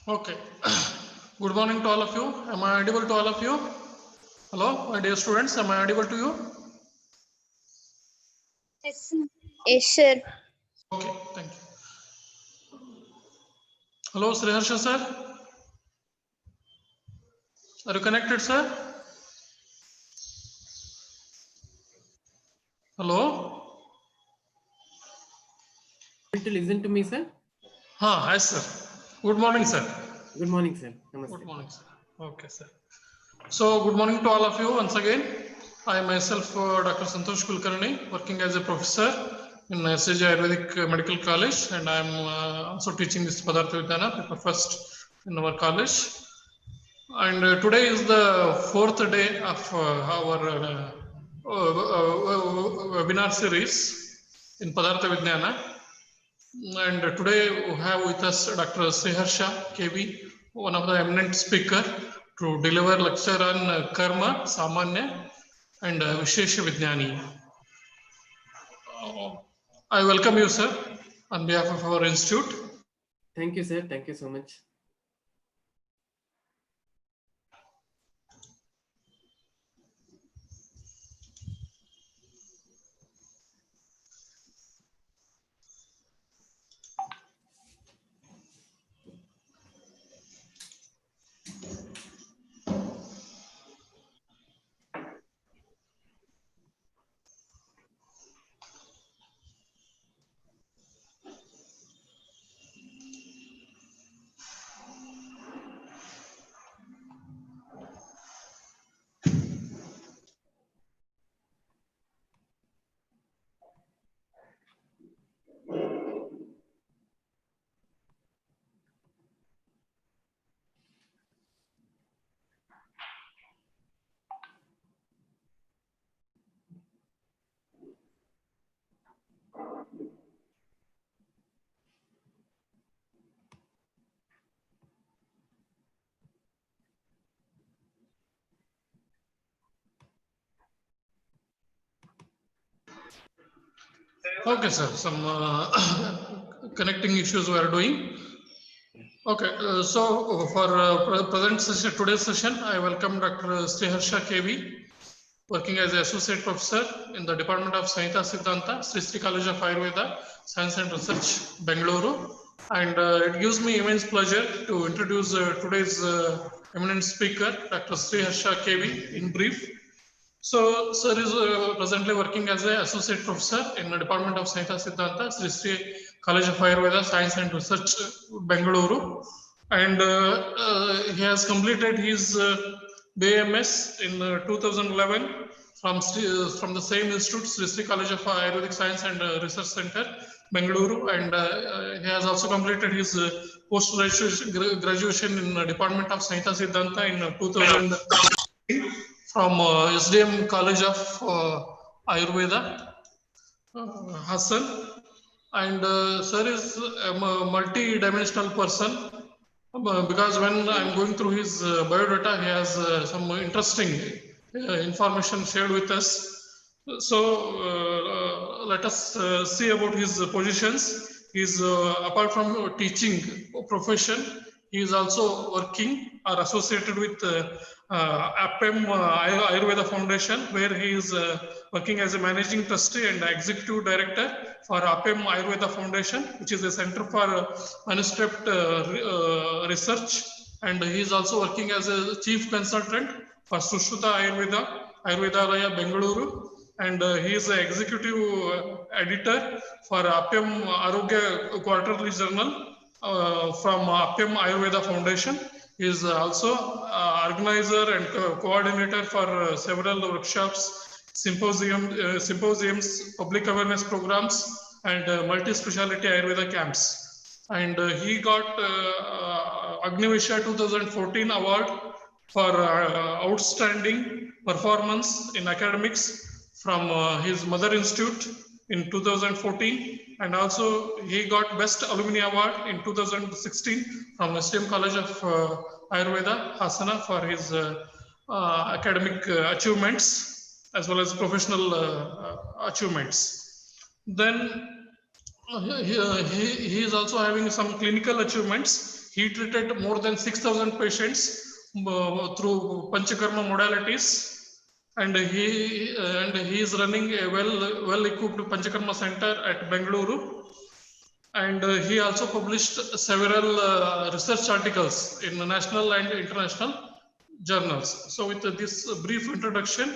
Okay. Good morning to all of you. Am I audible to all of you? Hello, my dear students. Am I audible to you? Yes, sir. Okay, thank you. Hello, Sriharsha sir. Are you connected, sir? Hello? To listen to me, sir. Hi, sir. Good morning, sir. Good morning, sir. Namaste. Good morning, sir. Okay, sir. So, good morning to all of you once again. I myself, Dr. Santosh Kulkarni, working as a professor in SJGAMC Ayurvedic Medical College, and I am also teaching this Padartha Vignana paper first in our college. And today is the fourth day of our webinar series in Padartha Vignana. And today we have with us Dr. Sriharsha KV, one of the eminent speaker to deliver lecture on Karma, Samanya and Vishesha Vignyaneeya. I welcome you, sir, on behalf of our institute. Thank you, sir. Thank you so much. Okay, sir. Some connecting issues we are doing. Okay, so for present session, today's session, I welcome Dr. Sriharsha KV, working as an associate professor in the Department of Sanhita Siddhanta, Sri College of Ayurveda, Science and Research, Bengaluru. And it gives me immense pleasure to introduce today's eminent speaker, Dr. Sriharsha KV, in brief. So, sir is presently working as an associate professor in the Department of Sanhita Siddhanta, Sri College of Ayurveda, Science and Research, Bengaluru. And he has completed his BAMS in 2011 from the same institute, Sri College of Ayurvedic Science and Research Center, Bengaluru. And he has also completed his post-graduation graduation in the Department of Sanhita Siddhanta in 2000 from SDM College of Ayurveda, Hassan. And sir is a multi-dimensional person because when I'm going through his biodata, he has some interesting information shared with us. So let us see about his positions. He's apart from teaching profession, he is also working or associated with APEM Ayurveda Foundation, where he is working as a managing trustee and executive director for APEM Ayurveda Foundation, which is a center for manuscript research. And he is also working as a chief consultant for Sushruta Ayurvedalaya Bengaluru. And he is an executive editor for APEM Arogya Quarterly Journal from APEM Ayurveda Foundation. He is also organizer and coordinator for several workshops, symposiums, public awareness programs, and multi-speciality Ayurveda camps. And he got Vignyaneeya 2014 award for outstanding performance in academics from his mother institute in 2014, and also he got best alumni award in 2016 from SDM College of Ayurveda, Hasana, for his academic achievements as well as professional achievements. Then he is also having some clinical achievements. He treated more than 6,000 patients through Panchakarma modalities, and he is running a well equipped Panchakarma center at Bengaluru. And he also published several research articles in national and international journals. So with this brief introduction,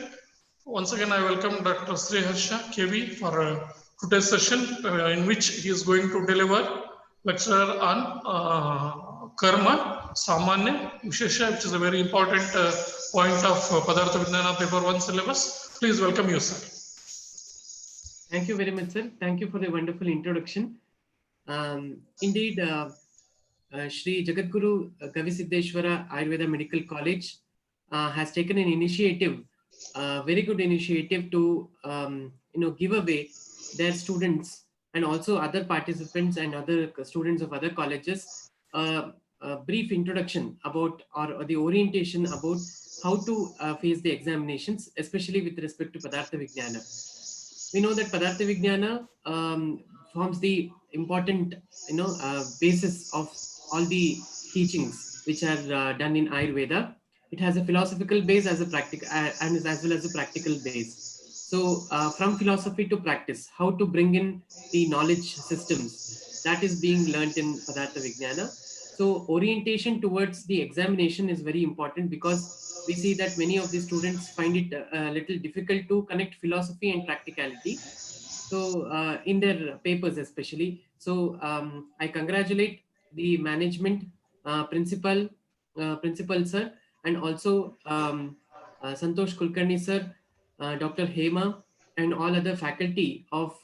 once again I welcome Dr. Sriharsha KV for today's session, in which he is going to deliver lecture on Karma, Samanya, Vishesha, which is a very important point of Padartha Vignana paper 1 syllabus. Please welcome you, sir. Thank you very much, sir. Thank you for the wonderful introduction. Indeed, Shri Jagadguru Kavisiddeshwara Ayurveda Medical College has taken an initiative, very good initiative to give away their students and also other participants and other students of other colleges a brief introduction about or the orientation about how to face the examinations, especially with respect to Padartha Vignana. We know that Padartha Vignana forms the important basis of all the teachings which are done in Ayurveda. It has a philosophical base as a practical and as well as a practical base. So from philosophy to practice, how to bring in the knowledge systems, that is being learnt in Padartha Vignana. So orientation towards the examination is very important, because we see that many of the students find it a little difficult to connect philosophy and practicality. So in their papers especially. So I congratulate the management, principal sir, and also Santosh Kulkarni sir, Dr. Hema, and all other faculty of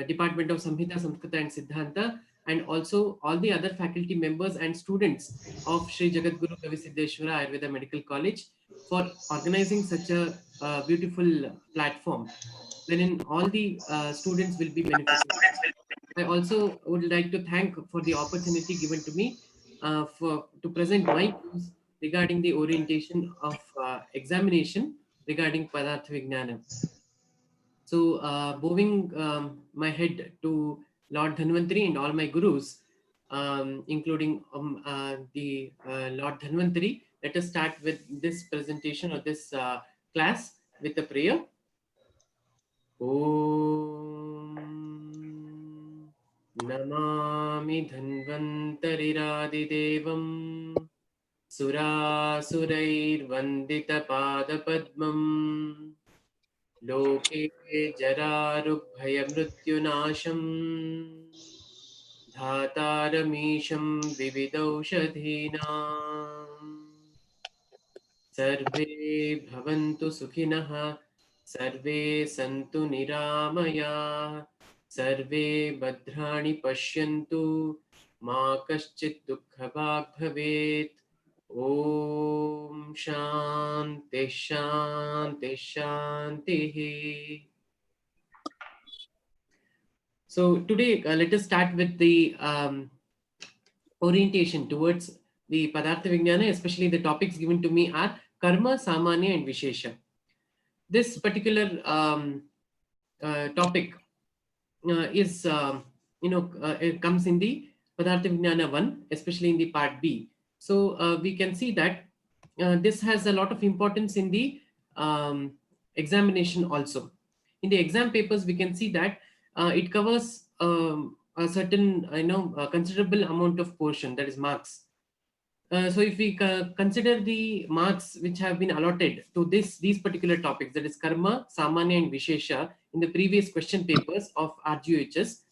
Department of Samhita, Samskrita and Siddhanta, and also all the other faculty members and students of Sri Jagadguru Kavisiddeshwara Ayurveda Medical College for organizing such a beautiful platform wherein all the students will be benefiting. I also would like to thank for the opportunity given to me to present my views regarding the orientation of examination regarding Padartha Vignana. So moving my head to Lord Dhanvantari and all my gurus, including the Lord Dhanvantari, let us start with this presentation or this class with a prayer. Om Namami Dhanvantariradhidevam Surasurairvanditapadapadmam Loke Jararubhayamrutyunasham Dhataramisham Vividaushadhinam Sarve Bhavantu Sukhinah Sarve Santu Niramaya Sarve Bhadrani Pashyantu Ma Kaschit Dukhabhag Bhavet. Om Shanti Shanti Shanti. So today let us start with the orientation towards the Padartha Vignana. Especially the topics given to me are Karma, Samanya and Vishesha. This particular topic is it comes in the Padartha Vignana 1, especially in the part B. So we can see that this has a lot of importance in the examination also. In the exam papers, we can see that it covers a certain considerable amount of portion, that is marks. So if we consider the marks which have been allotted to these particular topics, that is Karma, Samanya and Vishesha, in the previous question papers of RGHS,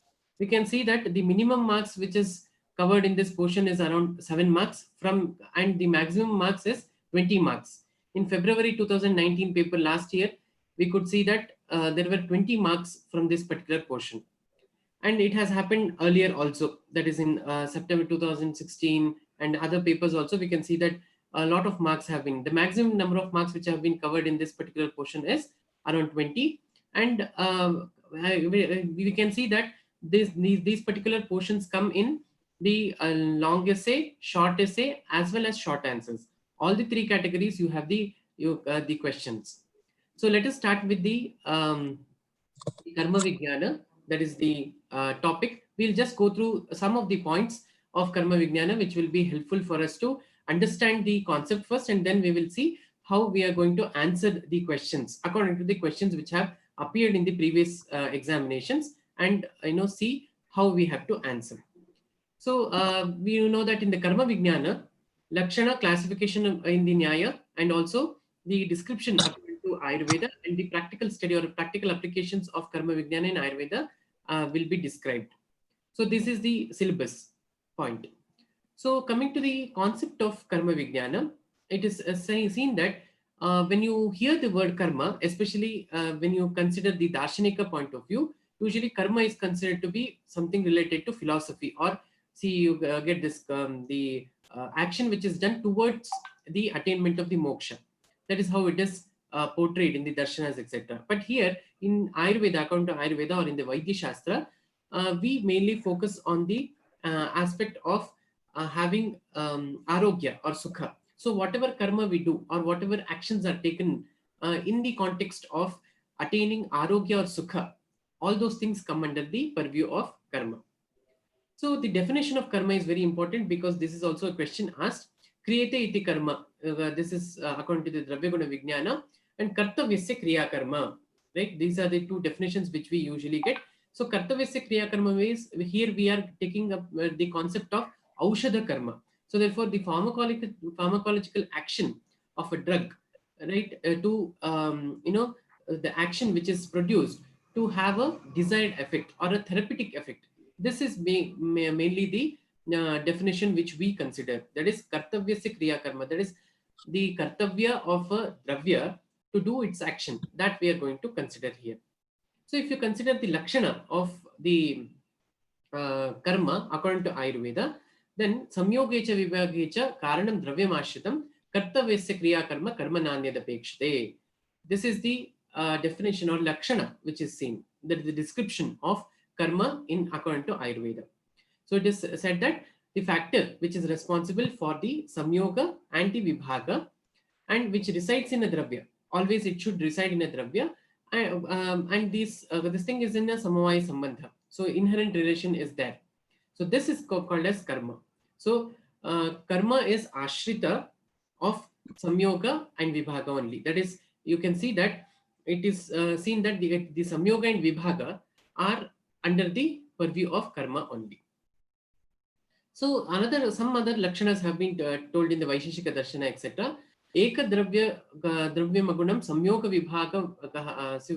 we can see that the minimum marks which is covered in this portion is around 7 marks and the maximum marks is 20 marks. In February 2019 paper last year, we could see that there were 20 marks from this particular portion. And it has happened earlier also, that is in September 2016 and other papers also. We can see that a lot of marks have been, the maximum number of marks which have been covered in this particular portion is around 20. And we can see that these particular portions come in the long essay, short essay, as well as short answers. All the three categories you have the questions. So let us start with the Karma Vignana. That is the topic. We'll just go through some of the points of Karma Vignana, which will be helpful for us to understand the concept first, and then we will see how we are going to answer the questions according to the questions which have appeared in the previous examinations, and see how we have to answer. So we know that in the Karma Vignana, Lakshana classification in the Nyaya, and also the description according to Ayurveda, and the practical study or practical applications of Karma Vignana in Ayurveda will be described. So this is the syllabus point. So coming to the concept of Karma Vignana, it is seen that when you hear the word karma, especially when you consider the Darshanika point of view, usually karma is considered to be something related to philosophy, or see you get this the action which is done towards the attainment of the moksha. That is how it is portrayed in the darshanas, etc. But here in Ayurveda, according to Ayurveda or in the Vaidya Shastra, we mainly focus on the aspect of having arogya or sukha. So whatever karma we do or whatever actions are taken in the context of attaining arogya or sukha, all those things come under the purview of karma. So the definition of karma is very important, because this is also a question asked. Kriyate iti karma. This is according to the Dravya Guna Vignana, and kartavyasya kriya karma. Right? These are the two definitions which we usually get. So kartavyasya kriya karma means here we are taking up the concept of aushadha karma. So therefore the pharmacological action of a drug, right, to the action which is produced to have a desired effect or a therapeutic effect. This is mainly the definition which we consider. That is kartavyasya kriya karma. That is the kartavya of a dravya to do its action, that we are going to consider here. So if you consider the lakshana of the karma according to Ayurveda, then samyogecha vibhagecha karanam dravyamashritam kartavyasya kriya karma karma nanyadapekshate. This is the definition or lakshana which is seen. That is the description of karma in according to Ayurveda. So it is said that the factor which is responsible for the samyoga and the vibhaga, and which resides in a dravya, always it should reside in a dravya, and this thing is in a samavaya sambandha. So inherent relation is there. So this is called as karma. So karma is ashrita of samyoga and vibhaga only. That is, you can see that it is seen that the samyoga and vibhaga are under the purview of karma only. So some other lakshanas have been told in the Vaisheshika Darshana, etc. Eka dravya magunam samyoga vibhageshu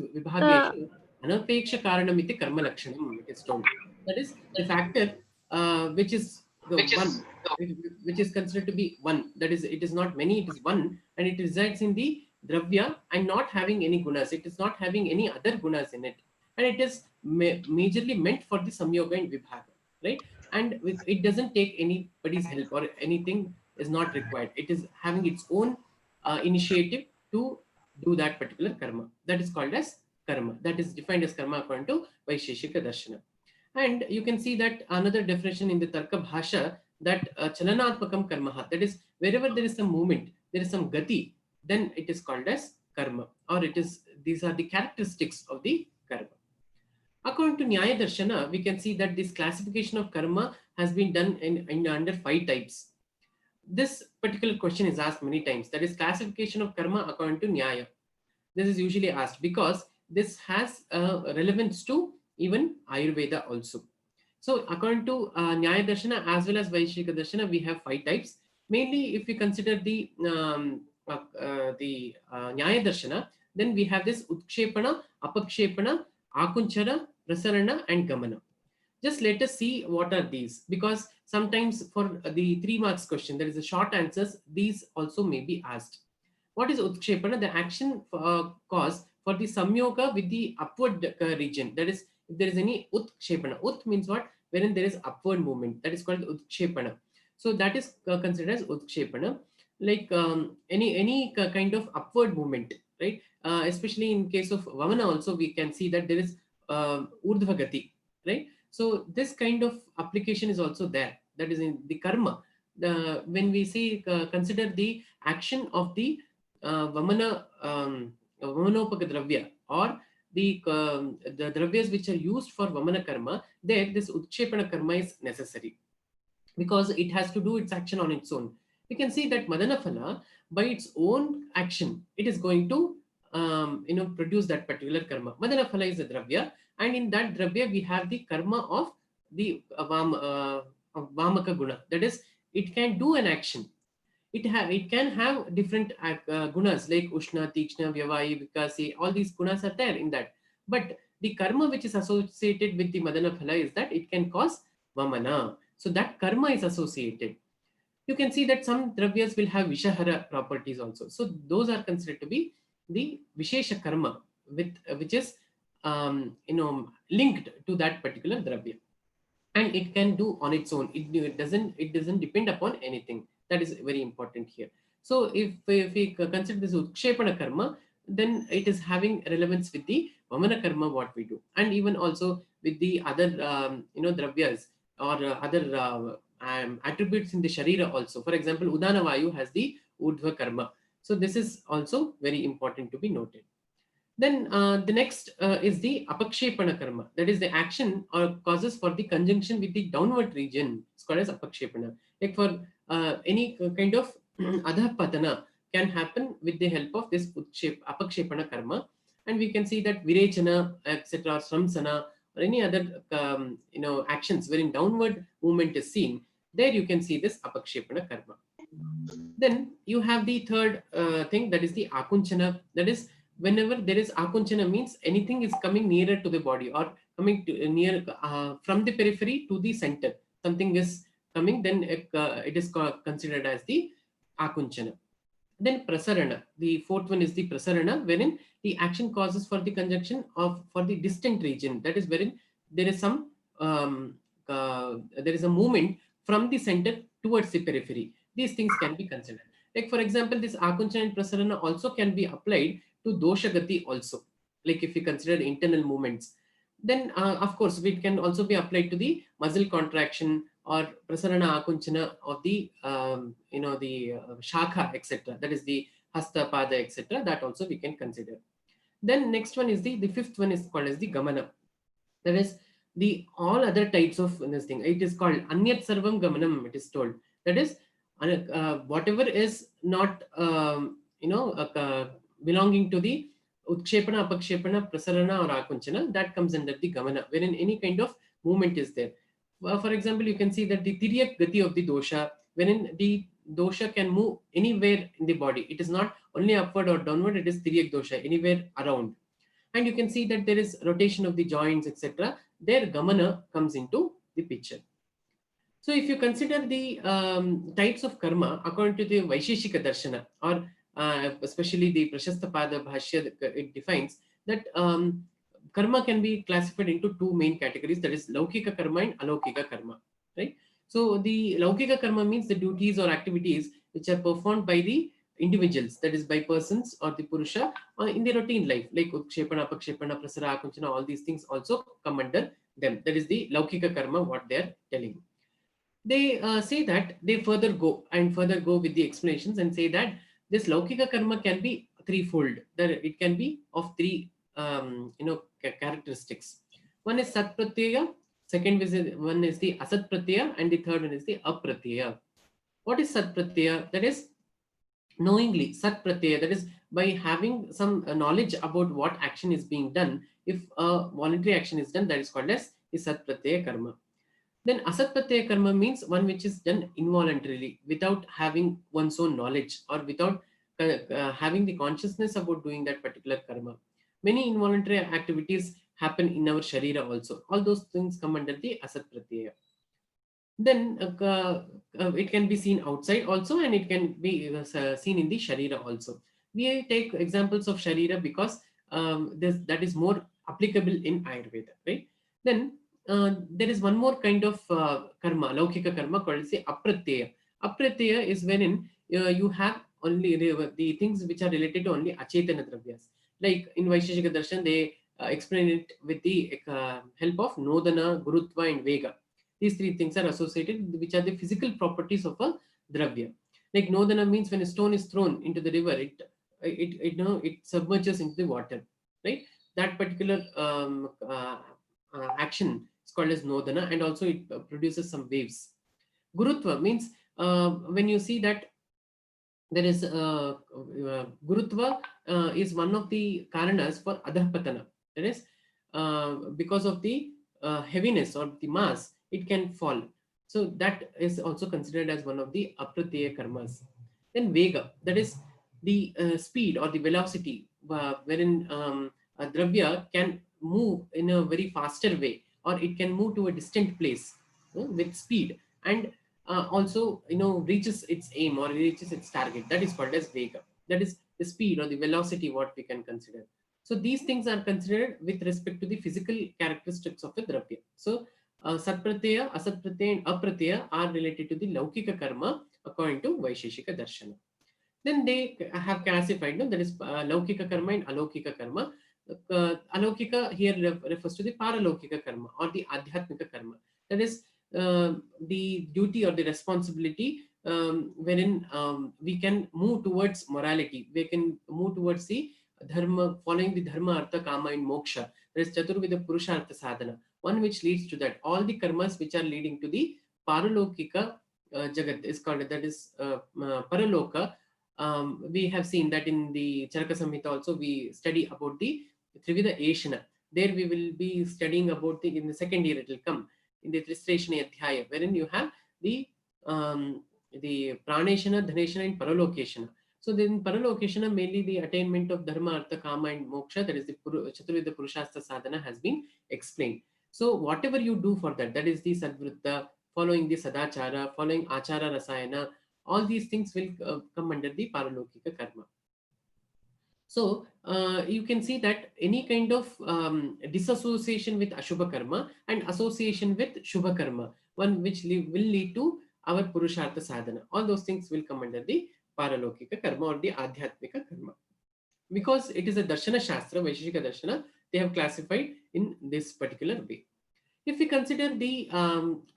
anapeksha karanam iti karma lakshanam, it is told. That is the factor which is the one, which is considered to be one. That is, it is not many, it is one, and it resides in the dravya and not having any gunas. It is not having any other gunas in it, and it is majorly meant for the samyoga and vibhaga, right? And it doesn't take anybody's help, or anything is not required. It is having its own initiative to do that particular karma. That is called as karma. That is defined as karma according to Vaisheshika Darshana. And you can see that another definition in the Tarka Bhasha, that chalanatmakam karma, that is wherever there is some movement, there is some gati, then it is called as karma, or it is, these are the characteristics of the karma. According to Nyaya Darshana, we can see that this classification of karma has been done in under 5 types. This particular question is asked many times, that is classification of karma according to Nyaya. This is usually asked because this has relevance to even Ayurveda also. So according to Nyaya Darshana as well as Vaisheshika Darshana, we have 5 types. Mainly if we consider the Nyaya Darshana, then we have this Utkshepana, Apakshepana, Akunchara, Prasarana and Gamana. Just let us see what are these, because sometimes for the 3 marks question, there is a short answers, these also may be asked. What is Utkshepana? The action cause for the samyoga with the upward region. That is, if there is any Utkshepana. Ut means what? Wherein there is upward movement. That is called Utkshepana. So that is considered as Utkshepana. Like any kind of upward movement, right? Especially in case of Vamana also, we can see that there is Urdhva Gati, right? So this kind of application is also there. That is in the karma. When we say consider the action of the Vamanopaka Dravya, or the dravyas which are used for Vamana karma, there this Utshepana karma is necessary. because it has to do its action on its own. We can see that Madana Phala, by its own action, it is going to produce that particular karma. Madana Phala is a dravya, and in that dravya we have the karma of the Vamaka Guna. That is, it can do an action. It can have different gunas like Ushna, Tikshna, Vyavayi, Vikasi. All these gunas are there in that. But the karma which is associated with the Madana Phala is that it can cause Vamana. So that karma is associated. You can see that some dravyas will have Vishahara properties also. So those are considered to be the Vishesha karma, with which is linked to that particular dravya, and it can do on its own. It doesn't depend upon anything. That is very important here. So if we consider this Utshepana karma, then it is having relevance with the Vamana karma, what we do, and even also with the other dravyas or other attributes in the Sharira also. For example, Udana Vayu has the Urdhva karma. So this is also very important to be noted. Then the next is the apakshepana karma. That is the action or causes for the conjunction with the downward region. It's called as apakshepana. Like for any kind of adhapadana can happen with the help of this apakshepana karma. And we can see that virechana, etc., samsana, or any other actions wherein downward movement is seen. There you can see this apakshepana karma. Then you have the third thing, that is the akunchana. That is, whenever there is akunchana, means anything is coming nearer to the body or coming to, near from the periphery to the center. Something is coming, then it is considered as the akunchana. Then prasarana. The fourth one is the prasarana, wherein the action causes for the conjunction of for the distant region. That is wherein there is some there is a movement from the center towards the periphery. These things can be considered. Like for example, this akunchana and prasarana also can be applied to dosha gati also. Like if we consider internal movements, then of course it can also be applied to the muscle contraction or prasarana akunchana of the shakha, etc. That is the hasta, pada, etc. That also we can consider. Then next one is the fifth one is called as the gamana. That is the all other types of this thing. It is called anyat sarvam gamanam. It is told, that is whatever is not belonging to the utshepana, apakshepana, prasarana or akunchana, that comes under the gamana, wherein any kind of movement is there. For example, you can see that the tiryak gati of the dosha, wherein the dosha can move anywhere in the body. It is not only upward or downward, it is tiryak dosha, anywhere around. And you can see that there is rotation of the joints, etc. There gamana comes into the picture. So if you consider the types of karma according to the Vaisheshika Darshana, or especially the Prashastapada Bhashya, it defines that karma can be classified into two main categories, that is Laukika karma and Alaukika karma, right? So the Laukika karma means the duties or activities which are performed by the individuals, that is by persons or the Purusha in the routine life, like Utshepana, Apakshepana, Prasara, Akunchana, all these things also come under them. That is the Laukika karma, what they are telling. They say that they further go with the explanations and say that this Laukika karma can be threefold. That it can be of three characteristics. One is Sat Pratyaya, one is the Asat Pratyaya, and the third one is the Apratyaya. What is Sat Pratyaya? That is knowingly, Sat Pratyaya, that is by having some knowledge about what action is being done. If a voluntary action is done, that is called as the Sat Pratyaya karma. Then Asat Pratyaya karma means one which is done involuntarily, without having one's own knowledge or without having the consciousness about doing that particular karma. Many involuntary activities happen in our Sharira also. All those things come under the Asat Pratyaya. Then it can be seen outside also, and it can be seen in the Sharira also. We take examples of Sharira because that is more applicable in Ayurveda, right? Then there is one more kind of karma, Laukika karma, called the Apratyaya. Apratyaya is wherein you have only the things which are related to only Achetana Dravyas. Like in Vaisheshika Darshan, they explain it with the help of Nodana, Gurutva, and Vega. These three things are associated, which are the physical properties of a Dravya. Like Nodana means when a stone is thrown into the river, it submerges into the water, right? That particular action is called as Nodana, and also it produces some waves. Gurutva means when you see that there is Gurutva is one of the karanas for adhapatana. That is, because of the heaviness or the mass, it can fall. So that is also considered as one of the apratyaya karmas. Then Vega, that is the speed or the velocity wherein a dravya can move in a very faster way, or it can move to a distant place with speed, and also reaches its aim or reaches its target. That is called as Vega. That is the speed or the velocity what we can consider. So these things are considered with respect to the physical characteristics of a dravya. So Satpratyaya, Asatpratyaya and Apratyaya are related to the Laukika karma according to Vaisheshika Darshana. Then they have classified, no, that is Laukika karma and Alaukika karma. Alaukika here refers to the Paralaukika karma or the Adhyatmika karma. That is the duty or the responsibility wherein we can move towards morality. We can move towards the dharma, following the dharma, artha, kama and moksha. There is Chaturvida Purushartha sadhana, one which leads to that. All the karmas which are leading to the Paralokika Jagat is called, that is Paraloka. We have seen that in the Charaka Samhita also we study about the Trivida Ashana. There we will be studying about the, in the second year it will come, in the Tristeshana Adhyaya, wherein you have the Praneshana, Dhaneshana and Paralokeshana. So then Paralokeshana, mainly the attainment of Dharma, Artha, Kama and Moksha, that is the Chaturveda Purushastra Sadhana has been explained. So whatever you do for that, that is the Sadvritta, following the Sadachara, following Achara Rasayana, all these things will come under the Paralokika karma. So you can see that any kind of disassociation with Ashubha karma and association with Shubha karma, one which will lead to our Purushartha sadhana, all those things will come under the Paralokika karma or the Adhyatmika karma. Because it is a Darshana Shastra, Vaisheshika Darshana, they have classified in this particular way. If we consider the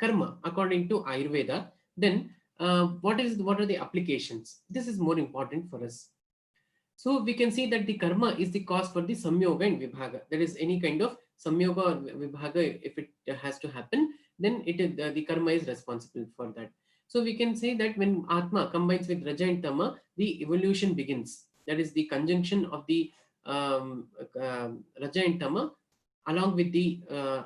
karma according to Ayurveda, then what are the applications? This is more important for us. So we can see that the karma is the cause for the samyoga and vibhaga. There is any kind of samyoga or vibhaga, if it has to happen, then it is the karma is responsible for that. So we can say that when Atma combines with Raja and Tama, the evolution begins. That is the conjunction of the Raja and Tama along with the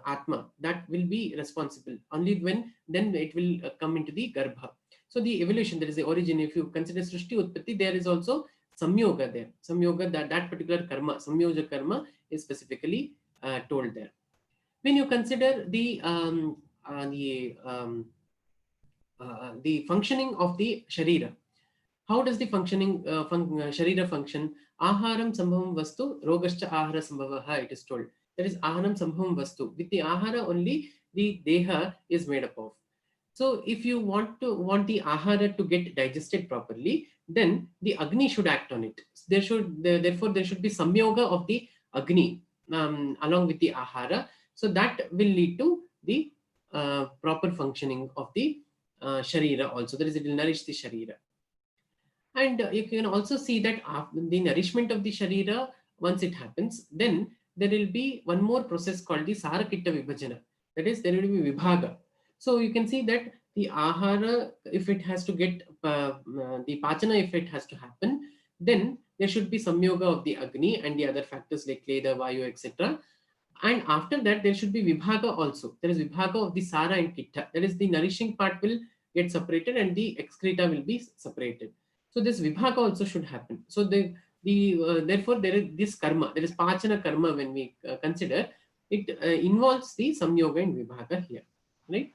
Atma, that will be responsible. Only when then it will come into the Garbha. So the evolution, that is the origin. If you consider Srishti Utpatti, there is also Samyoga there. Samyoga, that particular karma, Samyoja karma is specifically told there. When you consider the functioning of the Sharira, how does the functioning Sharira function? Aharam Sambhavam Vastu, Rogascha Ahara Sambhavaha, it is told. That is Aharam Sambhavam Vastu. With the Ahara only the Deha is made up of. So if you want the Ahara to get digested properly, then the Agni should act on it. Therefore there should be Samyoga of the Agni along with the Ahara. So that will lead to the proper functioning of the Sharira also. That is, it will nourish the Sharira. And you can also see that the nourishment of the Sharira, once it happens, then there will be one more process called the Sarakitta Vibhajana. That is, there will be Vibhaga. So you can see that the Ahara, if it has to get, the Pachana, if it has to happen, then there should be Samyoga of the Agni and the other factors like Leda, Vayu, etc. And after that, there should be Vibhaga also. There is Vibhaga of the Sara and Kitta. That is, the nourishing part will get separated and the excreta will be separated. So this Vibhaga also should happen. So therefore there is this karma, there is Pachana karma when we consider, it involves the Samyoga and Vibhaga here, right?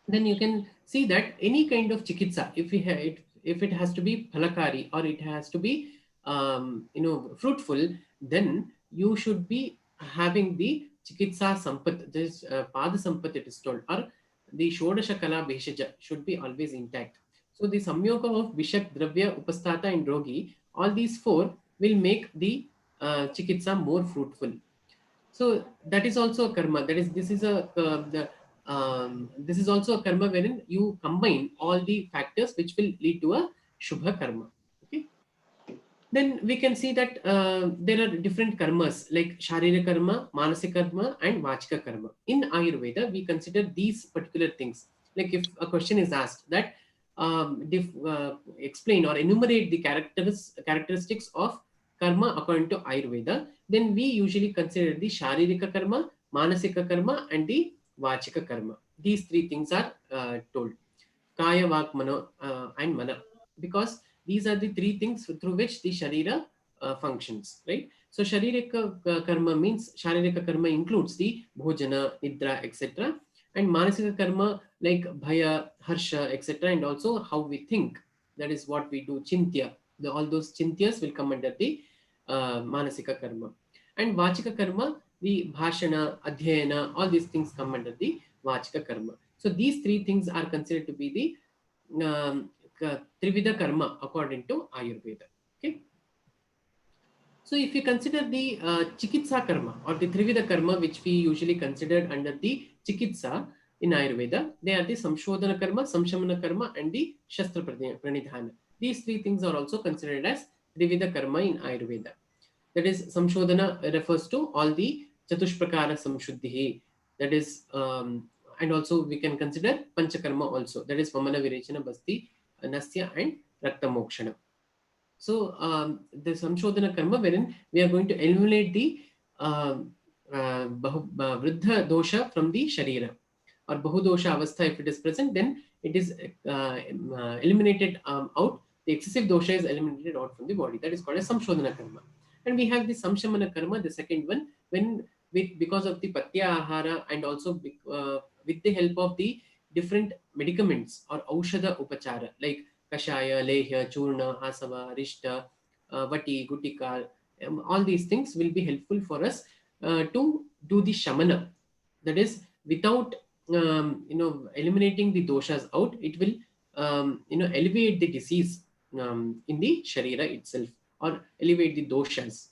Then you can see that any kind of chikitsa, if it has to be phalakari or it has to be fruitful, then you should be having the chikitsa sampat, this pada sampat it is told, or the shodasha kala bheshaja should be always intact. So the samyoga of Vishak, Dravya, Upasthata and Rogi, all these four will make the chikitsa more fruitful. So that is also a karma. That is, this is also a karma wherein you combine all the factors which will lead to a Shubha karma. Okay. Then we can see that there are different karmas like Sharira karma, Manasika karma and Vachika karma. In Ayurveda, we consider these particular things. Like if a question is asked that explain or enumerate the characteristics of karma according to Ayurveda, then we usually consider the Sharirika karma, Manasika karma, and the Vachika karma. These three things are told. Kaya, Vak, Mano, and Mana. Because these are the three things through which the Sharira functions, right? So Sharirika karma means, Sharirika karma includes the Bhojana, Nidra, etc. And Manasika karma like Bhaya, Harsha, etc. And also how we think. That is what we do, Chintya. All those Chintyas will come under the Manasika karma. And Vachika karma, the Bhashana, Adhyayana, all these things come under the Vachika karma. So these three things are considered to be the Trivida karma according to Ayurveda. Okay. So if you consider the Chikitsa karma or the Trivida karma, which we usually considered under the Chikitsa in Ayurveda, they are the Samshodhana karma, Samshamana karma, and the Shastra Pranidhana. These three things are also considered as Trivida karma in Ayurveda. That is, Samshodhana refers to all the Chatushprakara Samshuddhi. That is, and also we can consider Panchakarma also. That is, Vamana Virechana Basti, Nasya, and Rakta Mokshana. So the Samshodhana karma, wherein we are going to eliminate the Vriddha dosha from the Sharira, or Bahudosha Avastha. If it is present, then it is eliminated out. The excessive dosha is eliminated out from the body. That is called as Samshodhana karma. And we have the Samshamana karma, the second one, when because of the Patya Ahara and also with the help of the different medicaments or Aushadha Upachara, like Kashaya, Lehya, Churna, Asava, Rishta, Vati, Gutika, all these things will be helpful for us to do the Shamana. That is, without eliminating the doshas out, it will alleviate the disease in the Sharira itself, or elevate the doshas.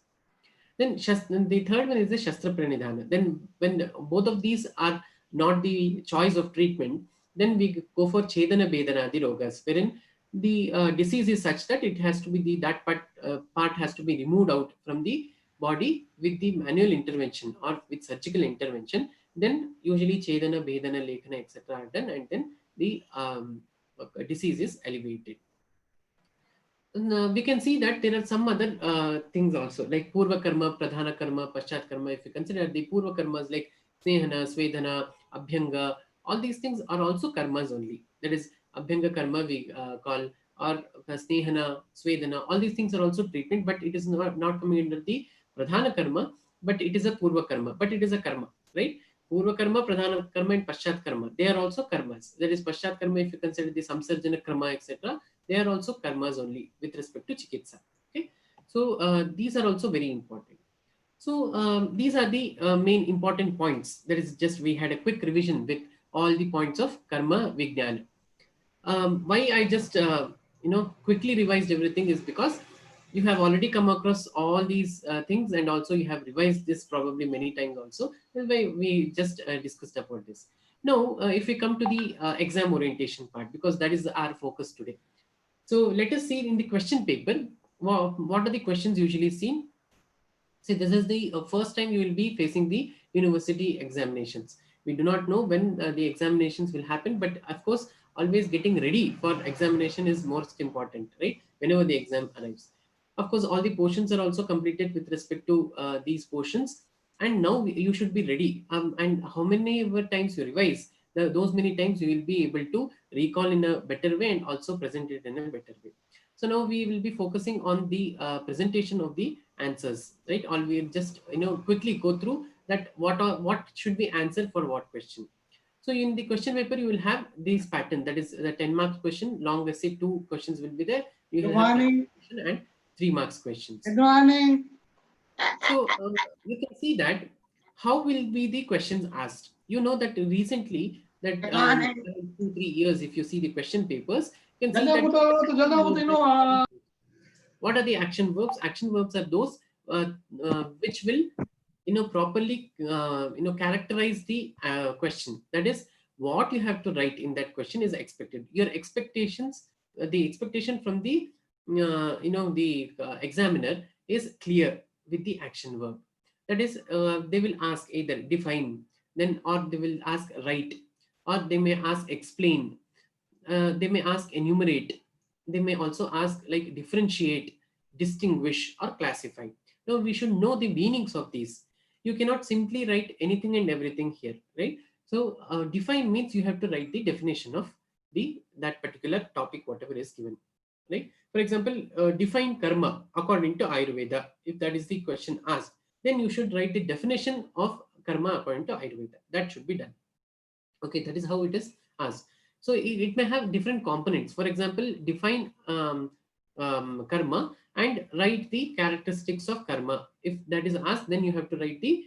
Then the third one is the Shastra Pranidhana. Then when both of these are not the choice of treatment, then we go for Chedana Bedana Adi Rogas, wherein the disease is such that it has to be that part has to be removed out from the body with the manual intervention or with surgical intervention. Then usually Chedana, Bedana, Lekhana, etc. are done, and then the disease is alleviated. We can see that there are some other things also, like Purva Karma, Pradhana Karma, Paschat Karma. If you consider the Purva Karmas like Snehana, Svedana, Abhyanga, all these things are also karmas only. That is, Abhyanga Karma we call, or Snehana, Svedana, all these things are also treatment, but it is not coming under the Pradhana Karma, but it is a Purva Karma, but it is a karma, right? Purva Karma, Pradhana Karma, and Paschat Karma, they are also karmas. That is, Paschat Karma, if you consider the Samsarjana Karma, etc., they are also karmas only with respect to Chikitsa. Okay, so these are also very important. So these are the main important points. That is, just we had a quick revision with all the points of Karma Vignana. Why I just quickly revised everything is because you have already come across all these things, and also you have revised this probably many times also. That's why we just discussed about this. Now, if we come to the exam orientation part, because that is our focus today. So let us see in the question paper, what are the questions usually seen? See, this is the first time you will be facing the university examinations. We do not know when the examinations will happen, but of course, always getting ready for examination is most important, right? Whenever the exam arrives. Of course, all the portions are also completed with respect to these portions. And now you should be ready. And how many times you revise, those many times you will be able to recall in a better way and also present it in a better way. So now we will be focusing on the presentation of the answers, right? Or we'll just quickly go through that what should be answered for what question. So in the question paper, you will have this pattern. That is the 10 marks question. Long essay, 2 questions will be there. You will have question and 3 marks questions. Good morning. So you can see that how will be the questions asked. You know that recently that 2-3 years, if you see the question papers, you can see that what are the action verbs? Action verbs are those which will properly characterize the question. That is, what you have to write in that question is expected. Your expectations, the expectation from the examiner is clear with the action verb. That is, they will ask either define, then or they will ask write, or they may ask explain, they may ask enumerate, they may also ask like differentiate, distinguish, or classify. Now we should know the meanings of these. You cannot simply write anything and everything here, right? So define means you have to write the definition of that particular topic, whatever is given, right? For example, define karma according to Ayurveda. If that is the question asked, then you should write the definition of karma according to Ayurveda. That should be done. Okay, that is how it is asked. So it may have different components. For example, define karma and write the characteristics of karma. If that is asked, then you have to write the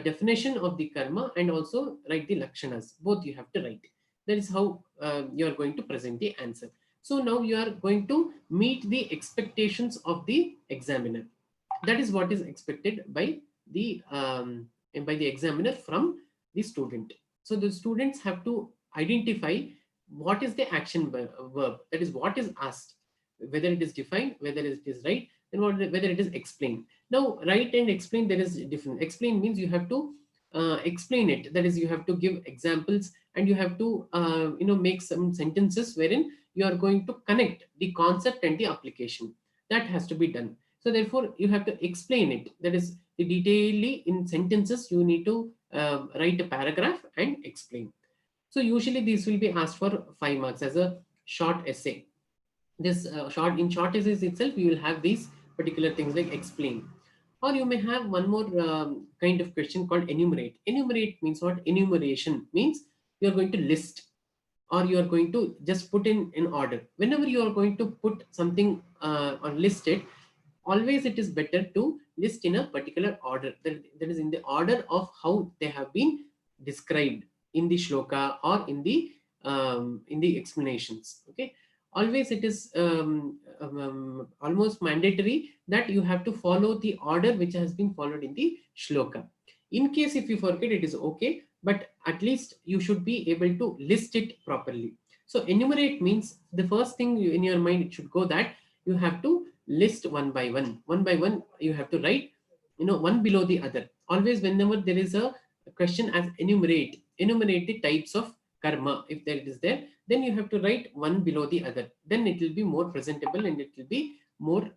definition of the karma and also write the lakshanas. Both you have to write. That is how you are going to present the answer. So now you are going to meet the expectations of the examiner. That is what is expected by the examiner from the student. So the students have to identify what is the action verb, that is what is asked, whether it is defined, whether it is right, and whether it is explained. Now write and explain, there is different. Explain means you have to explain it, that is you have to give examples and you have to make some sentences wherein you are going to connect the concept and the application. That has to be done. So therefore you have to explain it, that is the detailedly in sentences you need to write a paragraph and explain. So usually these will be asked for 5 marks as a short essay. This short essays itself, you will have these particular things like explain. Or you may have one more kind of question called enumerate. Enumerate means what? Enumeration means you are going to list, or you are going to just put in order. Whenever you are going to put something or list it, always it is better to list in a particular order, that is in the order of how they have been described in the shloka or in the explanations. Okay, always it is almost mandatory that you have to follow the order which has been followed in the shloka. In case if you forget, it is okay, but at least you should be able to list it properly. So enumerate means the first thing in your mind it should go that you have to list one by one. You have to write one below the other. Always whenever there is a question as enumerate the types of karma, if there is there, then you have to write one below the other. Then it will be more presentable and it will be more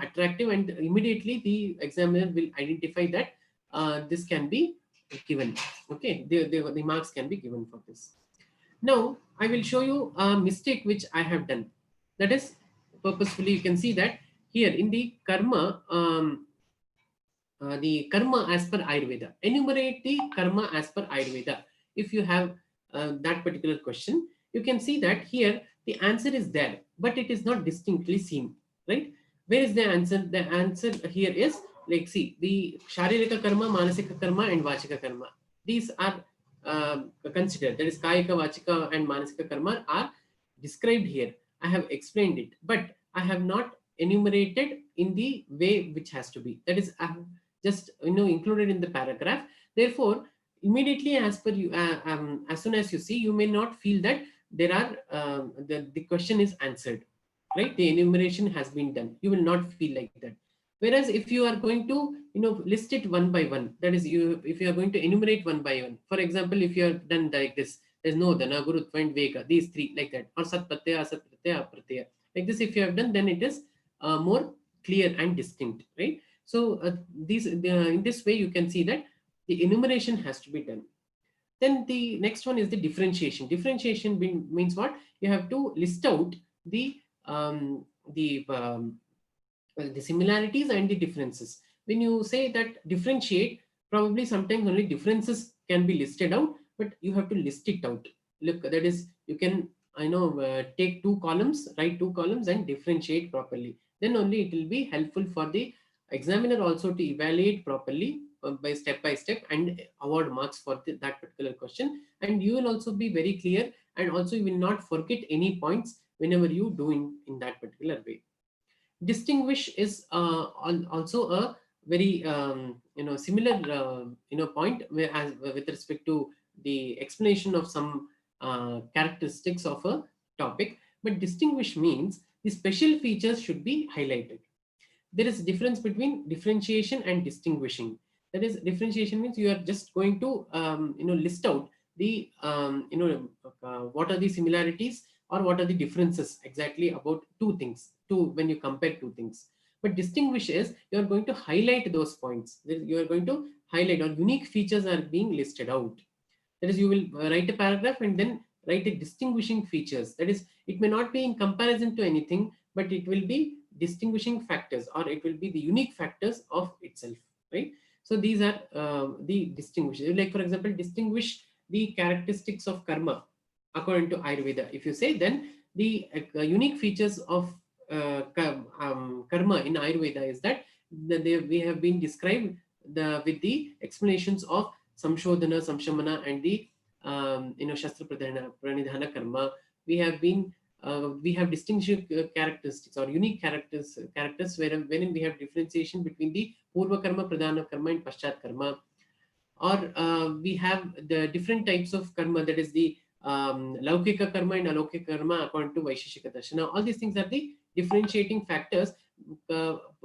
attractive, and immediately the examiner will identify that this can be given. Okay, the marks can be given for this. Now I will show you a mistake which I have done. That is purposefully. You can see that here in the karma, the karma as per Ayurveda. Enumerate the karma as per Ayurveda. If you have that particular question, you can see that here the answer is there, but it is not distinctly seen, right? Where is the answer? The answer here is like, see, the Sharirika karma, Manasika karma, and Vachika karma. These are considered, that is Kayika, Vachika, and Manasika karma are described here. I have explained it, but I have not enumerated in the way which has to be. That is, I have just included in the paragraph. Therefore, immediately as per you, as soon as you see, you may not feel that there are the question is answered, right? The enumeration has been done. You will not feel like that. Whereas if you are going to list it one by one, that is, if you are going to enumerate one by one, for example, if you are done like this, there's no Dana, Gurutva, and Vega, these three, like that, or Sat Pratyaya, Asat Pratyaya, Apratyaya, like this, if you have done, then it is more clear and distinct, right? So in this way you can see that the enumeration has to be done. Then the next one is the differentiation. Differentiation means what? You have to list out the similarities and the differences. When you say that differentiate, probably sometimes only differences can be listed out, but you have to list it out. Look, that is, you can take 2 columns, write 2 columns and differentiate properly. Then only it will be helpful for the examiner also to evaluate properly by step and award marks for that particular question. And you will also be very clear, and also you will not forget any points whenever you do in that particular way. Distinguish is also a very similar point, where with respect to the explanation of some characteristics of a topic. But distinguish means the special features should be highlighted. There is a difference between differentiation and distinguishing. That is, differentiation means you are just going to list out the what are the similarities or what are the differences exactly about two things, when you compare two things. But distinguish is you are going to highlight those points. You are going to highlight, or unique features are being listed out. That is, you will write a paragraph and then write a distinguishing features. That is, it may not be in comparison to anything, but it will be distinguishing factors, or it will be the unique factors of itself, right? So these are the distinguish. Like for example, distinguish the characteristics of karma according to Ayurveda. If you say, then the unique features of karma in Ayurveda is that we have been described with the explanations of Samshodhana, Samshamana, and the Shastra Pranidhana Karma. We have distinguished characteristics or unique characters wherein we have differentiation between the Purva Karma, Pradhana Karma, and Paschat Karma. Or we have the different types of karma, that is the Laukika Karma and Alaukika Karma according to Vaisheshika Darshana. All these things are the differentiating factors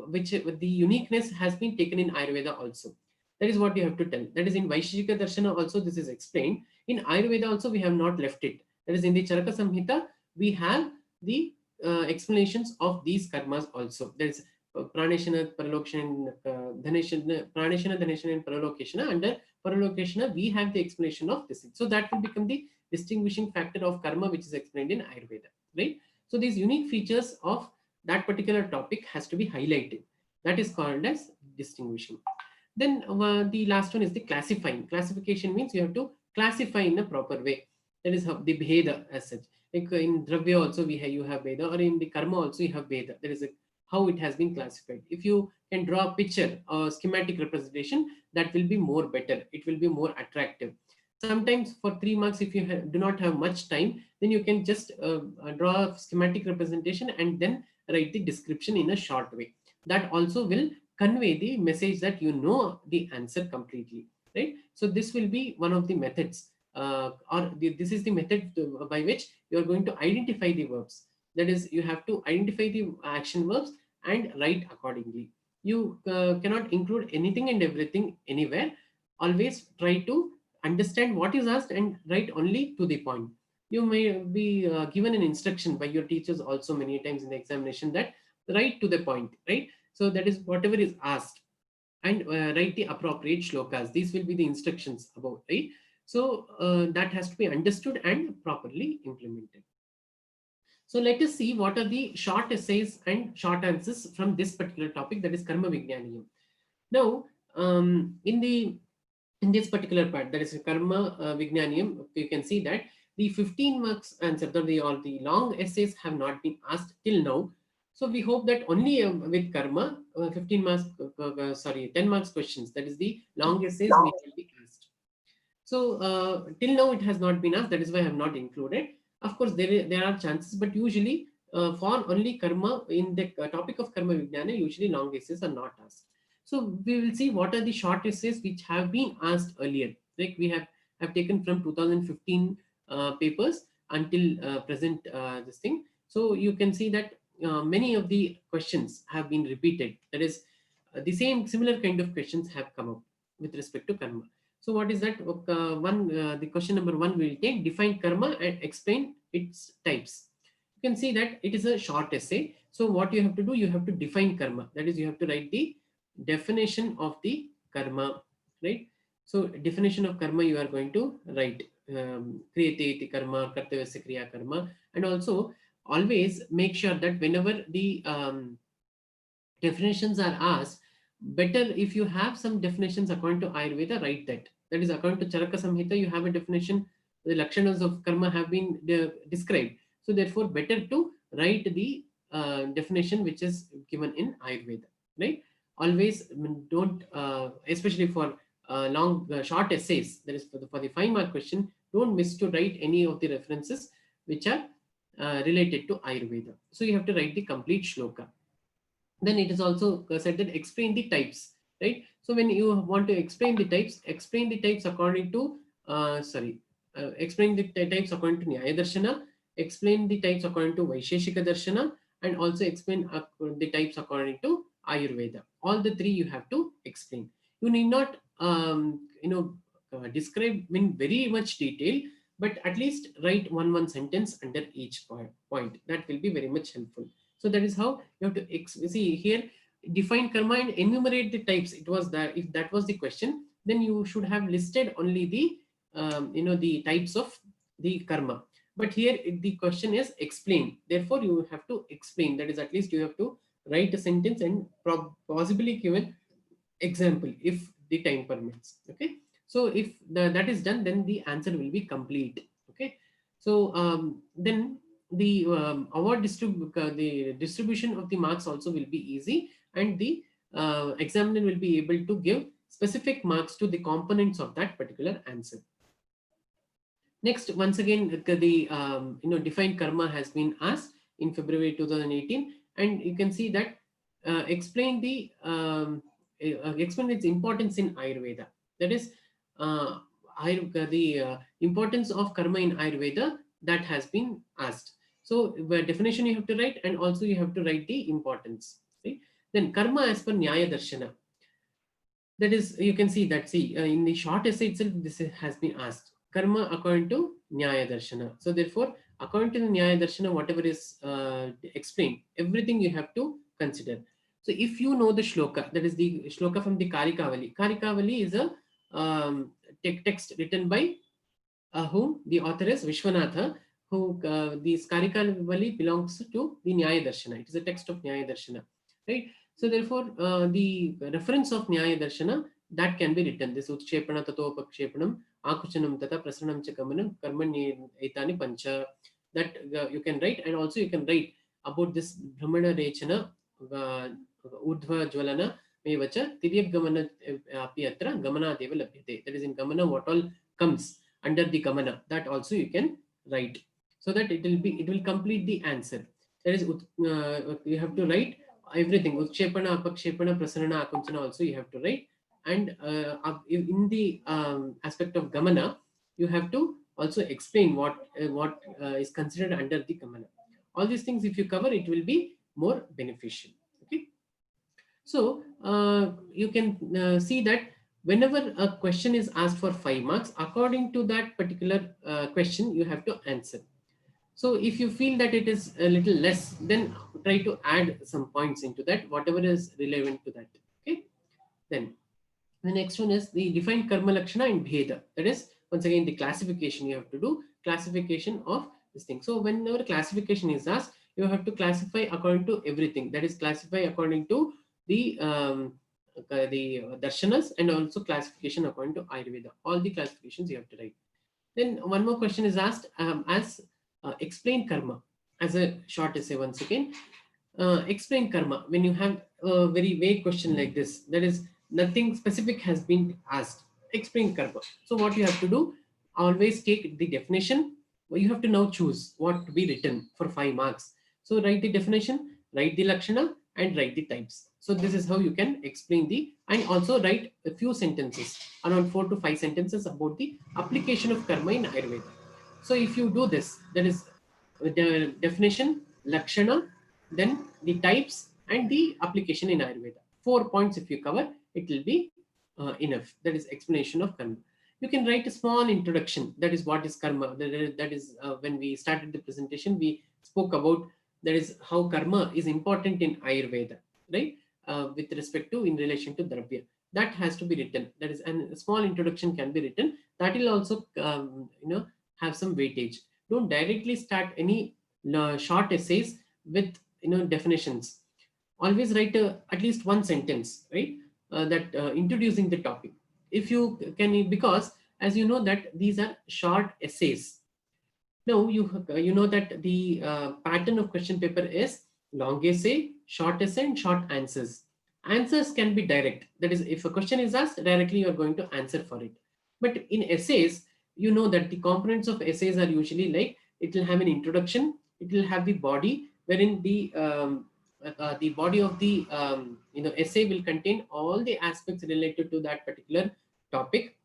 which the uniqueness has been taken in Ayurveda also. That is what you have to tell. That is in Vaisheshika Darshana also this is explained. In Ayurveda also we have not left it. That is in the Charaka Samhita we have the explanations of these karmas also. There is Praneshana, Paralokshana, Dhaneshana, Praneshana, Dhaneshana, and Paralokeshana. Under Paralokeshana, we have the explanation of this. So that will become the distinguishing factor of karma, which is explained in Ayurveda, right? So these unique features of that particular topic has to be highlighted. That is called as distinguishing. Then the last one is the classifying. Classification means you have to classify in a proper way. That is how the Bheda as such. Like in Dravya also you have Bheda, or in the Karma also you have Bheda. That is how it has been classified. If you can draw a picture or schematic representation, that will be more better. It will be more attractive. Sometimes for 3 marks, if you do not have much time, then you can just draw a schematic representation and then write the description in a short way. That also will convey the message that you know the answer completely, right? So this will be one of the methods, this is the method by which you are going to identify the verbs. That is, you have to identify the action verbs and write accordingly. You cannot include anything and everything anywhere. Always try to understand what is asked and write only to the point. You may be given an instruction by your teachers also many times in the examination that write to the point, right? So that is whatever is asked, and write the appropriate shlokas. These will be the instructions about, right? So that has to be understood and properly implemented. So let us see what are the short essays and short answers from this particular topic, that is Karma Vignyaniyam. Now, in this particular part, that is Karma Vignyaniyam, you can see that the 15 marks answer, all the long essays have not been asked till now. So we hope that only with Karma, 15 marks, 10 marks questions, that is the long essays will be asked. So till now it has not been asked. That is why I have not included. Of course, there are chances, but usually for only karma, in the topic of karma vijnana, usually long essays are not asked. So we will see what are the short essays which have been asked earlier. Like we have taken from 2015 papers until present this thing. So you can see that many of the questions have been repeated. That is, the similar kind of questions have come up with respect to karma. So what is that? The question number 1 will take define karma and explain its types. You can see that it is a short essay. So what you have to do, you have to define karma. That is, you have to write the definition of the karma, right? So definition of karma you are going to write. Kriyate iti karma, kartavyasya kriya karma, and also always make sure that whenever the definitions are asked, better if you have some definitions according to Ayurveda, write that. That is, according to Charaka Samhita, you have a definition. The lakshanas of karma have been described. So therefore, better to write the definition which is given in Ayurveda, right? Always don't, especially for short essays, that is for the 5-mark question, don't miss to write any of the references which are related to Ayurveda. So you have to write the complete shloka. Then it is also said that explain the types, right? So when you want to explain the types according to explain the types according to Nyaya Darshana, explain the types according to Vaisheshika Darshana, and also explain the types according to Ayurveda. All the 3 you have to explain. You need not describe in very much detail, but at least write one sentence under each point. That will be very much helpful. So that is how you have to see here, define karma and enumerate the types. It was that, if that was the question, then you should have listed only the the types of the karma. But here the question is explain. Therefore, you have to explain. That is, at least you have to write a sentence and possibly give an example if the time permits. Okay. So if that is done, then the answer will be complete. Okay. So then the the distribution of the marks also will be easy, and the examiner will be able to give specific marks to the components of that particular answer. Next, once again, the defined karma has been asked in February 2018, and you can see that explain its importance in Ayurveda. That is, the importance of karma in Ayurveda, that has been asked. So the definition you have to write, and also you have to write the importance. Right? Then karma as per Nyaya Darshana. That is, you can see that, in the short essay itself, this has been asked. Karma according to Nyaya Darshana. So therefore, according to the Nyaya Darshana, whatever is explained, everything you have to consider. So if you know the shloka, that is the shloka from the Karikavali. Karikavali is a text written by whom? The author is Vishwanatha, who this Karikavali belongs to the Nyaya Darshana. It is a text of Nyaya Darshana, right? So therefore, the reference of Nyaya Darshana, that can be written. This Utshepana Tato Pakshepanam, Akuchanam Tata Prasanam Chakamanam, Karmani Etani Pancha. That you can write, and also you can write about this Brahmana Rechana, Urdhva Jwalana, Mevacha, Tiryab Gamana Apiatra, Gamana Deva Labhyate. That is, in Gamana, what all comes under the Gamana, that also you can write, so that it will complete the answer. That is, you have to write everything. Utshepana, Apakshepana, Prasanana, Akunchana also you have to write. And in the aspect of Gamana, you have to also explain what is considered under the Gamana. All these things, if you cover, it will be more beneficial. Okay. So you can see that whenever a question is asked for 5 marks, according to that particular question, you have to answer. So if you feel that it is a little less, then try to add some points into that, whatever is relevant to that. Okay. Then the next one is the defined karma lakshana and bheda. That is, once again, the classification you have to do, classification of this thing. So whenever classification is asked, you have to classify according to everything. That is, classify according to the darshanas, and also classification according to Ayurveda. All the classifications you have to write. Then one more question is asked as explain karma, as a short essay. Once again, explain karma. When you have a very vague question like this, that is, nothing specific has been asked, explain karma. So what you have to do, always take the definition. You have to now choose what to be written for 5 marks. So write the definition, write the lakshana, and write the types. So this is how you can explain and also write a few sentences, around 4 to 5 sentences about the application of karma in Ayurveda. So if you do this, that is the definition, lakshana, then the types, and the application in Ayurveda. 4 points if you cover, it will be enough. That is explanation of karma. You can write a small introduction. That is, what is karma. That is when we started the presentation, we spoke about, that is how karma is important in Ayurveda, right? With respect to, in relation to dravya. That has to be written. That is, and a small introduction can be written. That will also have some weightage. Don't directly start any short essays with definitions. Always write at least 1 sentence, right? That introducing the topic. If you can, because as you know that these are short essays. Now you know that the pattern of question paper is long essay, short essay, and short answers. Answers can be direct. That is, if a question is asked, directly you are going to answer for it. But in essays, you know that the components of essays are usually like, it will have an introduction, it will have the body, wherein the body of the essay will contain all the aspects related to that particular topic,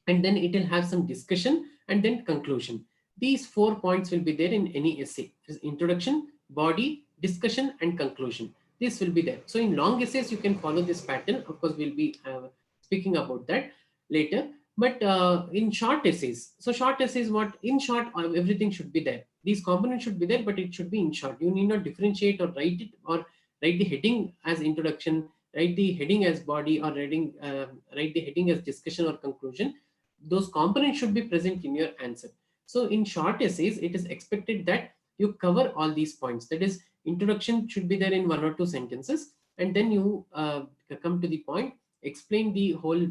and then it will have some discussion and then conclusion. These 4 points will be there in any essay: introduction, body, discussion, and conclusion. This will be there. So in long essays, you can follow this pattern. Of course, we'll be speaking about that later. But in short essays, so short essays, what in short, everything should be there. These components should be there, but it should be in short. You need not differentiate or write it, or write the heading as introduction, write the heading as body, or write the heading as discussion or conclusion. Those components should be present in your answer. So in short essays, it is expected that you cover all these points. That is, introduction should be there in 1 or 2 sentences, and then you come to the point, explain the whole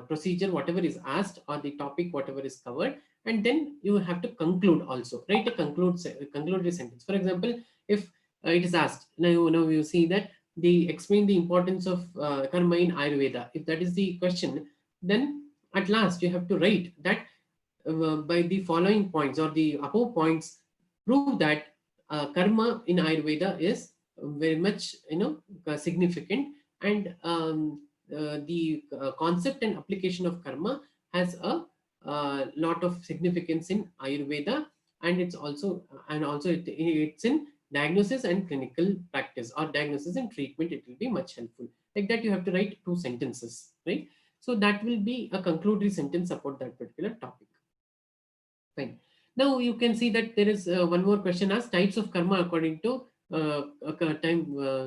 procedure, whatever is asked, or the topic, whatever is covered, and then you have to conclude also. Write a conclusory sentence. For example, if it is asked, now you see that they explain the importance of karma in Ayurveda. If that is the question, then at last you have to write that by the following points or the above points prove that karma in Ayurveda is very much significant, and the concept and application of karma has a lot of significance in Ayurveda, and it's in diagnosis and clinical practice, or diagnosis and treatment. It will be much helpful. Like that, you have to write 2 sentences, right? So that will be a conclusory sentence about that particular topic. Fine. Now you can see that there is one more question asked: types of karma according to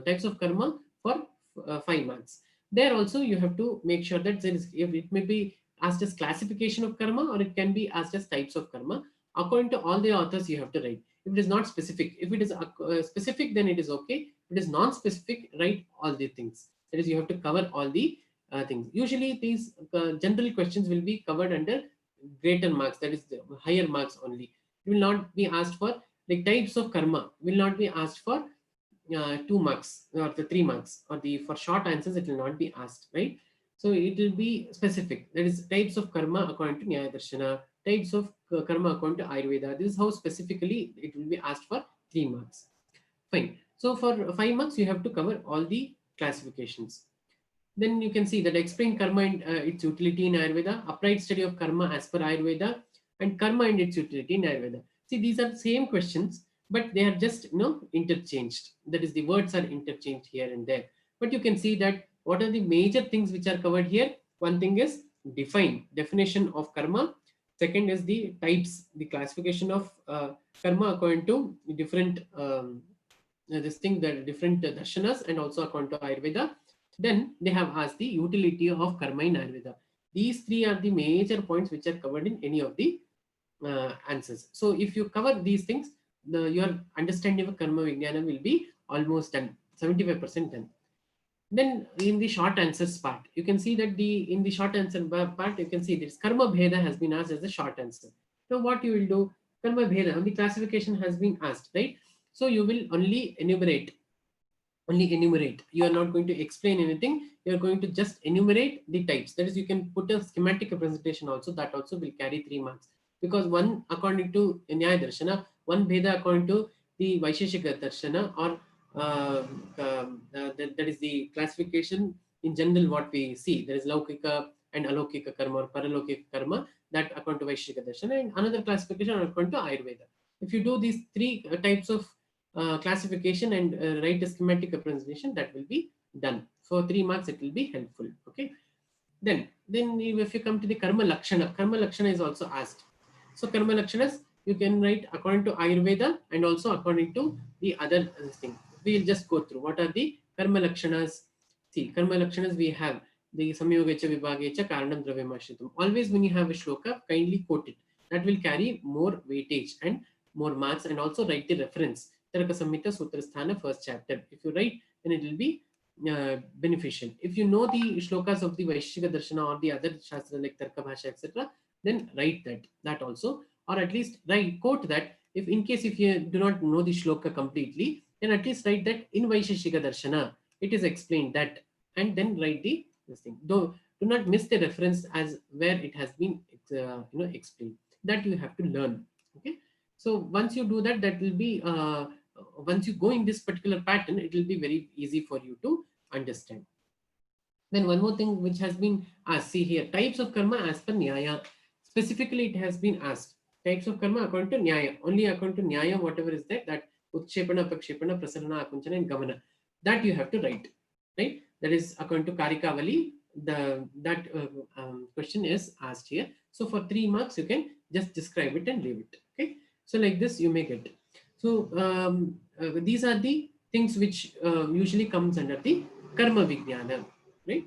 types of karma for 5 marks. There also you have to make sure that there is, if it may be asked as classification of karma, or it can be asked as types of karma. According to all the authors, you have to write. If it is not specific, if it is specific, then it is okay. If it is non-specific, write all the things. That is, you have to cover all the things. Usually, these general questions will be covered under greater marks, that is the higher marks only. It will not be asked for, like types of karma will not be asked for 2 marks or the 3 marks, or the for short answers it will not be asked, right? So it will be specific. That is, types of karma according to Nyaya Darshana, types of karma according to Ayurveda. This is how specifically it will be asked for 3 marks. Fine. So for 5 marks, you have to cover all the classifications. Then you can see that explain karma and its utility in Ayurveda, upright study of karma as per Ayurveda, and karma and its utility in Ayurveda. See, these are the same questions, but they are just interchanged. That is, the words are interchanged here and there. But you can see that what are the major things which are covered here. One thing is definition of karma. Second is the types, the classification of karma according to different different darshanas, and also according to Ayurveda. Then they have asked the utility of karma in Ayurveda. These 3 are the major points which are covered in any of the answers. So if you cover these things, your understanding of karma Vignana will be almost done, 75% done. Then in the short answers part, you can see that in the short answer part, you can see this karma bheda has been asked as a short answer. Now what you will do, karma bheda, the classification has been asked, right? So you will only enumerate. You are not going to explain anything. You are going to just enumerate the types. That is, you can put a schematic representation also. That also will carry 3 marks, because one according to Nyaya Darshana, one Bheda according to the Vishesha Darshana, or that is the classification in general what we see. There is Laukika and Alaukika Karma, or Paralaukika Karma, that according to Vishesha Darshana, and another classification according to Ayurveda. If you do these 3 types of classification and write a schematic representation, that will be done. For 3 marks, it will be helpful. Okay. Then if you come to the karma lakshana is also asked. So karma lakshanas you can write according to Ayurveda and also according to the other thing. We will just go through what are the karma lakshanas. See, karma lakshanas we have the samyogecha vibhagecha karanam dravyamashritam. Always when you have a shloka, kindly quote it. That will carry more weightage and more marks, and also write the reference. Taraka Samhita Sutrasthana, first chapter. If you write, then it will be beneficial. If you know the shlokas of the Vaishika Darshana or the other Shastra like Tarka Bhasha, etc., then write that also, or at least quote that. If in case if you do not know the shloka completely, then at least write that in Vaisheshika Darshana it is explained that, and then write this thing. Though do not miss the reference as where it has been explained. That you have to learn. Okay. So once you do that, that will be once you go in this particular pattern, it will be very easy for you to understand. Then one more thing which has been asked, see here, types of karma as per Nyaya. Specifically, it has been asked types of karma according to Nyaya. Only according to Nyaya, whatever is there, that Utshepana, Pakshepana, Prasarana, Akunchana, and Gamana, that you have to write, right? That is according to Karikavali, question is asked here. So for 3 marks, you can just describe it and leave it. Okay. So like this, you may get. So these are the things which usually comes under the karma vijnana, right?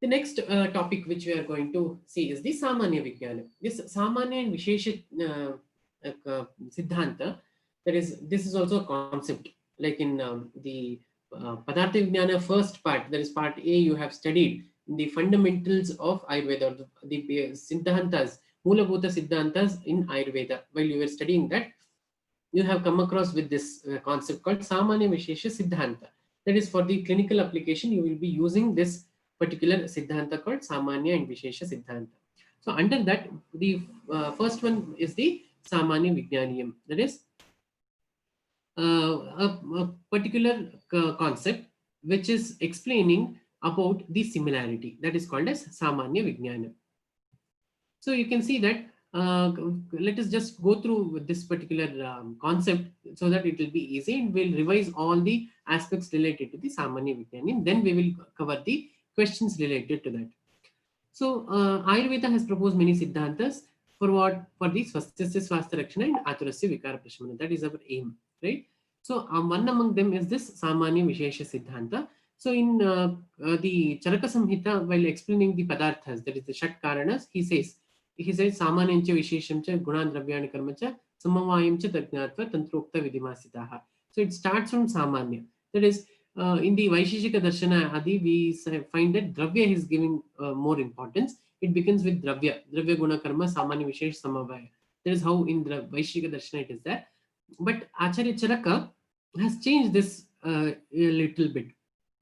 The next topic which we are going to see is the Samanya Vijnana. This Samanya and Vishesha Siddhanta, this is also a concept. Like in the Padartha Vijnana first part, that is part A, you have studied the fundamentals of Ayurveda, or the Siddhantas, Moolabhuta Siddhantas in Ayurveda. While you were studying that, you have come across with this concept called Samanya Vishesha Siddhanta. That is for the clinical application, you will be using this particular Siddhanta called Samanya and Vishesha Siddhanta. So under that, the first one is the Samanya Vignyaniyam. That is a particular concept which is explaining about the similarity. That is called as Samanya Vijnana. So you can see that let us just go through this particular concept so that it will be easy, and we'll revise all the aspects related to the Samanya Vijnana. Then we will cover the questions related to that. So Ayurveda has proposed many siddhantas for what? For the Swasthasya Swastha Rakshana and Aturasya Vikara Prashamana. That is our aim, right? So one among them is this Samanya Vishesha Siddhanta. So in the Charaka Samhita, while explaining the Padarthas, that is the Shat Karanas, he says Samanyancha Visheshamcha Gunan Dravyani Karmacha Samavayamcha Tajnatva Tantrokta Vidimasitaha. So it starts from Samanya. That is in the Vaisheshika Darshana Adi, we find that Dravya is giving more importance. It begins with Dravya Guna Karma, Samanya Vishesh Samavaya. That is how in the Vaisheshika Darshana it is there. But Acharya Charaka has changed this a little bit.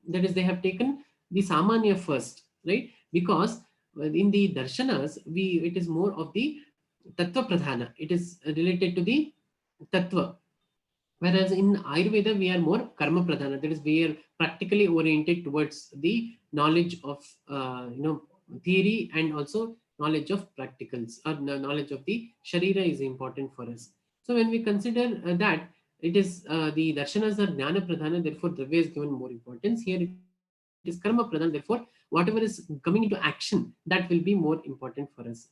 That is, they have taken the Samanya first, right? Because in the Darshanas, it is more of the Tattva Pradhana. It is related to the Tattva. Whereas in Ayurveda, we are more karma pradhana. That is, we are practically oriented towards the knowledge of theory and also knowledge of practicals, or knowledge of the sharira is important for us. So when we consider that, it is the darshanas are jnana pradhana, therefore Dravya is given more importance. Here it is karma pradhana, therefore whatever is coming into action, that will be more important for us.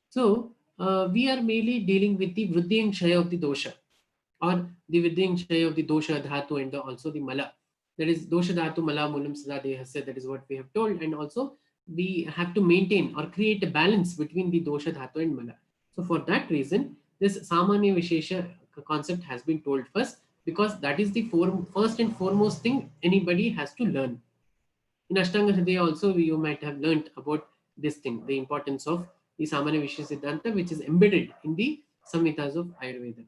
So we are mainly dealing with the vriddhi and kshaya of the dosha, or the vriddhi and kshaya of the dosha dhatu and also the mala. That is dosha dhatu mala mulam sada dehasya. That is what we have told, and also we have to maintain or create a balance between the dosha dhatu and mala. So for that reason, this Samanya Vishesha concept has been told first, because that is the first and foremost thing anybody has to learn. In Ashtanga Hridaya also, you might have learnt about this thing, the importance of the Samanya Vishesha Siddhanta, which is embedded in the Samhitas of Ayurveda.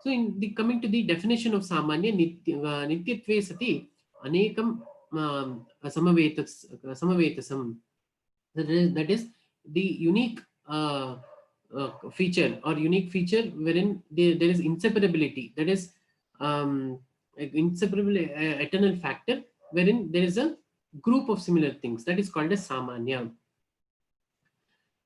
So in the coming to the definition of Samanya, Nityatve Sati Anekam Samavetasam. That is the unique feature or unique feature wherein there is inseparability. That is inseparable eternal factor wherein there is a group of similar things. That is called as Samanya.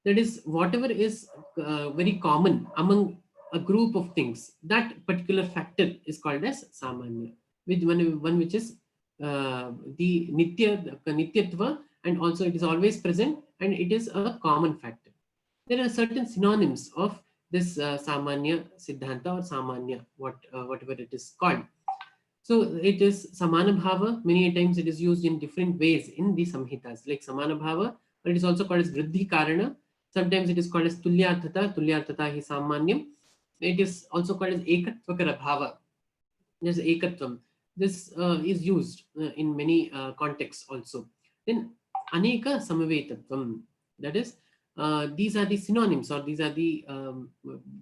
That is whatever is very common among a group of things, that particular factor is called as Samanya, with one which is the Nityatva, and also it is always present and it is a common factor. There are certain synonyms of this Samanya Siddhanta or Samanya, whatever it is called. So it is Samana Bhava. Many times it is used in different ways in the Samhitas, like Samana Bhava, but it is also called as Vriddhi Karana. Sometimes it is called as Tulyarthata hi Samanyam. It is also called as Ekatvakara Bhava. There's Ekatvam. This is used in many contexts also. Then Aneka Samavetatvam. That is, these are the synonyms, or these are the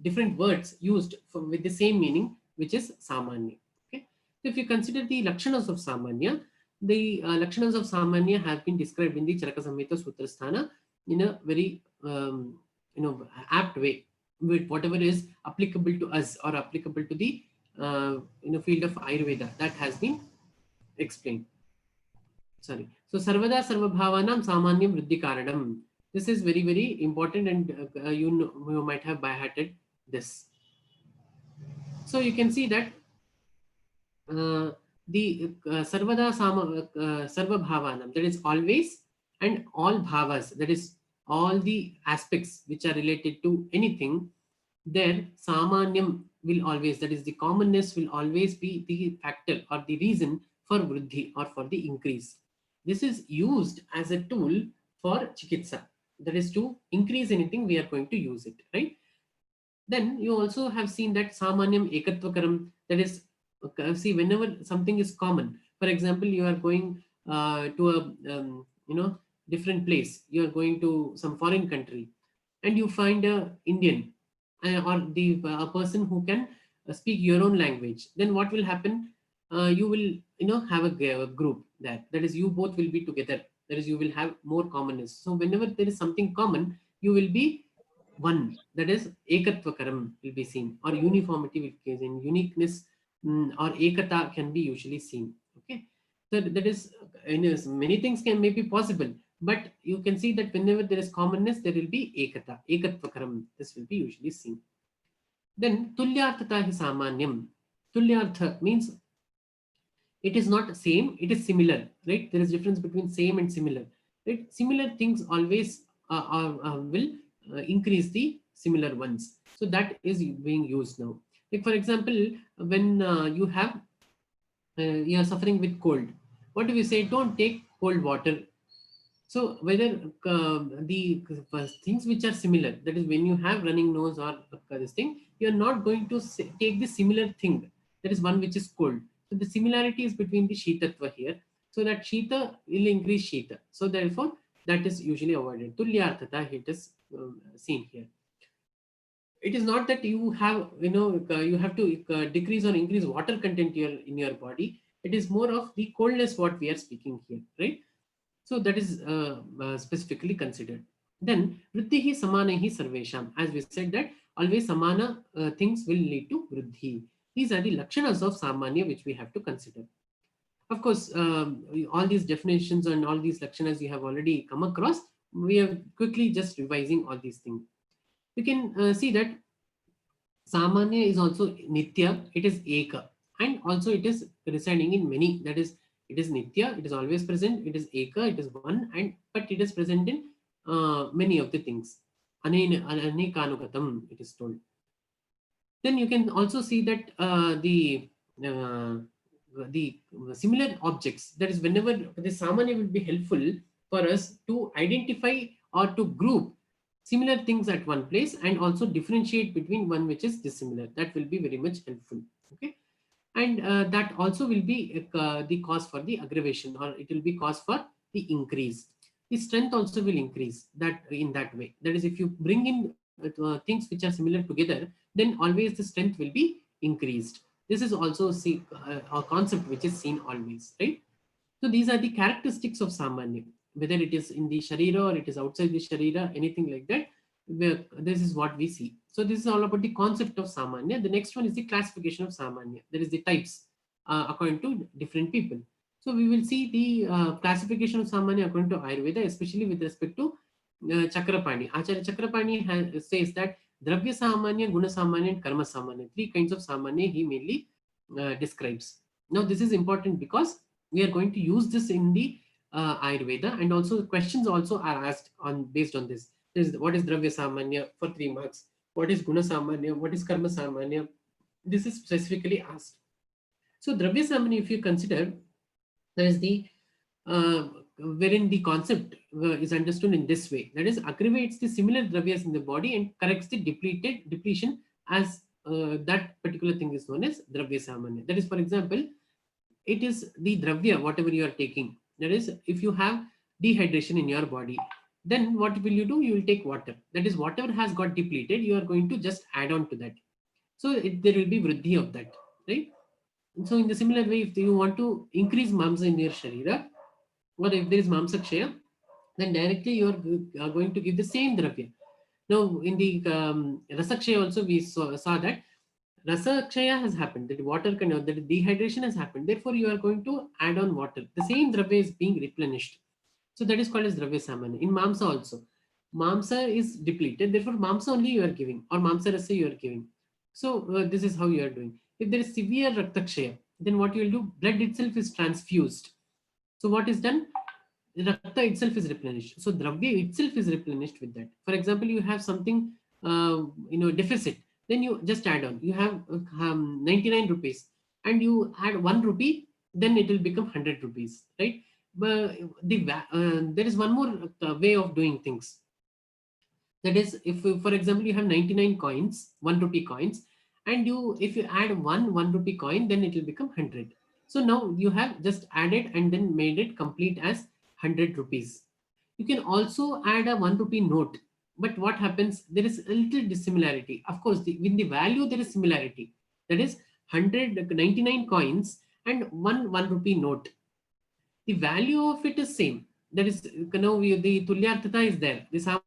different words used with the same meaning, which is Samanya. Okay. So if you consider the Lakshanas of Samanya, the Lakshanas of Samanya have been described in the Charaka Samhita Sutrasthana in a very apt way, with whatever is applicable to us or applicable to the field of Ayurveda, that has been explained. Sorry. So Sarvada Sarvabhavanam Samanyam Vriddhi Karanam. This is very, very important, and you might have by-hearted this. So you can see that the Sarvada Sarvabhavanam, that is always and all bhavas, that is all the aspects which are related to anything, there samanyam will always, that is the commonness, will always be the factor or the reason for vruddhi or for the increase. This is used as a tool for chikitsa, that is to increase anything we are going to use it, right? Then you also have seen that samanyam ekatvakaram, that is, see, whenever something is common, for example, you are going to a different place, you are going to some foreign country, and you find a Indian or the a person who can speak your own language. Then what will happen? You will have a group there. That is, you both will be together. That is, you will have more commonness. So whenever there is something common, you will be one. That is ekatvakaram will be seen, or uniformity will be seen. Uniqueness or ekata can be usually seen. Okay, so that is many things can may be possible, but you can see that whenever there is commonness, there will be ekata, ekatvakaram. This will be usually seen. Then tulyarthata hi samanyam. Tulyartha means it is not same, it is similar, right? There is difference between same and similar, right? Similar things always will increase the similar ones. So that is being used now. Like for example, when you are suffering with cold, what do we say? Don't take cold water. So whether the things which are similar, that is when you have running nose or this thing, you are not going to take the similar thing. That is one which is cold. So the similarity is between the Shitatva here. So that Shita will increase Shita. So therefore that is usually avoided. Tulyarthata, it is seen here. It is not that you have, you have to decrease or increase water content in your body. It is more of the coldness what we are speaking here, right? So that is specifically considered. Then vriddhihi samanahi sarvesham. As we said that always samana things will lead to vriddhi. These are the lakshanas of samanya which we have to consider. Of course, all these definitions and all these lakshanas you have already come across. We are quickly just revising all these things. You can see that samanya is also nitya, it is eka, and also it is residing in many. That is, it is nitya, it is always present, it is eka, it is one, and but it is present in many of the things. Anekanugatam, it is told. Then you can also see that uh, the similar objects, that is whenever the samanya will be helpful for us to identify or to group similar things at one place and also differentiate between one which is dissimilar. That will be very much helpful. Okay, and that also will be the cause for the aggravation, or it will be cause for the increase. The strength also will increase that in that way. That is, if you bring in things which are similar together, then always the strength will be increased. This is also a concept which is seen always, right? So these are the characteristics of samanya, whether it is in the sharira or it is outside the sharira, anything like that. This is what we see. So this is all about the concept of samanya. The next one is the classification of samanya. There is the types according to different people. So we will see the classification of samanya according to Ayurveda, especially with respect to Chakrapani. Acharya Chakrapani says that Dravya Samanya, Guna Samanya, and Karma Samanya. Three kinds of Samanya he mainly describes. Now this is important because we are going to use this in the Ayurveda, and also questions also are asked on based on this. What is Dravya Samanya for 3 marks? What is Guna Samanya? What is Karma Samanya? This is specifically asked. So Dravya Samanya, if you consider, there is the wherein the concept is understood in this way. That is, aggravates the similar dravyas in the body and corrects the depletion as that particular thing is known as Dravya Samanya. That is, for example, it is the dravya, whatever you are taking. That is, if you have dehydration in your body, then what will you do? You will take water. That is, whatever has got depleted, you are going to just add on to that. So there will be vriddhi of that, right? So in the similar way, if you want to increase mamsa in your sharira, or if there is mamsa kshaya, then directly you are going to give the same dravya. Now in the rasa kshaya also we saw that rasa kshaya has happened, that water that dehydration has happened. Therefore, you are going to add on water. The same dravya is being replenished. So that is called as dravya samanya. In mamsa also, mamsa is depleted. Therefore, mamsa only you are giving, or mamsa rasa you are giving. So this is how you are doing. If there is severe rakta kshaya, then what you will do? Blood itself is transfused. So what is done? Rakta itself is replenished. So Dravya itself is replenished with that. For example, you have something, deficit, then you just add on. You have 99 rupees and you add 1 rupee, then it will become 100 rupees, right? But there is one more way of doing things. That is, if for example you have 99 coins, 1 rupee coins, and if you add one 1 rupee coin, then it will become 100. So now you have just added and then made it complete as 100 rupees. You can also add a 1 rupee note, but what happens, there is a little dissimilarity. Of course, in the value there is similarity. That is 199 coins and one 1 rupee note. The value of it is same. That is, the tulyarthata is there. The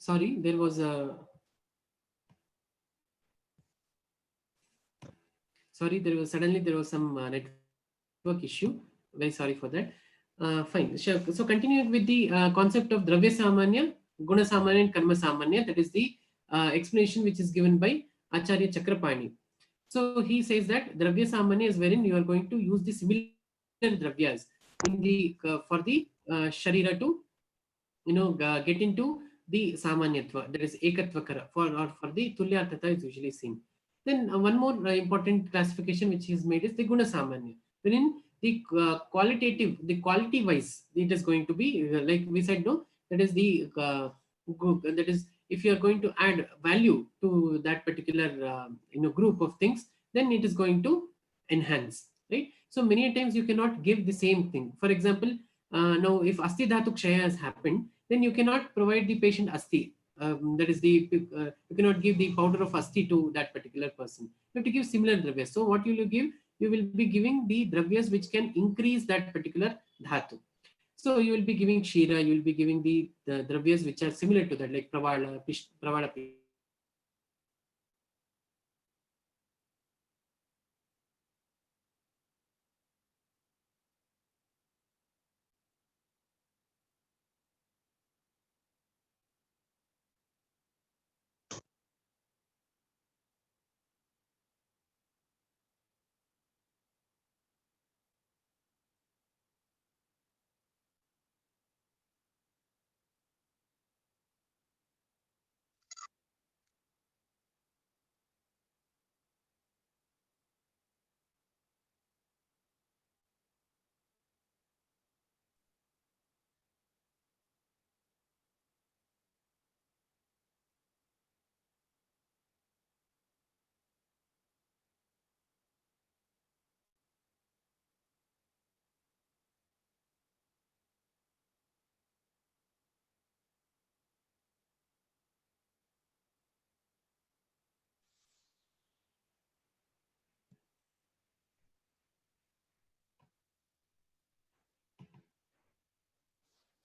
sorry, there was suddenly there was some network issue. Very sorry for that. Fine. Sure. So continuing with the concept of Dravya Samanya, Guna Samanya, and Karma Samanya, that is the explanation which is given by Acharya Chakrapani. So he says that Dravya Samanya is wherein you are going to use the similar dravyas in the for the Sharira to get into the Samanyatva, that is Ekatvakara, for the Tulyarthata is usually seen. Then one more important classification which is made is the Guna Samanya, wherein the the quality wise, it is going to be like we said, no, that is the that is if you are going to add value to that particular group of things, then it is going to enhance, right? So many times you cannot give the same thing. For example, now if asti dhatu kshaya has happened, then you cannot provide the patient asti. That is the you cannot give the powder of asti to that particular person. You have to give similar dravyas. So what will you give? You will be giving the dravyas which can increase that particular dhatu. So you will be giving shira, you will be giving the dravyas which are similar to that, like pravala, pravala pishta,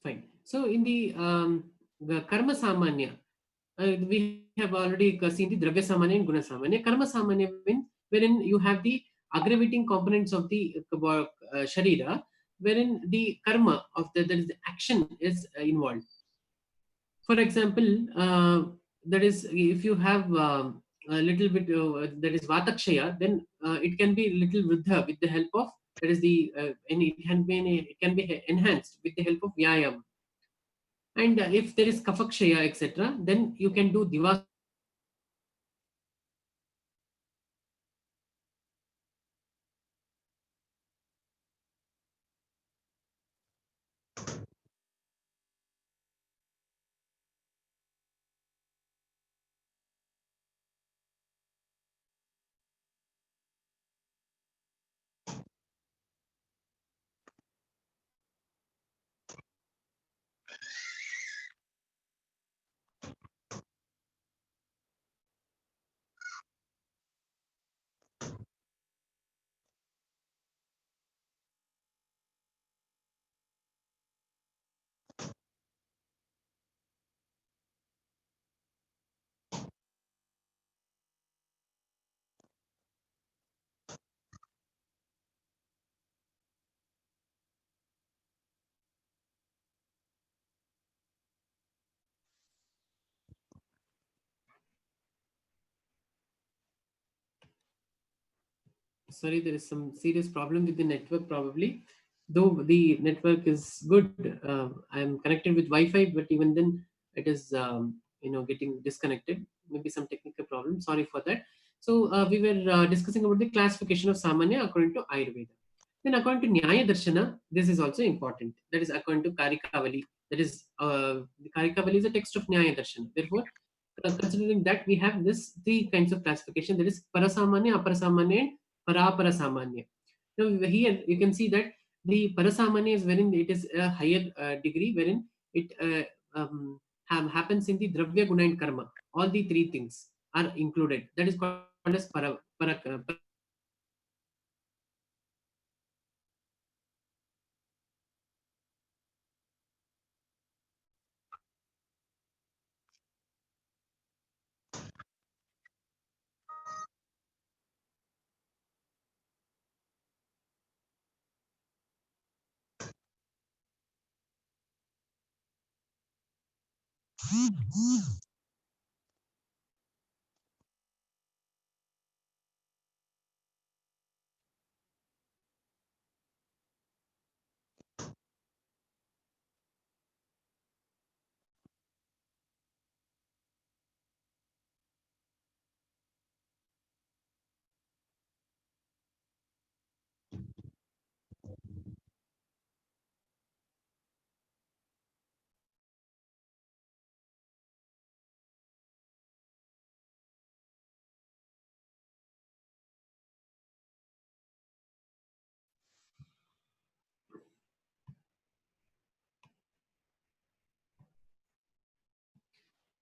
fine. So in the karma samanya, we have already seen the dravya samanya and guna samanya. Karma samanya means wherein you have the aggravating components of the sharira, wherein the karma of there is the action is involved. For example, that is if you have a little bit that is vatakshaya, then it can be little vruddha with the help of that is the and it can be enhanced with the help of vyayam. And if there is kafakshaya, etc., then you can do divasana, that is sorry, there is some serious problem with the network probably. Though the network is good, I'm connected with Wi-Fi, but even then it is getting disconnected. Maybe some technical problem. Sorry for that. So we were discussing about the classification of Samanya according to Ayurveda. Then according to Nyaya Darshana, this is also important. That is according to Karikavali. That is the Karikavali is a text of Nyaya Darshana. Therefore, considering that we have this three kinds of classification, that is Parasamanya, Aparasamanya, and Paraparasamanya. Now here you can see that the Parasamanya is wherein it is a higher degree, wherein it happens in the Dravya, Guna, and Karma. All the three things are included. That is called as Parasamanya.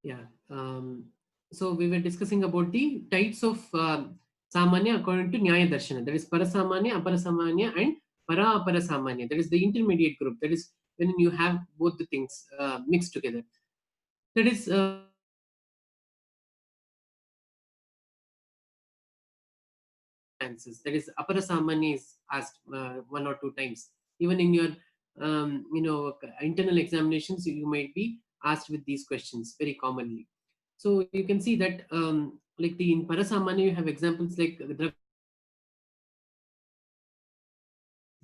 Yeah. So we were discussing about the types of Samanya according to Nyaya Darshana. That is Parasamanya, Aparasamanya, and Para-Aparasamanya. That is the intermediate group. That is when you have both the things mixed together. That is answers. That is Aparasamanya is asked one or two times. Even in your internal examinations, you might be asked with these questions very commonly. So you can see that like in Parasamanya, you have examples like the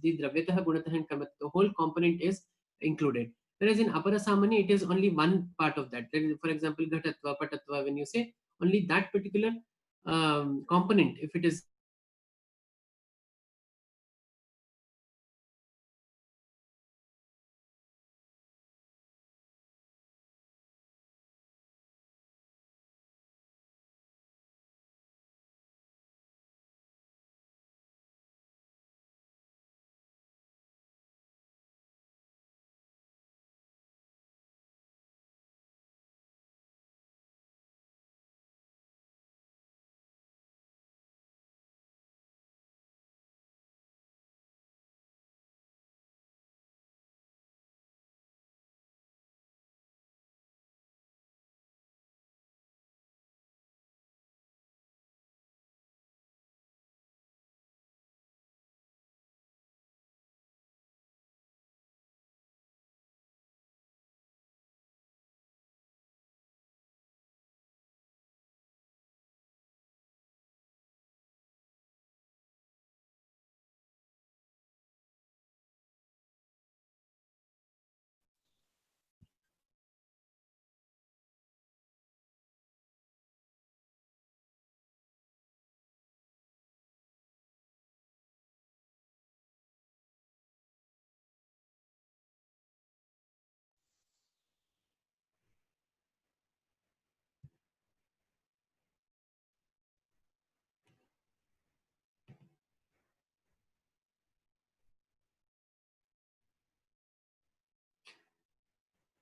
Dravyataha, Gunataha, and Karmataha. The whole component is included. Whereas in Aparasamanya, it is only one part of that. For example, Ghatatva, Patatva, when you say only that particular component, if it is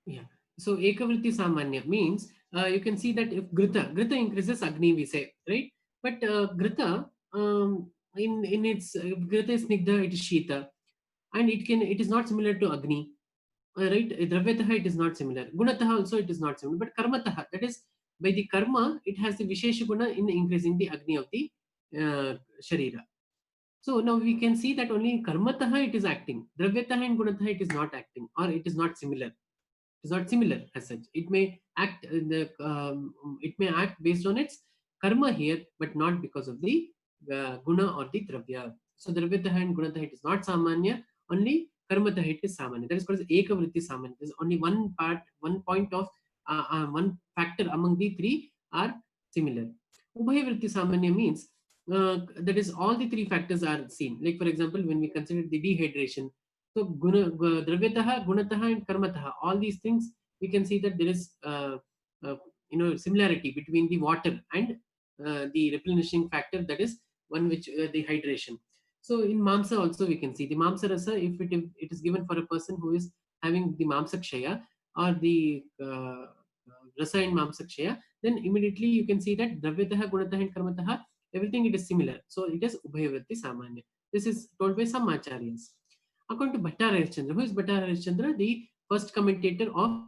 yeah. So Ekavritti Samanya means you can see that if Grita increases Agni, we say, right? But Grita, in its Grita is Snigdha, it is Shita, and it is not similar to Agni, right? Dravyataha, it is not similar. Gunataha also, it is not similar. But Karmataha, that is by the karma, it has the Vishesha Guna in increasing the Agni of the Sharira. So now we can see that only in Karmataha it is acting. Dravyataha and Gunataha it is not acting, or it is not similar. It is not similar as such. It may act it may act based on its karma here, but not because of the guna or the dravya. So dravyataha and gunataha it is not samanya. Only karmataha it is samanya. That is called as ekavritti samanya. There is only one part, one point of one factor among the three are similar. Ubhayavritti samanya means that is all the three factors are seen. Like for example, when we consider the dehydration, so dravyataha, gunataha, and karmataha, all these things we can see that there is uh, similarity between the water and the replenishing factor, that is one which the hydration. So in mamsa also we can see the mamsa rasa, if it is given for a person who is having the mamsa kshaya or the rasa in mamsa kshaya, then immediately you can see that dravyataha, gunataha, and karmataha, everything it is similar. So it is ubhayavritti samanya. This is told by some acharyas. According to Bhattar Harishchandra, who is Bhattar Harishchandra? The first commentator of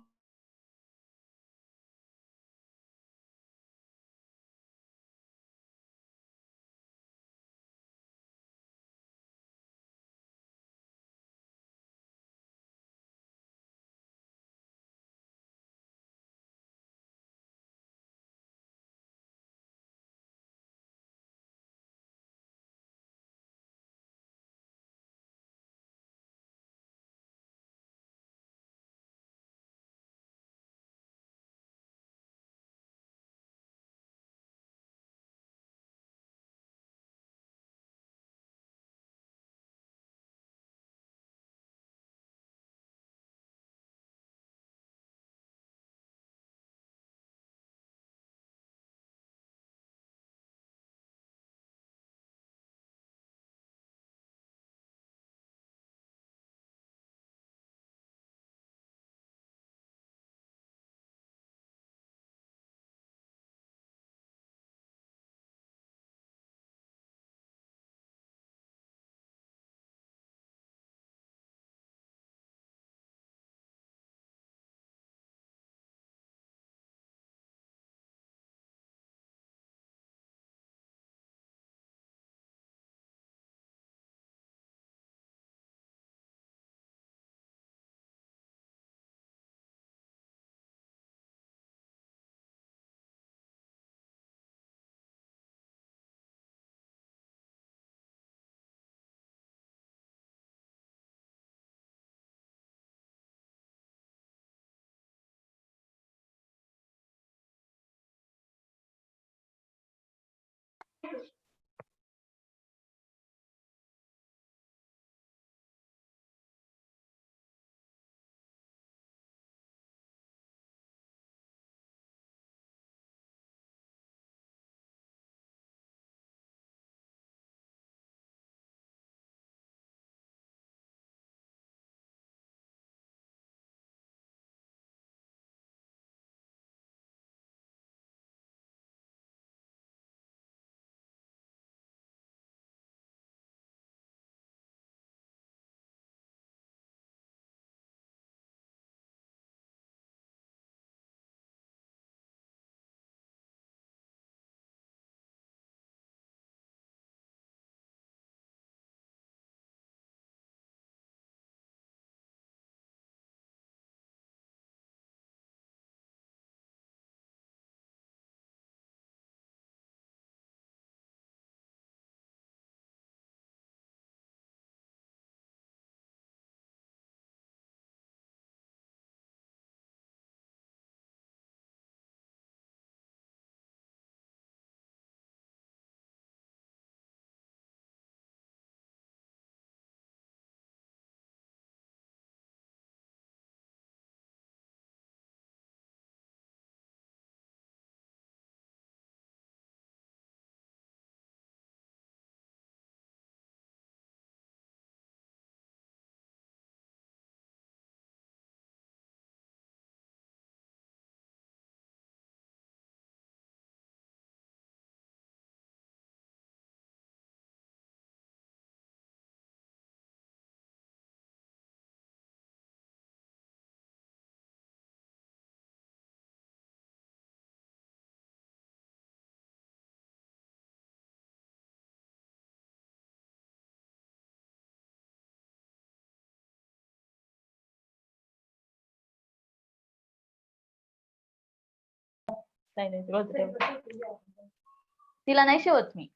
तिला नाही शेवत मी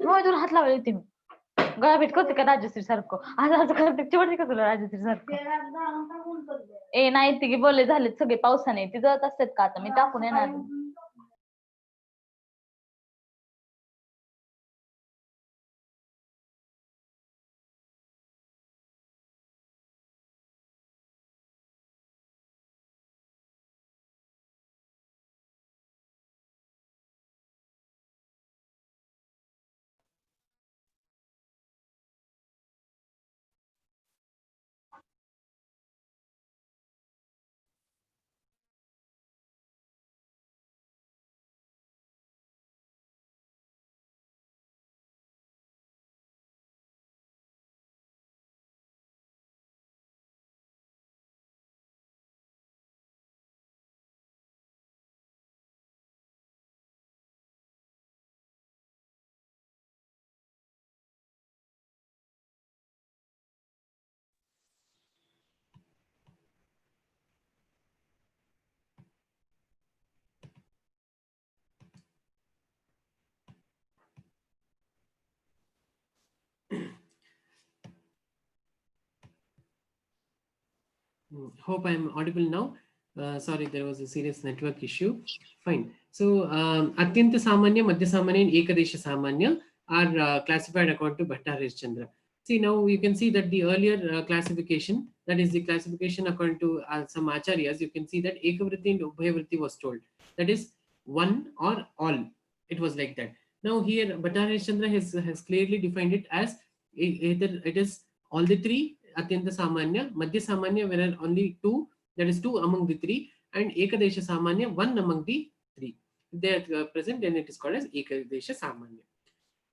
तुला हात लावले होते मी गळा भेट करते का राजश्री सारखं आज करते चिवडते का तुला राजश्री सारखं ए नाही ती बोलले झाले सगळे पावसाने ती जळत असतात का आता मी टाकून येणार Hope I'm audible now. Sorry, there was a serious network issue. Fine. So, Atyanta Samanya, Madhya Samanya, and Ekadesha Samanya are classified according to Bhatta Harishchandra. See, now you can see that the earlier classification, that is the classification according to some acharyas, you can see that Ekavritti and Ubhavritti was told. That is one or all. It was like that. Now here, Bhatta Harishchandra has clearly defined it as either it is all the three, Atyanta Samanya, Madhya Samanya, where only two, that is two among the three, and Ekadesha Samanya, one among the three. If they are present, then it is called as Ekadesha Samanya.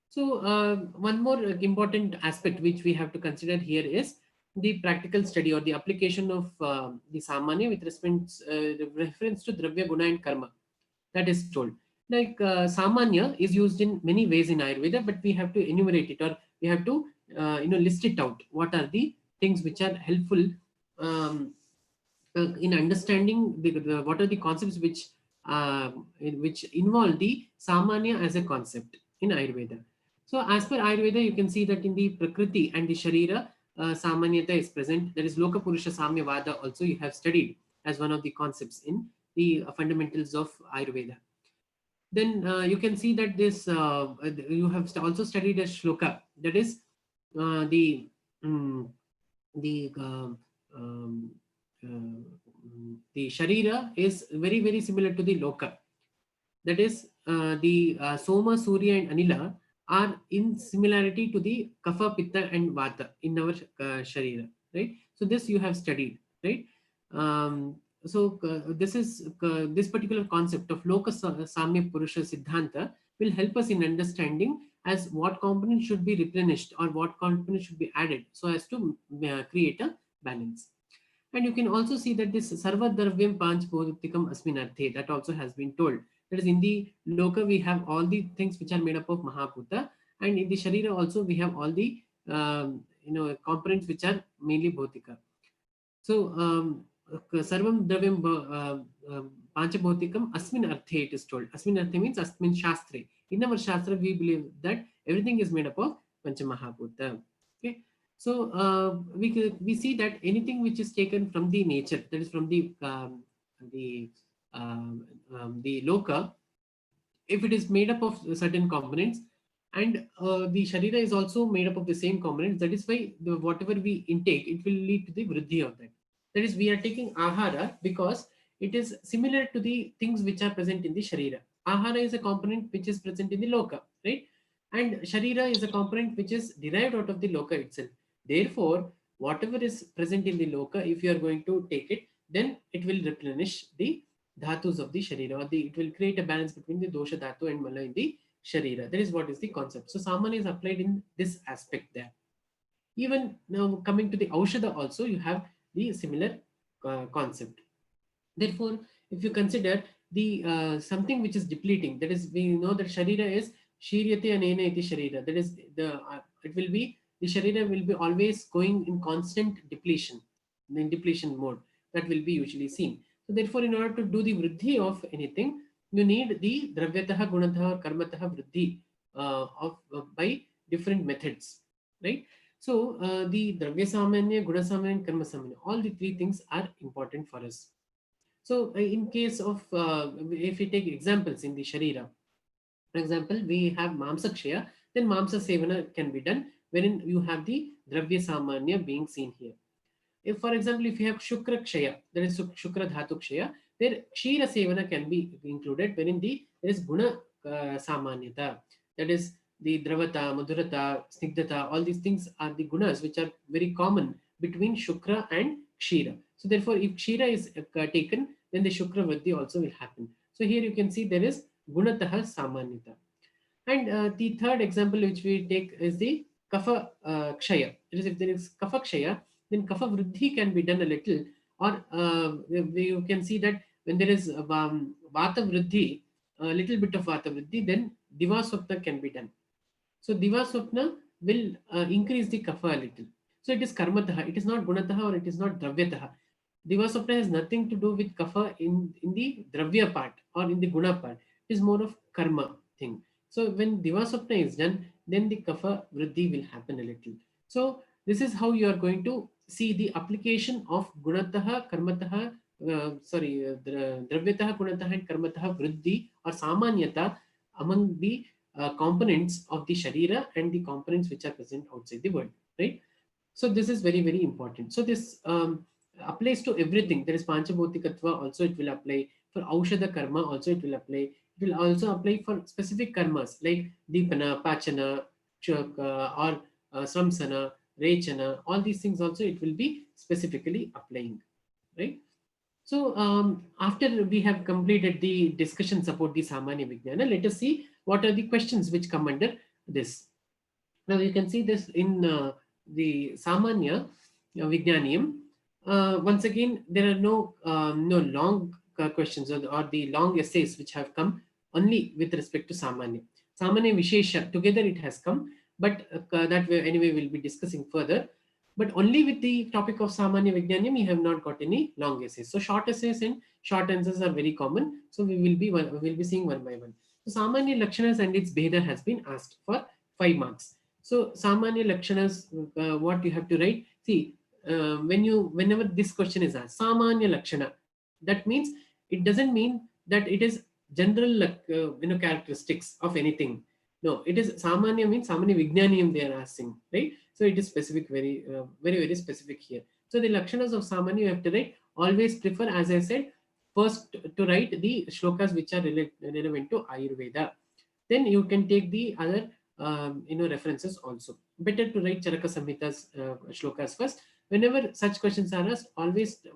So one more important aspect which we have to consider here is the practical study or the application of the Samanya with reference to Dravya, Guna and Karma. That is told. Like Samanya is used in many ways in Ayurveda, but we have to enumerate it, or we have to list it out. What are the things which are helpful in understanding what are the concepts which involve the Samanya as a concept in Ayurveda. So as per Ayurveda, you can see that in the Prakriti and the Sharira, Samanyata is present. There is Loka Purusha Samya Vada also you have studied as one of the concepts in the fundamentals of Ayurveda. Then you can see that this you have also studied a shloka, that is the mm, the um, the sharira is very similar to the loka. That is the Soma, Surya and Anila are in similarity to the Kapha, Pitta and Vata in our Sharira, right? So this you have studied, right? This is this particular concept of Loka Samya Purusha Siddhanta will help us in understanding as what component should be replenished or what component should be added so as to create a balance. And you can also see that this Sarva Dravyam Panch Bodhitikam Asmin Arthe, that also has been told. That is, in the Loka, we have all the things which are made up of Mahabhuta, and in the Sharira also, we have all the components which are mainly Bhotika. So, Sarvam Dravyam Panchabhotikam Asmin Arthe, it is told. Asmin Arthe means Asmin Shastre. In our Shastra, we believe that everything is made up of Panchamahabhuta. Okay. So we see that anything which is taken from the nature, that is from the loka, if it is made up of certain components, and the sharira is also made up of the same components, that is why whatever we intake, it will lead to the vriddhi of that. That is, we are taking ahara because it is similar to the things which are present in the sharira. Ahara is a component which is present in the loka, right? And sharira is a component which is derived out of the loka itself. Therefore, whatever is present in the loka, if you are going to take it, then it will replenish the dhatus of the sharira, or it will create a balance between the dosha dhatu and mala in the sharira. That is what is the concept. So Samanya is applied in this aspect there. Even now coming to the Aushadha also, you have the similar concept. Therefore, if you consider the something which is depleting, that is, we know that sharira is shiryate anena iti sharira. That is, it will be, the sharira will be always going in constant depletion, in depletion mode. That will be usually seen. So therefore, in order to do the vriddhi of anything, you need the dravyataha, gunataha, or karmataha vriddhi by different methods, right? So the dravya samanya, guna samanya, and karma samanya, all the three things are important for us. So in case of, if we take examples in the Sharira, for example, we have Mamsa Kshaya, then Mamsa Sevana can be done, wherein you have the Dravya Samanya being seen here. If, for example, if you have Shukra Kshaya, that is Shukra Dhatu Kshaya, there Kshira Sevana can be included, wherein there is Guna Samanyata, that is the Dravata, Madhurata, Snigdhata, all these things are the gunas which are very common between Shukra and Kshira. So therefore, if Kshira is taken, then the Shukra Vriddhi also will happen. So here you can see there is Gunataha Samanyata. And the third example which we take is the Kapha Kshaya. It is, if there is Kapha Kshaya, then Kapha Vriddhi can be done a little, or you can see that when there is Vata Vriddhi, a little bit of Vata Vriddhi, then Diva Swapna can be done. So Diva Swapna will increase the Kapha a little. So it is Karmataha, it is not Gunataha or it is not Dravyataha. Diva Swapna has nothing to do with Kapha in the Dravya part or in the Guna part. It is more of Karma thing. So when Diva Swapna is done, then the Kapha Vriddhi will happen a little. So this is how you are going to see the application of Gunataha, Karmataha, Dravyataha, Gunataha and Karmataha Vriddhi or Samanyata among the components of the Sharira and the components which are present outside the world, right? So this is very important. So this applies to everything. There is Panchabhotikatva also, it will apply for Aushadha Karma also, it will apply. It will also apply for specific karmas like Deepana, Pachana, or Samsana, Rechana, all these things also it will be specifically applying, right? So after we have completed the discussions about the Samanya Vignana, let us see what are the questions which come under this. Now you can see this in the Samanya Vignyaniyam. Once again, there are no long questions or the long essays which have come only with respect to Samanya. Samanya Vishesha, together it has come, but that way anyway we'll be discussing further. But only with the topic of Samanya Vignyaniyam, we have not got any long essays. So short essays and short answers are very common. So we will be seeing one by one. So Samanya Lakshanas and its Bheda has been asked for 5 marks. So Samanya Lakshanas, what you have to write? See, whenever this question is asked, Samanya Lakshana, that means it doesn't mean that it is general characteristics of anything. No, it is Samanya means Samanya Vignyaniyam they are asking, right? So it is specific, very very specific here. So the Lakshanas of Samanya you have to write. Always prefer, as I said, first to write the shlokas which are relevant to Ayurveda. Then you can take the other references also. Better to write Charaka Samhita's shlokas first. Whenever such questions are asked, always try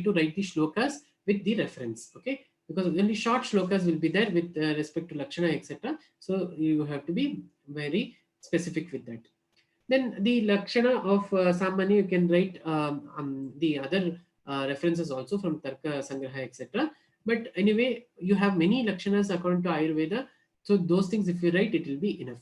to write the shlokas with the reference, okay? Because only short shlokas will be there with respect to Lakshana, etc. So you have to be very specific with that. Then the Lakshana of Samanya, you can write the other references also from Tarka Sangraha, etc. But anyway, you have many Lakshanas according to Ayurveda. So those things, if you write, it will be enough.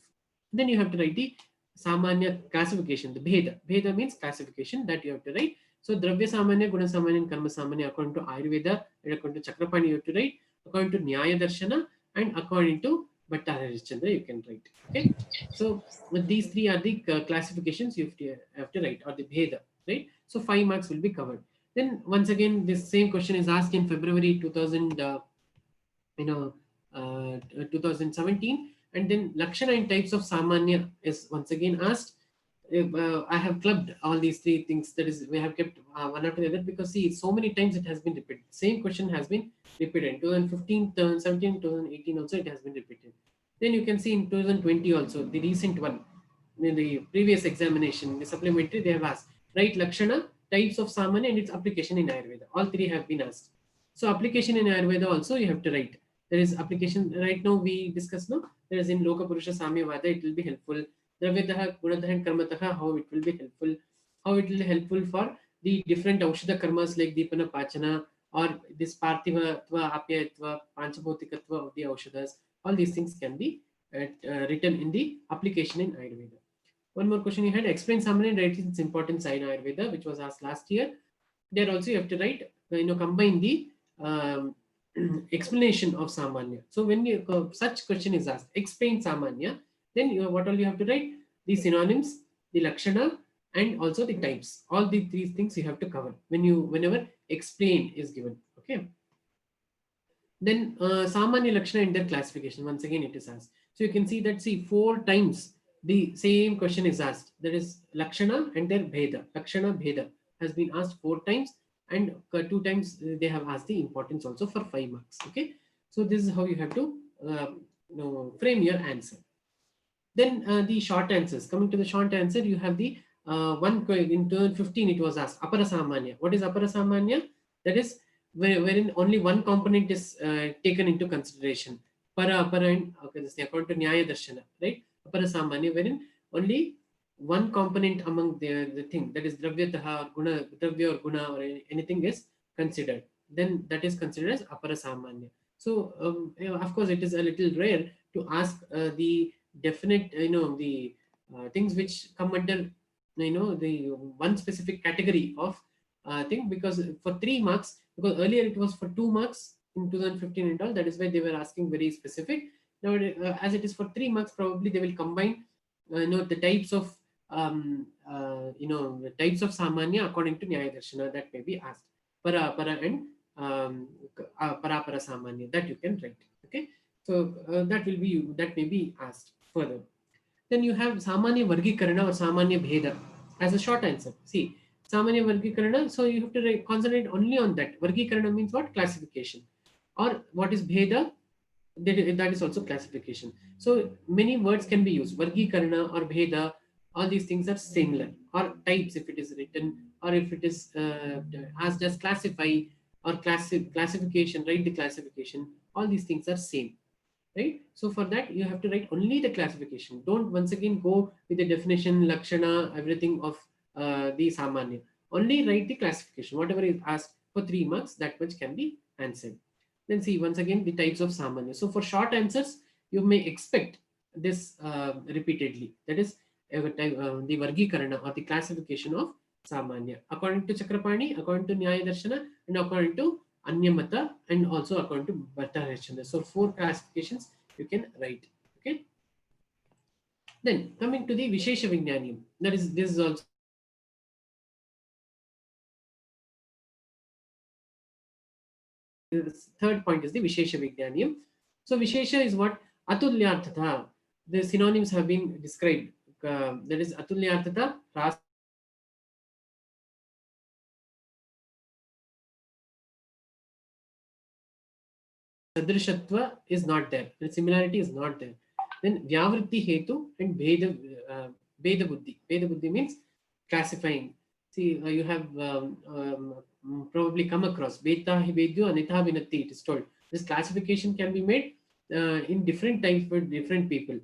Then you have to write the Samanya classification, the Bheda. Bheda means classification, that you have to write. So Dravya Samanya, Guna Samanya, and Karma Samanya according to Ayurveda, and according to Chakrapani you have to write, according to Nyaya Darshana, and according to Bhattacharya Harishchandra you can write. Okay. So these three are the classifications you have to write, or the Bheda, right? So 5 marks will be covered. Then once again, this same question is asked in February 2017, and then Lakshana and types of Samanya is once again asked. I have clubbed all these three things. That is, we have kept one after the other, because see, so many times it has been repeated. Same question has been repeated in 2015, 2017, 2018 also it has been repeated. Then you can see in 2020 also, the recent one, in the previous examination, the supplementary, they have asked, write Lakshana, types of Samanya and its application in Ayurveda. All three have been asked. So application in Ayurveda also you have to write. There is application right now we discuss now. There is in Loka Purusha Samyavada, it will be helpful. Dravyataha, Gunataha and Karmataha, how it will be helpful. How it will be helpful for the different Aushadha karmas like Deepana Pachana, or this Parthivatva, Apyayatva, Panchabhotikatva of the Aushadhas. All these things can be written in the application in Ayurveda. One more question you had, explain Samanya and write its importance in Ayurveda, which was asked last year. There also you have to write, combine the explanation of Samanya. So when such question is asked, explain Samanya, then what all you have to write? The synonyms, the Lakshana, and also the types. All the three things you have to cover whenever explain is given. Okay. Then Samanya Lakshana and their classification. Once again it is asked. So you can see that 4 times the same question is asked. That is Lakshana and their Bheda. Lakshana Bheda has been asked 4 times, and 2 times they have asked the importance also for 5 marks. Okay. So this is how you have to frame your answer. Then the short answers. Coming to the short answer, you have the one in 2015 it was asked, Apara Samanya. What is Apara Samanya? That is wherein only one component is taken into consideration. Para, Apara, and okay, this is according to Nyaya Darshana, right? Apara Samanya, wherein only one component among the thing, that is Dravyataha or Guna, Dravya or Guna or anything is considered. Then that is considered as Apara Samanya. So of course it is a little rare to ask the definite, the things which come under, the one specific category of thing, because for 3 marks, because earlier it was for 2 marks in 2015 and all, that is why they were asking very specific. Now as it is for 3 marks, probably they will combine the types of the types of Samanya according to Nyaya Darshana, that may be asked. Para and Para Samanya, that you can write. Okay, so that may be asked further. Then you have Samanya Vargikarana or Samanya Bheda as a short answer. See, Samanya Vargikarana, so you have to concentrate only on that. Vargikarana means what? Classification. Or what is Bheda? That is also classification. So many words can be used. Vargikarana or Bheda, all these things are similar. Or types if it is written, or if it is asked as classify or classification, write the classification. All these things are same. Right? So for that, you have to write only the classification. Don't once again go with the definition, Lakshana, everything of the Samanya. Only write the classification. Whatever is asked for 3 marks, that much can be answered. Then see once again the types of Samanya. So for short answers, you may expect this repeatedly. That is the Vargikarana or the classification of Samanya. According to Chakrapani, according to Nyaya Darshana, and according to Anyamata, and also according to Bhattacharya Harishchandra. So 4 classifications you can write. Okay. Then coming to the Vishesha Vignyaneeya, this is also The third point is the Vishesha Vignyaniyam. So Vishesha is what? Atulyarthata. The synonyms have been described. That is Atulyarthata, Rasa. Sadrishatva is not there. The similarity is not there. Then Vyavritti Hetu and Bheda Buddhi. Bheda Buddhi means classifying. See, you have probably come across Beta Hibedyu Anitha Vinati. It is told. This classification can be made in different times for different people.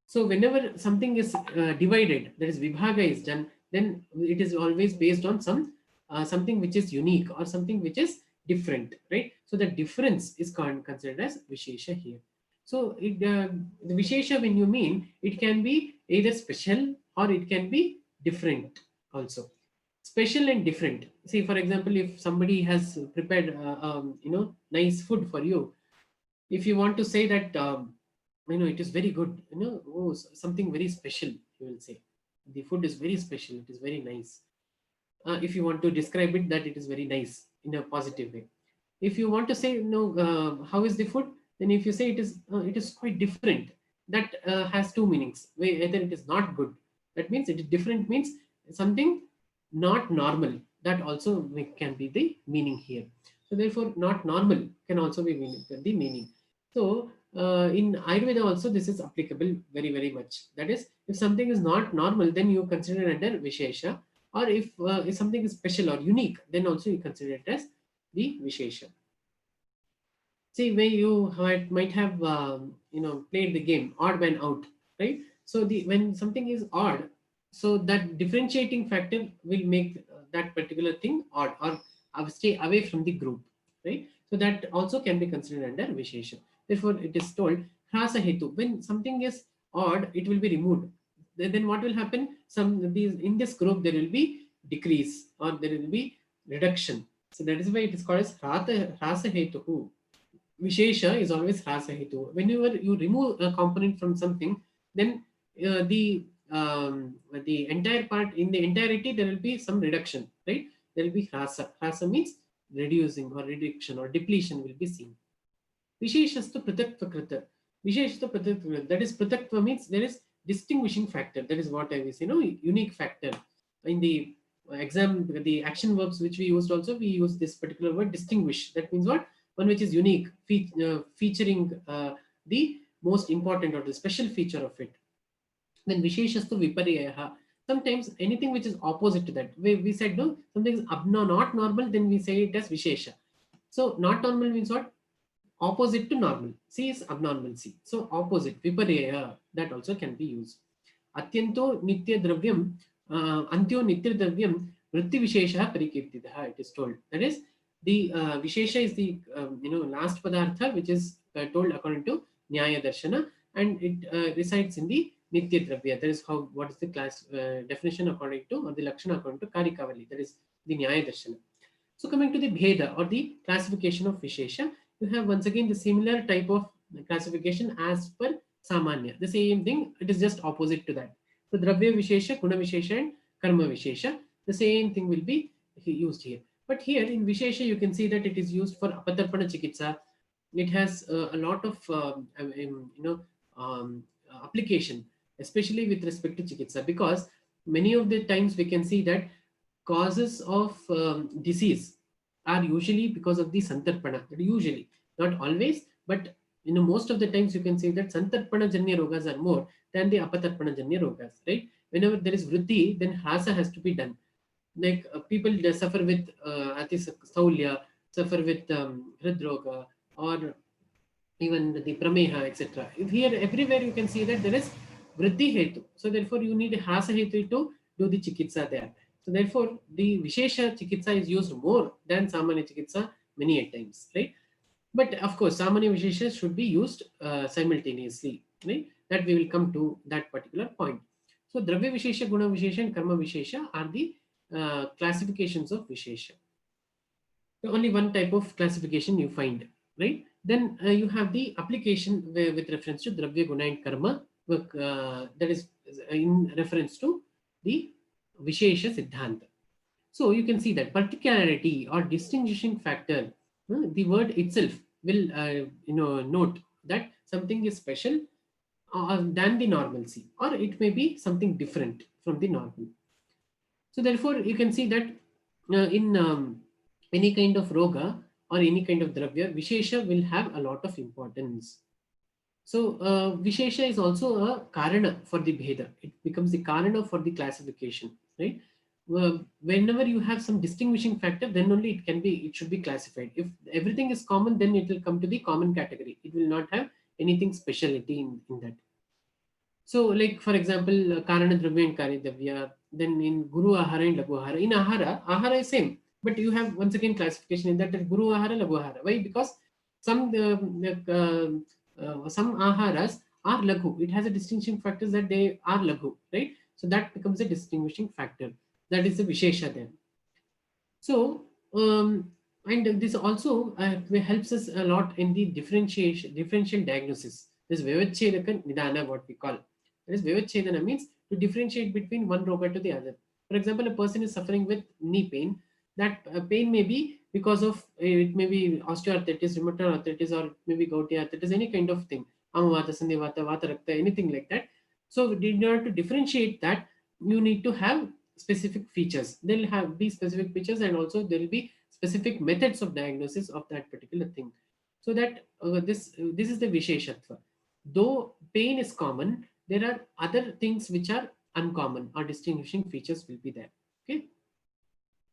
So whenever something is divided, that is Vibhaga is done, then it is always based on something which is unique or something which is different, right? So the difference is considered as Vishesha here. So the Vishesha, when you mean, it can be either special or it can be different also. Special and different. See, for example, if somebody has prepared, nice food for you, if you want to say that, it is very good, something very special, you will say. The food is very special, it is very nice. If you want to describe it, that it is very nice in a positive way. If you want to say, how is the food? Then if you say it is quite different, that has two meanings. Either it is not good, that means it is different, means something not normal. That also can be the meaning here. So therefore, not normal can also be the meaning. So in Ayurveda also this is applicable very, very much. That is, if something is not normal, then you consider it under Vishesha. Or if something is special or unique, then also you consider it as the Vishesha. See, where you might have played the game odd man out, right? So when something is odd, so that differentiating factor will make that particular thing odd, or stay away from the group, right? So that also can be considered under Vishesha. Therefore, it is told Hrasa Hetu. When something is odd, it will be removed. Then what will happen? In this group there will be decrease or there will be reduction. So that is why it is called as Hrasa Hetu. Vishesha is always Hrasa Hetu. Whenever you remove a component from something, then the entire part, in the entirety, there will be some reduction, right? There will be Hrasa. Hrasa means reducing or reduction or depletion will be seen. Visheshastu Pratatva Krita. Visheshastu Pratatva Krita. That is, Pratatva means there is distinguishing factor. That is what I was, unique factor. In the exam, the action verbs which we used also, we use this particular word distinguish. That means what? One which is unique, featuring the most important or the special feature of it. Then Visheshastu Viparyaha. Sometimes anything which is opposite to that. We said, no, something is not normal, then we say it as Vishesha. So not normal means what? Opposite to normal. C is abnormal C. So opposite, Viparya, that also can be used. Atyanto Nitya Dravyam, Antyo Nitya Dravyam, Vritti Vishesha Parikirtitaha, it is told. That is, the Vishesha is the last Padartha which is told according to Nyaya Darshana, and it resides in the Nitya Dravya. That is what is the class definition according to, or the Lakshana according to Karikavali. That is the Nyaya Darshana. So coming to the Bheda or the classification of Vishesha, you have once again the similar type of classification as per Samanya. The same thing, it is just opposite to that. So Dravya Vishesha, Guna Vishesha and Karma Vishesha, the same thing will be used here. But here in Vishesha, you can see that it is used for Apatarpana Chikitsa. It has a lot of application, especially with respect to Chikitsa, because many of the times we can see that causes of disease are usually because of the Santarpana. Usually, not always, but most of the times you can say that Santarpana Janya Rogas are more than the Apatarpana Janya Rogas, right? Whenever there is Vritti, then Hrasa has to be done. Like people suffer with Saulya, suffer with Hridroga, or even the Prameha, etc. Here, everywhere you can see that there is Vritti Hetu. So therefore, you need a Hrasa Hetu to do the Chikitsa there. So therefore, the Vishesha Chikitsa is used more than Samanya Chikitsa many a times, right? But of course, Samanya Vishesha should be used simultaneously, right? That we will come to that particular point. So Dravya Vishesha, Guna Vishesha and Karma Vishesha are the classifications of Vishesha. Only one type of classification you find, right? Then you have the application with reference to Dravya, Guna and Karma, that is in reference to the Vishesha Siddhanta. So you can see that particularity or distinguishing factor the word itself will note that something is special than the normalcy, or it may be something different from the normal. So therefore, you can see that in any kind of roga or any kind of dravya, Vishesha will have a lot of importance. So Vishesha is also a karana for the bheda. It becomes the karana for the classification, right? Whenever you have some distinguishing factor, then only it should be classified. If everything is common, then it will come to the common category. It will not have anything speciality in that. So, like for example, Karana Dravya and Kari Dravya, then in Guru Ahara and Lagu Ahara. In Ahara is same, but you have once again classification in that Guru Ahara, Lagu Ahara. Why? Because some Aharas are Lagu. It has a distinguishing factors that they are Lagu, right? So that becomes a distinguishing factor. That is the Vishesha then. So, and this also helps us a lot in the differential diagnosis. This Vivachedaka Nidana, what we call. That is Vivachedana means to differentiate between one roga to the other. For example, a person is suffering with knee pain. That pain may be because of, it may be osteoarthritis, rheumatoid arthritis, or maybe gouty arthritis, any kind of thing. Amavata, Sandhivata, Vata Rakta, anything like that. So, in order to differentiate that, you need to have specific features. They'll have these specific features, and also there will be specific methods of diagnosis of that particular thing. So that this is the Visheshatva. Though pain is common, there are other things which are uncommon, or distinguishing features will be there. Okay.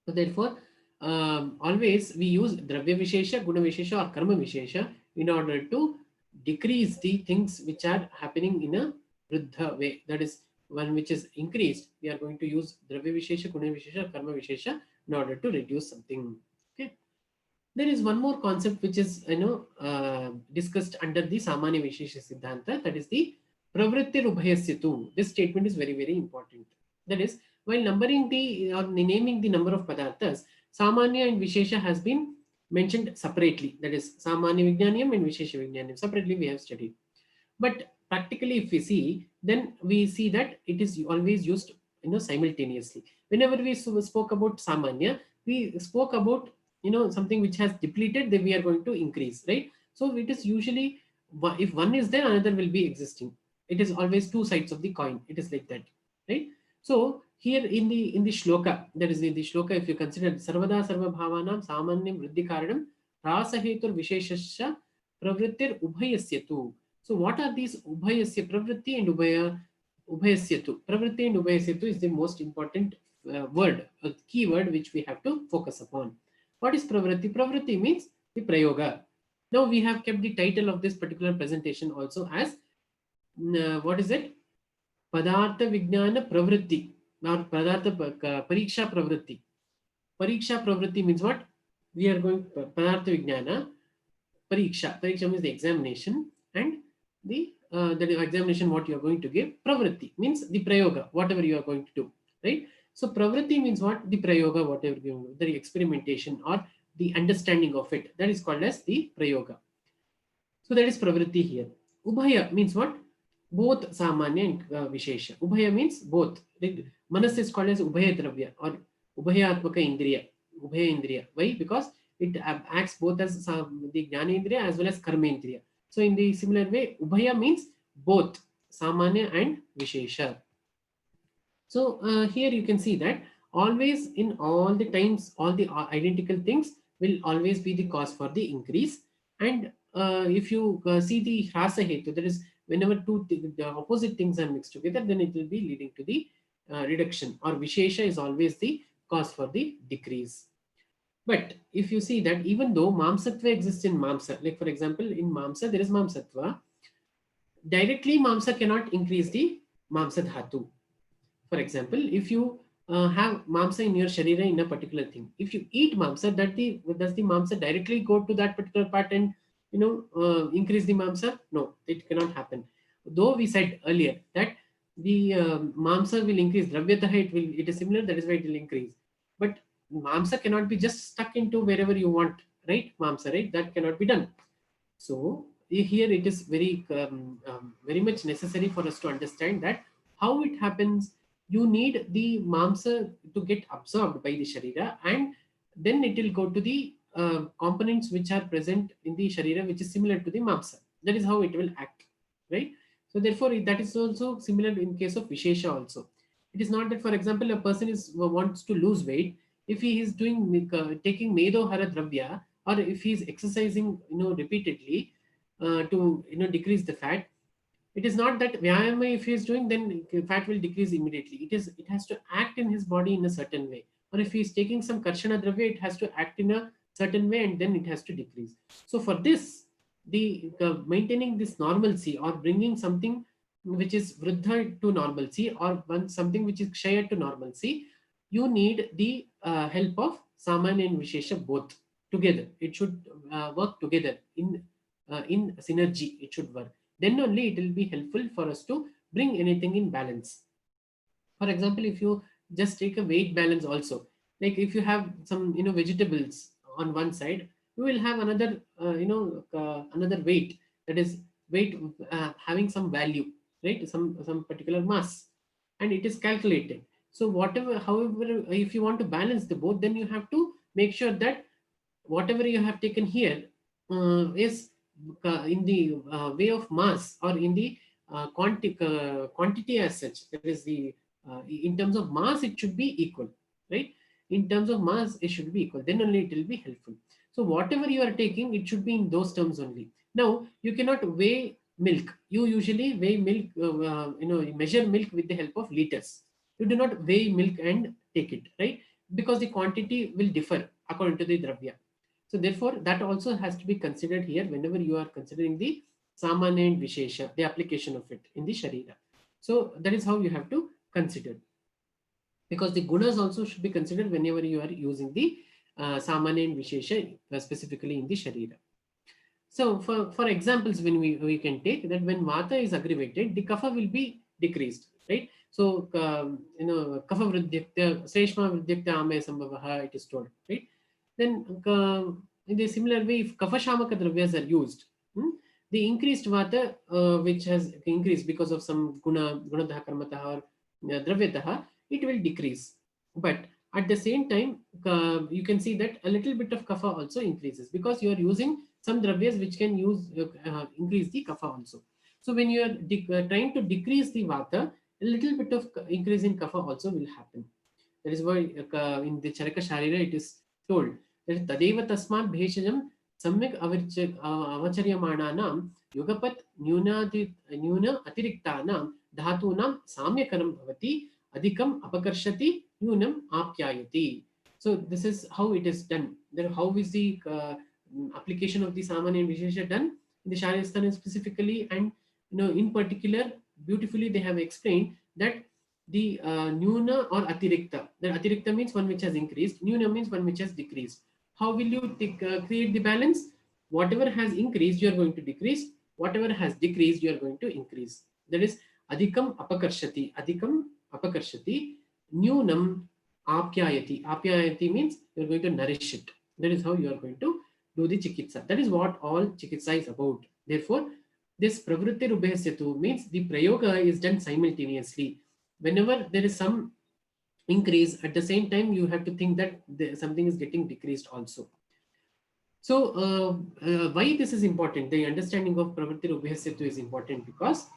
So therefore, always we use Dravya Vishesha, Guna Vishesha, or Karma Vishesha in order to decrease the things which are happening in a Vruddha way. That is one which is increased. We are going to use Dravya Vishesha, Guna Vishesha, Karma Vishesha in order to reduce something. Okay. There is one more concept which is discussed under the Samanya Vishesha Siddhanta, that is the Pravritti Rubhayasyatu. This statement is very, very important. That is, while numbering the or naming the number of padarthas, Samanya and Vishesha has been mentioned separately. That is, Samanya Vignyaniyam and Vishesha Vignyaniyam. Separately we have studied. But practically, if we see, then we see that it is always used simultaneously. Whenever we spoke about Samanya, we spoke about something which has depleted, then we are going to increase, right? So it is usually, if one is there, another will be existing. It is always two sides of the coin. It is like that, right? So here in the shloka, that is in the shloka, if you consider Sarvada Sarva Bhavanam Samanyam Vriddhi Karanam Rasa Hetur Visheshasya Pravrittir Ubhayasyatu. So what are these Ubhayasya, Pravritti and Ubhayasyatu? Pravritti and Ubhayasyatu is the most important word, a key word which we have to focus upon. What is Pravritti? Pravritti means the Prayoga. Now we have kept the title of this particular presentation also as what is it? Padartha Vijnana Pravritti, or Padartha Pariksha Pravritti. Pariksha Pravritti means what? We are going Padartha Vijnana Pariksha. Pariksha means the examination, and the examination what you are going to give. Pravritti means the prayoga, whatever you are going to do, right? So Pravritti means what? The prayoga, whatever you do, the experimentation or the understanding of it. That is called as the prayoga. So that is Pravritti here. Ubhaya means what? Both Samanya and Vishesha. Ubhaya means both. Manas is called as Ubhaya Dravya or Ubhaya Atmaka Indriya. Ubhaya Indriya. Why? Because it acts both as the Jnanendriya as well as Karmendriya. So in the similar way, Ubhaya means both Samanya and Vishesha. So here you can see that always in all the times, all the identical things will always be the cause for the increase. And if you see the Rasa Hetu, that is whenever the opposite things are mixed together, then it will be leading to the reduction, or Vishesha is always the cause for the decrease. But if you see that even though Mamsatva exists in Mamsa, like for example, in Mamsa there is Mamsatva, directly Mamsa cannot increase the Mamsa Dhatu. For example, if you have Mamsa in your Sharira in a particular thing, if you eat Mamsa, does the Mamsa directly go to that particular part and increase the Mamsa? No, it cannot happen. Though we said earlier that the Mamsa will increase, Dravyataha it is similar, that is why it will increase. But Mamsa cannot be just stuck into wherever you want, right? Mamsa, right? That cannot be done. So here it is very much necessary for us to understand that how it happens. You need the Mamsa to get absorbed by the Sharira, and then it will go to the components which are present in the Sharira, which is similar to the Mamsa. That is how it will act, right? So therefore, that is also similar in case of Vishesha also. It is not that, for example, a person wants to lose weight. If he is doing taking Medo Hara Dravya, or if he is exercising, repeatedly to decrease the fat, it is not that Vyayama, if he is doing, then fat will decrease immediately. It has to act in his body in a certain way. Or if he is taking some Karshana Dravya, it has to act in a certain way and then it has to decrease. So for this, the maintaining this normalcy or bringing something which is Vruddha to normalcy, or something which is Kshaya to normalcy, you need the help of Samanya and Vishesha both together. It should work together in synergy. It should work. Then only it will be helpful for us to bring anything in balance. For example, if you just take a weight balance also, like if you have some vegetables on one side, you will have another another weight, that is weight having some value, right? Some particular mass, and it is calculated. So whatever, however, if you want to balance the both, then you have to make sure that whatever you have taken here is in the way of mass, or in the quantity as such. That is the in terms of mass, it should be equal, right? In terms of mass, it should be equal. Then only it will be helpful. So whatever you are taking, it should be in those terms only. Now you cannot weigh milk. You usually weigh milk, you measure milk with the help of liters. You do not weigh milk and take it, right? Because the quantity will differ according to the dravya. So therefore, that also has to be considered here whenever you are considering the Samanya and Vishesha, the application of it in the Sharira. So that is how you have to consider. Because the gunas also should be considered whenever you are using the Samanya and Vishesha, specifically in the Sharira. So for examples, when we can take that, when Vata is aggravated, the Kapha will be decreased, right? So, Kapha Vruddhyakta, Sreshma Vruddhyakta Ame Sambhavaha, it is told, right? Then in the similar way, if Kapha Shamaka Dravyas are used, the increased Vata, which has increased because of some Gunadaha Karmataha or Dravyataha, it will decrease. But at the same time, you can see that a little bit of Kapha also increases, because you are using some dravyas which can increase the Kapha also. So when you are trying to decrease the Vata, a little bit of increase in Kapha also will happen. That is why in the Charaka Sharira it is told that Tadeva Tasmat Bheshajam Samyak Avacharyamananam Yugapat Nyuna Atiriktanam Dhatunam Samyakaram Bhavati Adhikam Apakarshati Yunam Apyayati. So this is how it is done. Then how is the application of the Samanya and Vishesha done in the Sharistana specifically, and in particular, beautifully they have explained that the Nyuna or Atirikta. That Atirikta means one which has increased, Nyuna means one which has decreased. How will you create the balance? Whatever has increased, you are going to decrease. Whatever has decreased, you are going to increase. That is Adhikam Apakarshati. Adhikam Apakarshati. Nyunam Apyayati. Apyayati means you are going to nourish it. That is how you are going to do the chikitsa. That is what all chikitsa is about. Therefore, this pravritti rubhayasetu means the prayoga is done simultaneously. Whenever there is some increase, at the same time you have to think that something is getting decreased also. So why this is important? The understanding of pravritti rubhayasetu is important because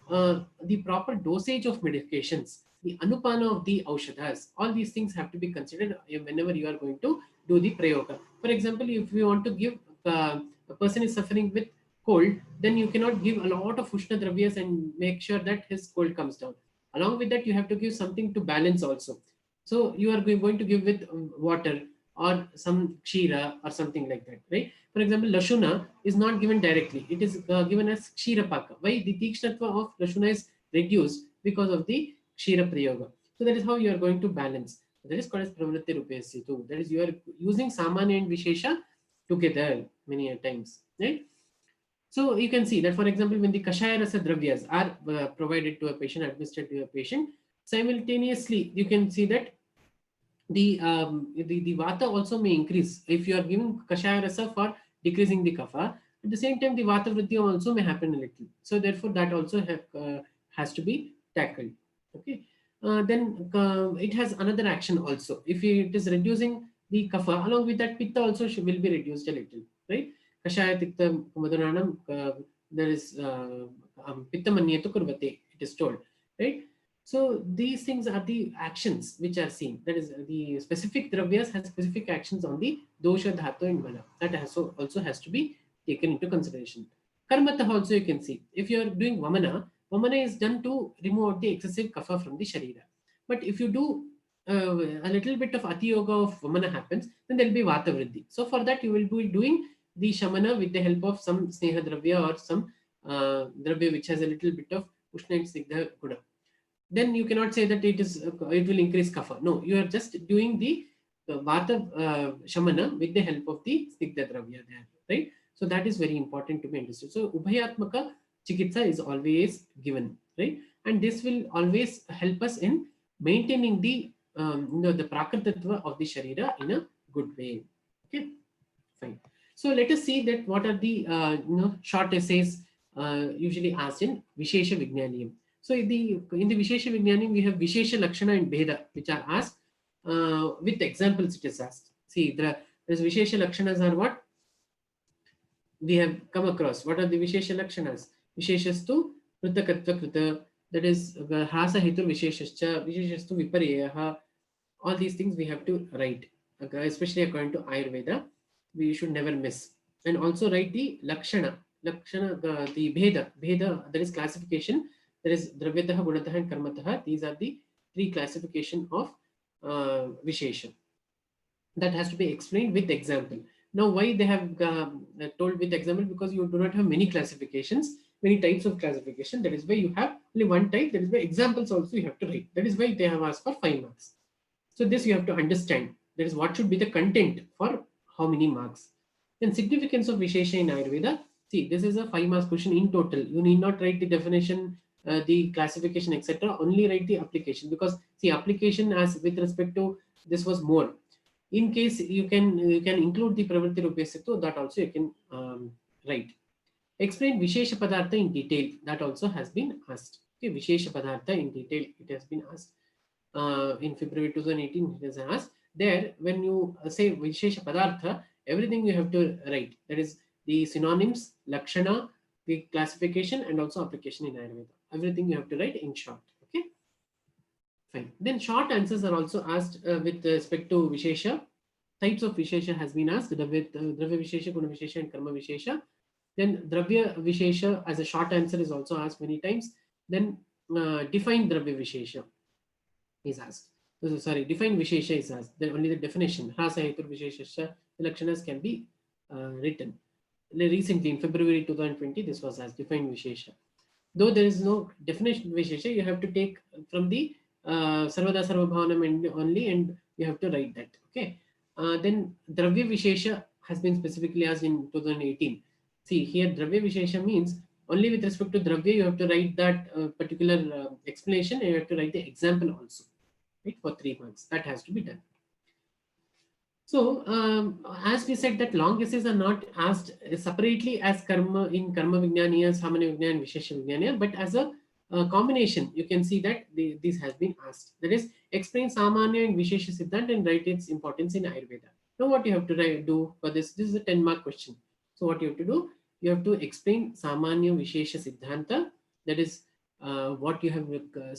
the proper dosage of medications, the anupana of the aushadas, all these things have to be considered whenever you are going to do the prayoga. For example, if you want to give a person is suffering with cold, then you cannot give a lot of ushna dravyas and make sure that his cold comes down. Along with that, you have to give something to balance also. So you are going to give with water or some kshira or something like that, right? For example, Lashuna is not given directly. It is given as Kshira Paka. Why? The Tikshnatva of Lashuna is reduced because of the Kshira Prayoga. So that is how you are going to balance. That is called as Pravritti Rupesitu. That is, you are using Samanya and Vishesha together many a times, right? So you can see that, for example, when the Kashaya Rasa Dravyas are provided to a patient, administered to a patient, simultaneously you can see that the Vata also may increase. If you are giving Kashaya Rasa for decreasing the Kapha, at the same time the Vata Vritti also may happen a little. So therefore that also has to be tackled. Okay. Then it has another action also. If it is reducing the kapha. Along with that, pitta also will be reduced a little, right? Kashaya tikta madhuranam, there is pitta manyetu kurvate, it is told, right? So these things are the actions which are seen. That is, the specific dravyas has specific actions on the dosha, dhatu, and mana. That also has to be taken into consideration. Karmata also you can see. If you are doing vamana, vamana is done to remove the excessive kapha from the sharira. But if you do a little bit of ati yoga of vamana happens, then there will be vata vriddhi. So for that you will be doing the shamana with the help of some sneha dravya or some dravya which has a little bit of ushna and snigdha guna. Then you cannot say that it will increase kapha. No, you are just doing the vata shamana with the help of the snigdha dravya there, right? So that is very important to be understood. So ubhayatmaka chikitsa is always given, right? And this will always help us in maintaining the the prakritatva of the sharira in a good way. Okay, fine. So let us see that what are the short essays usually asked in Vishesha Vignyaniyam. So in the Vishesha Vignyaniyam, we have Vishesha Lakshana and Bheda, which are asked with examples. It is asked. See, there's Vishesha Lakshanas are what we have come across. What are the Vishesha Lakshanas? Visheshastu Kritakatva Krita, that is Hasa Hetu Visheshascha, Visheshastu Viparyaha. All these things we have to write, especially according to Ayurveda. We should never miss. And also write the Lakshana, the Bheda, that is classification. There is Dravyataha, Gunataha, and Karmataha. These are the three classification of Vishesha. That has to be explained with example. Now, why they have told with example? Because you do not have many classifications, many types of classification. That is why you have only one type. That is why examples also you have to write. That is why they have asked for 5 marks. So this you have to understand. That is what should be the content for how many marks. Then significance of Vishesha in Ayurveda. See, this is a 5 marks question in total. You need not write the definition, the classification, etc. Only write the application, because see, application as with respect to this was more. In case you can include the pravritti rupesittu, that also you can write. Explain Vishesha Padartha in detail. That also has been asked. Okay, Vishesha Padartha in detail, it has been asked. In February 2018, it is asked. There, when you say Vishesha Padartha, everything you have to write. That is the synonyms, Lakshana, the classification, and also application in Ayurveda. Everything you have to write in short. Okay, fine. Then short answers are also asked with respect to Vishesha. Types of Vishesha has been asked: Dravya Vishesha, Guna Vishesha, and Karma Vishesha. Then Dravya Vishesha as a short answer is also asked many times. Then define Dravya Vishesha is asked. Sorry, define Vishesha is asked. Then only the definition, Hrasa Hetur Visheshasya, the Lakshanas can be written. Recently in February 2020, this was asked, define Vishesha. Though there is no definition of Vishesha, you have to take from the Sarvada Sarvabhavanam only, and you have to write that. Okay. Then Dravya Vishesha has been specifically asked in 2018. See, here Dravya Vishesha means only with respect to Dravya, you have to write that particular explanation, and you have to write the example also, right, for 3 marks. That has to be done. So, as we said, that long essays are not asked separately as Karma in Karma Vignyaneeya, Samanya Vignyaneeya, and Vishesha Vignyaneeya, but as a combination. You can see that this has been asked. That is, explain Samanya and Vishesha Siddhanta and write its importance in Ayurveda. Now, what you have to do for this? This is a 10-mark question. So, what you have to do? You have to explain Samanya Vishesha Siddhanta. That is what you have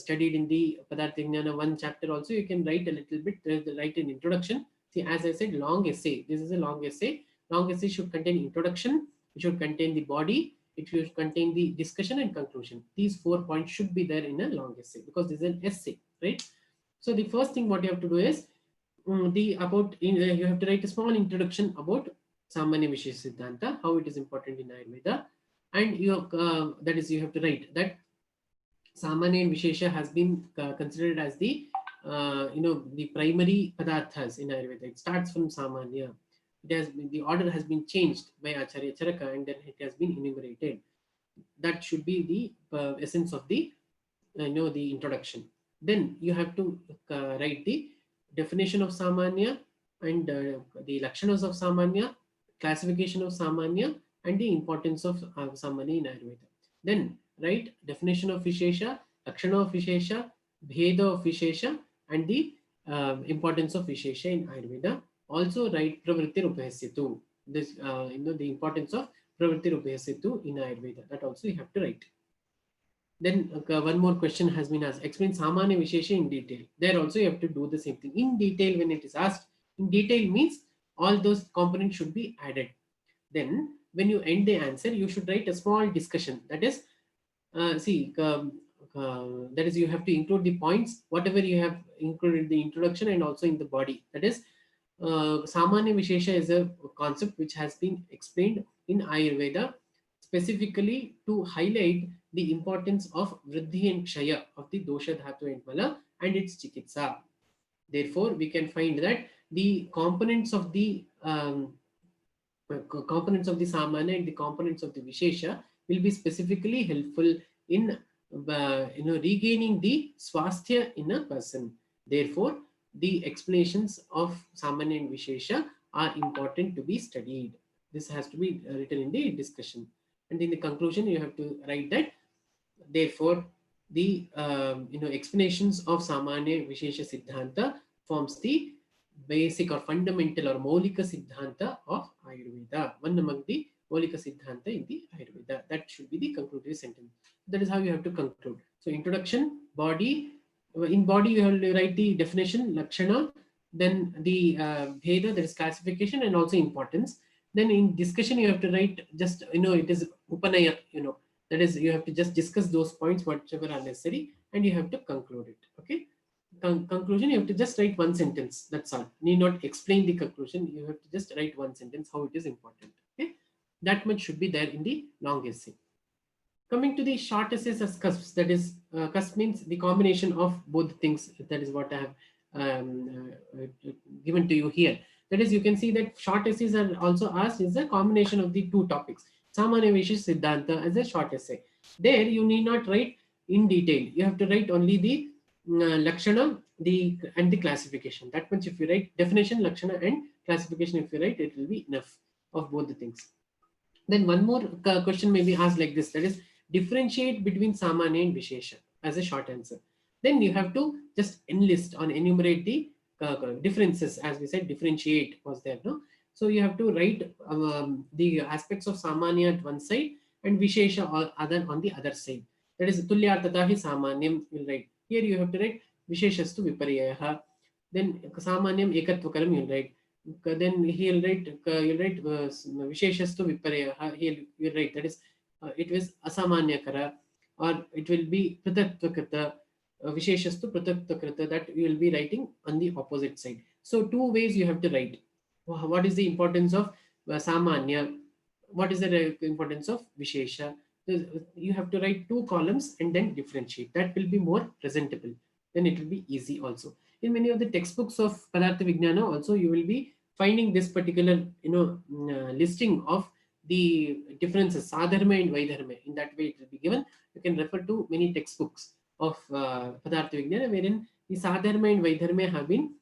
studied in the Padartha Vijnana 1 chapter. Also, you can write a little bit. Write an introduction. See, as I said, long essay. This is a long essay. Long essay should contain introduction. It should contain the body. It should contain the discussion and conclusion. These 4 points should be there in a long essay, because this is an essay, right? So the first thing what you have to do is you have to write a small introduction about Samanya Vishesha Siddhanta, how it is important in Ayurveda, and that is, you have to write that Samanya and Vishesha has been considered as the the primary padarthas in Ayurveda. It starts from Samanya. The order has been changed by Acharya Charaka, and then it has been enumerated. That should be the essence of the the introduction. Then you have to write the definition of Samanya and the Lakshanas of Samanya, classification of Samanya, and the importance of Samanya in Ayurveda. Then write definition of Vishesha, Lakshana of Vishesha, Bheda of Vishesha, and the importance of Vishesha in Ayurveda. Also write Pravritti Rupahasyetu. This, the importance of Pravritti Rupahasyetu in Ayurveda. That also you have to write. Then one more question has been asked. Explain Samanya Vishesha in detail. There also you have to do the same thing. In detail, when it is asked, in detail means all those components should be added. Then when you end the answer, you should write a small discussion. That is, that is, you have to include the points, whatever you have included in the introduction and also in the body. That is, Samanya Vishesha is a concept which has been explained in Ayurveda specifically to highlight the importance of Vriddhi and Kshaya of the Dosha Dhatu and Mala and its Chikitsa. Therefore, we can find that the components of the Samanya and the components of the Vishesha will be specifically helpful in regaining the swasthya in a person. Therefore, the explanations of Samanya and Vishesha are important to be studied. This has to be written in the discussion. And in the conclusion, you have to write that, therefore, the explanations of Samanya Vishesha Siddhanta forms the basic or fundamental or Maulika Siddhanta of Ayurveda. One among the Maulika Siddhanta in the Ayurveda. That should be the conclusive sentence. That is how you have to conclude. So introduction, body. In body, you have to write the definition, Lakshana, then the Bheda, that is classification, and also importance. Then in discussion, you have to write just, it is Upanaya, that is, you have to just discuss those points, whatever are necessary, and you have to conclude it. Okay. Conclusion, you have to just write one sentence. That's all. Need not explain the conclusion. You have to just write one sentence, how it is important. Okay. That much should be there in the long essay. Coming to the short essays as cusps, that is, cusp means the combination of both things. That is what I have given to you here. That is, you can see that short essays are also asked is a combination of the two topics. Samanya Vishesha Siddhanta as a short essay. There you need not write in detail. You have to write only the Lakshana and the classification. That much if you write definition, Lakshana and classification, if you write, it will be enough of both the things. Then one more question may be asked like this, that is, differentiate between Samanya and Vishesha as a short answer. Then you have to just enlist or enumerate the differences. As we said, differentiate was there, no? So you have to write the aspects of Samanya at one side and Vishesha or other on the other side. That is, Tulyartatahi Samanyam, you'll write. Here you have to write Visheshastu Viparyaha. Then Samanyam Ekatvakaram, you'll write. Then he'll write Visheshastu Viparyaha. He'll write, that is, it was Asamanyakara, or it will be Prataktvakrita, Visheshastu Prataktvakrita, that you will be writing on the opposite side. So two ways you have to write. What is the importance of Samanya? What is the importance of Vishesha? You have to write two columns and then differentiate. That will be more presentable. Then it will be easy also. In many of the textbooks of Padartha Vignana also, you will be finding this particular listing of the differences, Sadharma and Vaidharma. In that way it will be given. You can refer to many textbooks of Padartha Vignana wherein the Sadharma and Vaidharma have been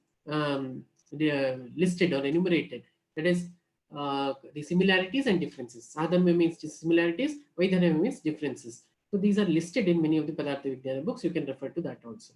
listed or enumerated. That is, the similarities and differences. Sadharma means similarities, Vaidharma means differences. So these are listed in many of the Padartha Vignana books. You can refer to that also.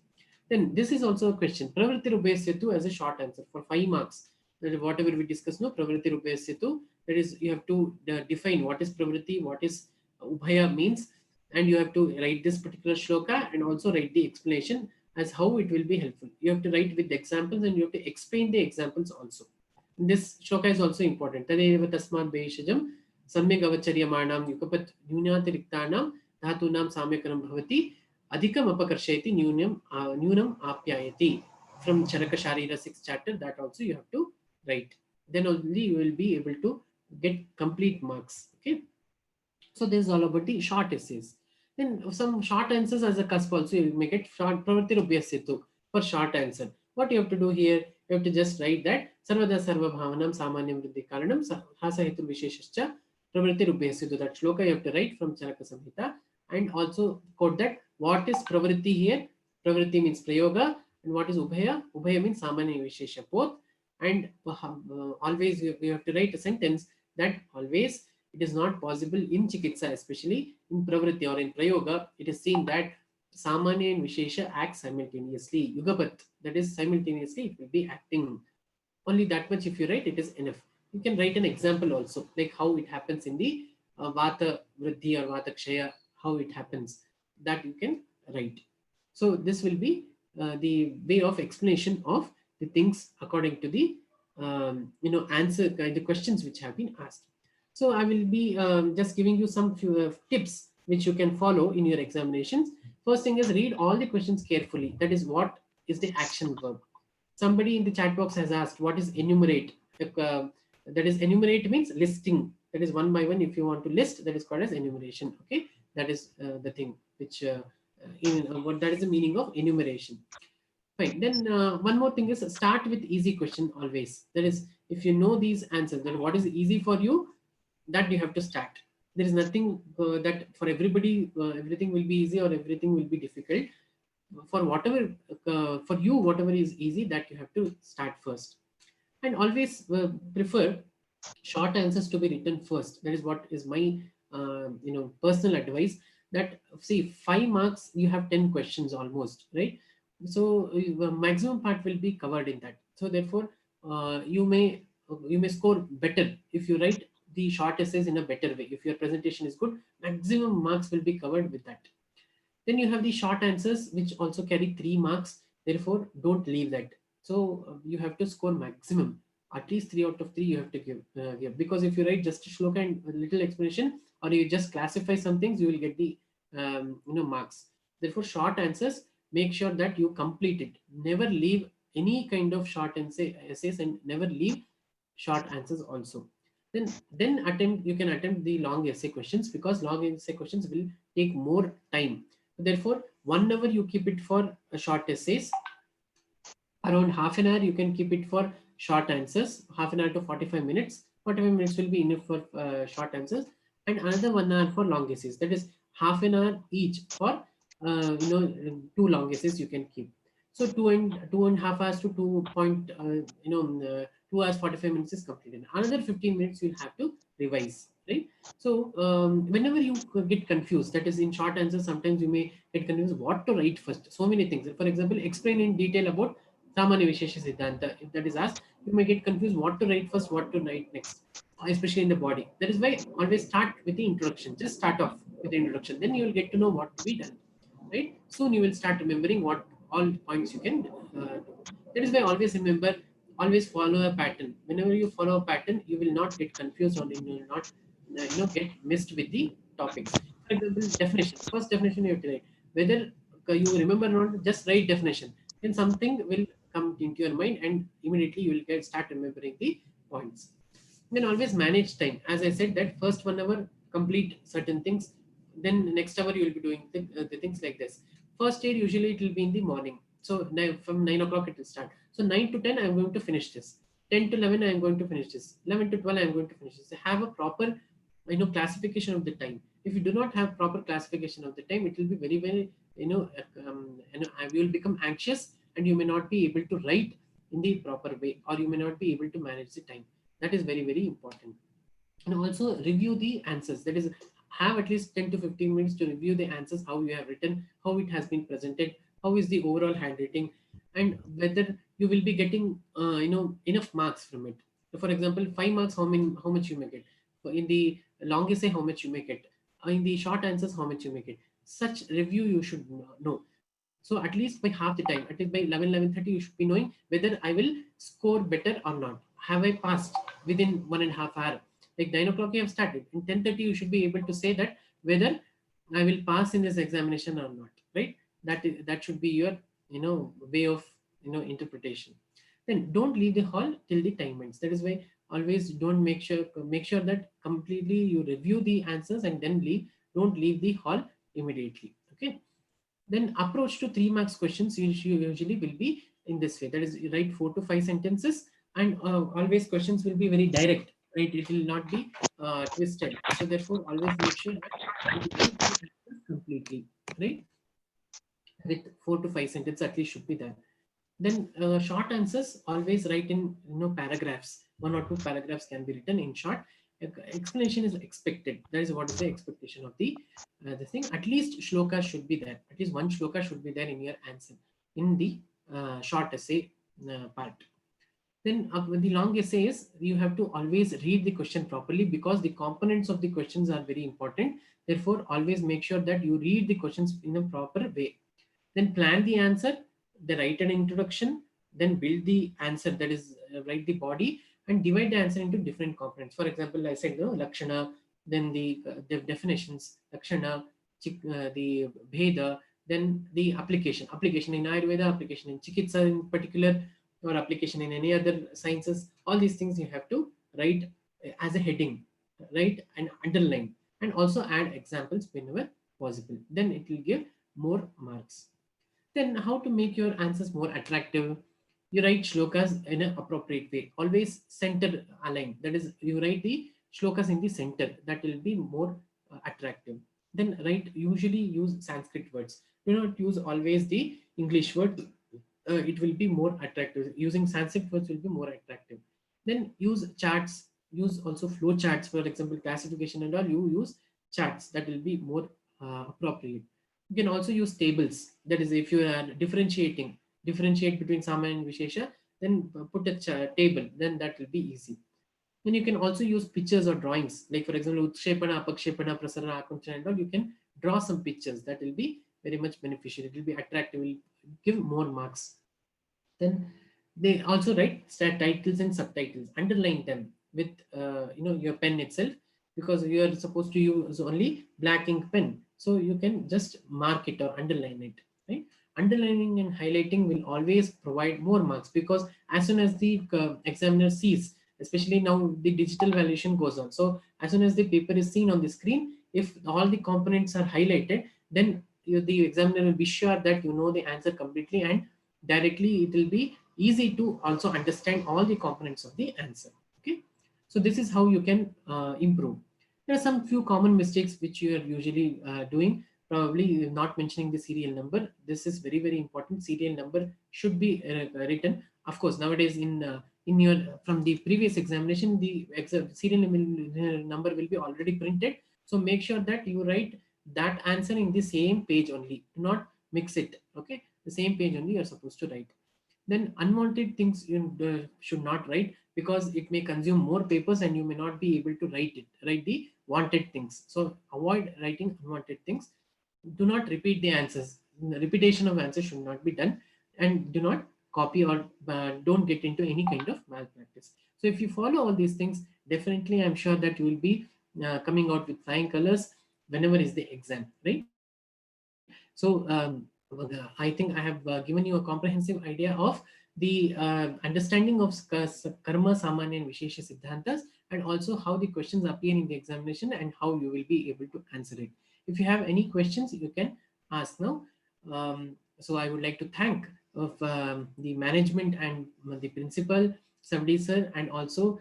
Then this is also a question. Pravritti Rupahasyetu as a short answer for 5 marks. That is whatever we discuss now, Pravritti Rupahasyetu. That is, you have to define what is Pravritti, what is Ubhaya means, and you have to write this particular shloka and also write the explanation as how it will be helpful. You have to write with examples and you have to explain the examples also. This shloka is also important. Tadeva tasmad beishajam samyag avacharyamanam yukapat nyunatiriktanam dhatunam samyakaram bhavati adhikam apakarshayati nyunam apyayati. From Charaka Sharira 6th chapter, that also you have to write. Then only you will be able to get complete marks. Okay. So this is all about the short essays. Then some short answers as a cusp also, you make it short. Pravritti Rupahasyetu for short answer. What you have to do here, you have to just write that Sarvada Sarva Bhavanam Samanyam Vriddhi Karanam Hasa Hetu Visheshascha Pravritti Rupahasyetu. That shloka you have to write from Charaka Samhita and also quote that what is Pravritti here. Pravritti means Prayoga, and what is Ubhaya? Ubhaya means Samanya Vishesha, both. And always you have to write a sentence that always it is not possible in Chikitsa, especially in Pravritti or in Prayoga. It is seen that Samanya and Vishesha act simultaneously. Yugapat, that is simultaneously it will be acting. Only that much if you write, it is enough. You can write an example also, like how it happens in the Vata Vriddhi or Vata Kshaya, how it happens, that you can write. So this will be the way of explanation of the things according to the answer the questions which have been asked. So I will be just giving you some few tips which you can follow in your examinations. First thing is read all the questions carefully. That is, what is the action verb? Somebody in the chat box has asked, what is enumerate? That is, enumerate means listing. That is one by one. If you want to list, that is called as enumeration. Okay, that is the thing which what that is the meaning of enumeration. Fine. Then one more thing is start with easy question always. That is, if you know these answers, then what is easy for you, that you have to start. There is nothing that for everybody everything will be easy or everything will be difficult. For whatever for you, whatever is easy, that you have to start first. And always prefer short answers to be written first. That is what is my personal advice. That, see, 5 marks, you have 10 questions almost, right? So maximum part will be covered in that. So therefore you may score better if you write the short essays in a better way. If your presentation is good, maximum marks will be covered with that. Then you have the short answers which also carry 3 marks. Therefore, don't leave that. So you have to score maximum. At least 3 out of 3 you have to give. Because if you write just a shloka and a little explanation, or you just classify some things, you will get the marks. Therefore, short answers, make sure that you complete it. Never leave any kind of short essays, and never leave short answers also. Then you can attempt the long essay questions, because long essay questions will take more time. Therefore, 1 hour you keep it for short essays. Around half an hour you can keep it for short answers. Half an hour to 45 minutes. 45 minutes will be enough for short answers, and another 1 hour for long essays. That is half an hour each for 2 long essays you can keep. So 2.5 hours to 2 hours 45 minutes is completed. Another 15 minutes you'll have to revise, right? So whenever you get confused, that is in short answers, sometimes you may get confused what to write first. So many things. For example, explain in detail about Samanya Vishesha Siddhanta. If that is asked, you may get confused what to write first, what to write next, especially in the body. That is why always start with the introduction. Just start off with the introduction. Then you will get to know what to be done, right? Soon you will start remembering what all points you can do. That is why always remember, always follow a pattern. Whenever you follow a pattern, you will not get confused, or you will not get missed with the topics. For example, definition. First definition you have to write. Whether you remember or not, just write definition. Then something will come into your mind, and immediately you will start remembering the points. Then always manage time. As I said, that first 1 hour complete certain things, then next hour you will be doing the things like this. First year usually it will be in the morning. So now from 9 o'clock it will start. So 9 to 10 I am going to finish this. 10 to 11 I am going to finish this. 11 to 12 I am going to finish this. Have a proper classification of the time. If you do not have proper classification of the time, it will be very, very you will become anxious, and you may not be able to write in the proper way, or you may not be able to manage the time. That is very, very important. And also review the answers. That is, have at least 10 to 15 minutes to review the answers, how you have written, how it has been presented, how is the overall handwriting, and whether you will be getting enough marks from it. So for example, 5 marks, how much you may get. In the long essay, how much you may get. In the short answers, how much you may get. Such review you should know. So at least by half the time, at least by 11:30, you should be knowing whether I will score better or not. Have I passed within 1.5 hours? Like 9 o'clock you have started. In 10:30 you should be able to say that whether I will pass in this examination or not, right? That should be your way of interpretation. Then don't leave the hall till the time ends. That is why always don't make sure that completely you review the answers and then leave. Don't leave the hall immediately. Okay. Then approach to 3 marks questions usually will be in this way. That is, you write 4 to 5 sentences, and always questions will be very direct, right? It will not be twisted. So therefore, always make sure that you write the answers completely, right? With 4 to 5 sentences at least should be there. Then short answers, always write in paragraphs. 1 or 2 paragraphs can be written in short. Explanation is expected. That is what is the expectation of the thing. At least shloka should be there. At least 1 shloka should be there in your answer in the short essay part. Then the long essay is, you have to always read the question properly, because the components of the questions are very important. Therefore, always make sure that you read the questions in a proper way. Then plan the answer, then write an introduction, then build the answer, that is write the body, and divide the answer into different components. For example, I said no, lakshana, then the definitions, lakshana, the bheda, then the application in Ayurveda, application in Chikitsa in particular, or application in any other sciences. All these things you have to write as a heading, write and underline, and also add examples whenever possible. Then it will give more marks. Then how to make your answers more attractive? You write shlokas in an appropriate way, always center aligned. That is, you write the shlokas in the center. That will be more attractive. Then usually use Sanskrit words. Do not use always the English word. It will be more attractive. Using Sanskrit words will be more attractive. Then use charts. Use also flow charts. For example, classification and all, you use charts. That will be more appropriate. You can also use tables. That is, if you are differentiate between Samanya and Vishesha, then put a table. Then that will be easy. Then you can also use pictures or drawings. Like for example, Utshepana, Apakshepana, Prasarana, Akunchana and all. You can draw some pictures. That will be very much beneficial. It will be attractive. It will give more marks. Then they also write titles and subtitles. Underline them with your pen itself, because you are supposed to use only black ink pen. So you can just mark it or underline it, right? Underlining and highlighting will always provide more marks, because as soon as the examiner sees, especially now the digital valuation goes on. So as soon as the paper is seen on the screen, if all the components are highlighted, then the examiner will be sure that you know the answer completely, and directly it will be easy to also understand all the components of the answer. Okay, so this is how you can improve. There are some few common mistakes which you are usually doing. Probably not mentioning the serial number. This is very, very important. Serial number should be written. Of course, nowadays in your from the previous examination, the serial number will be already printed. So make sure that you write that answer in the same page only. Do not mix it. Okay, the same page only you are supposed to write. Then unwanted things you should not write, because it may consume more papers and you may not be able to write the wanted things. So avoid writing unwanted things. Do not repeat the answers. The repetition of answers should not be done, and do not copy or don't get into any kind of malpractice. So if you follow all these things, definitely I'm sure that you will be coming out with flying colors whenever is the exam, right? So I think I have given you a comprehensive idea of the understanding of karma, samanya and vishesha siddhantas, and also how the questions appear in the examination and how you will be able to answer it. If you have any questions, you can ask now. So I would like to thank of the management and the principal, Savdi sir, and also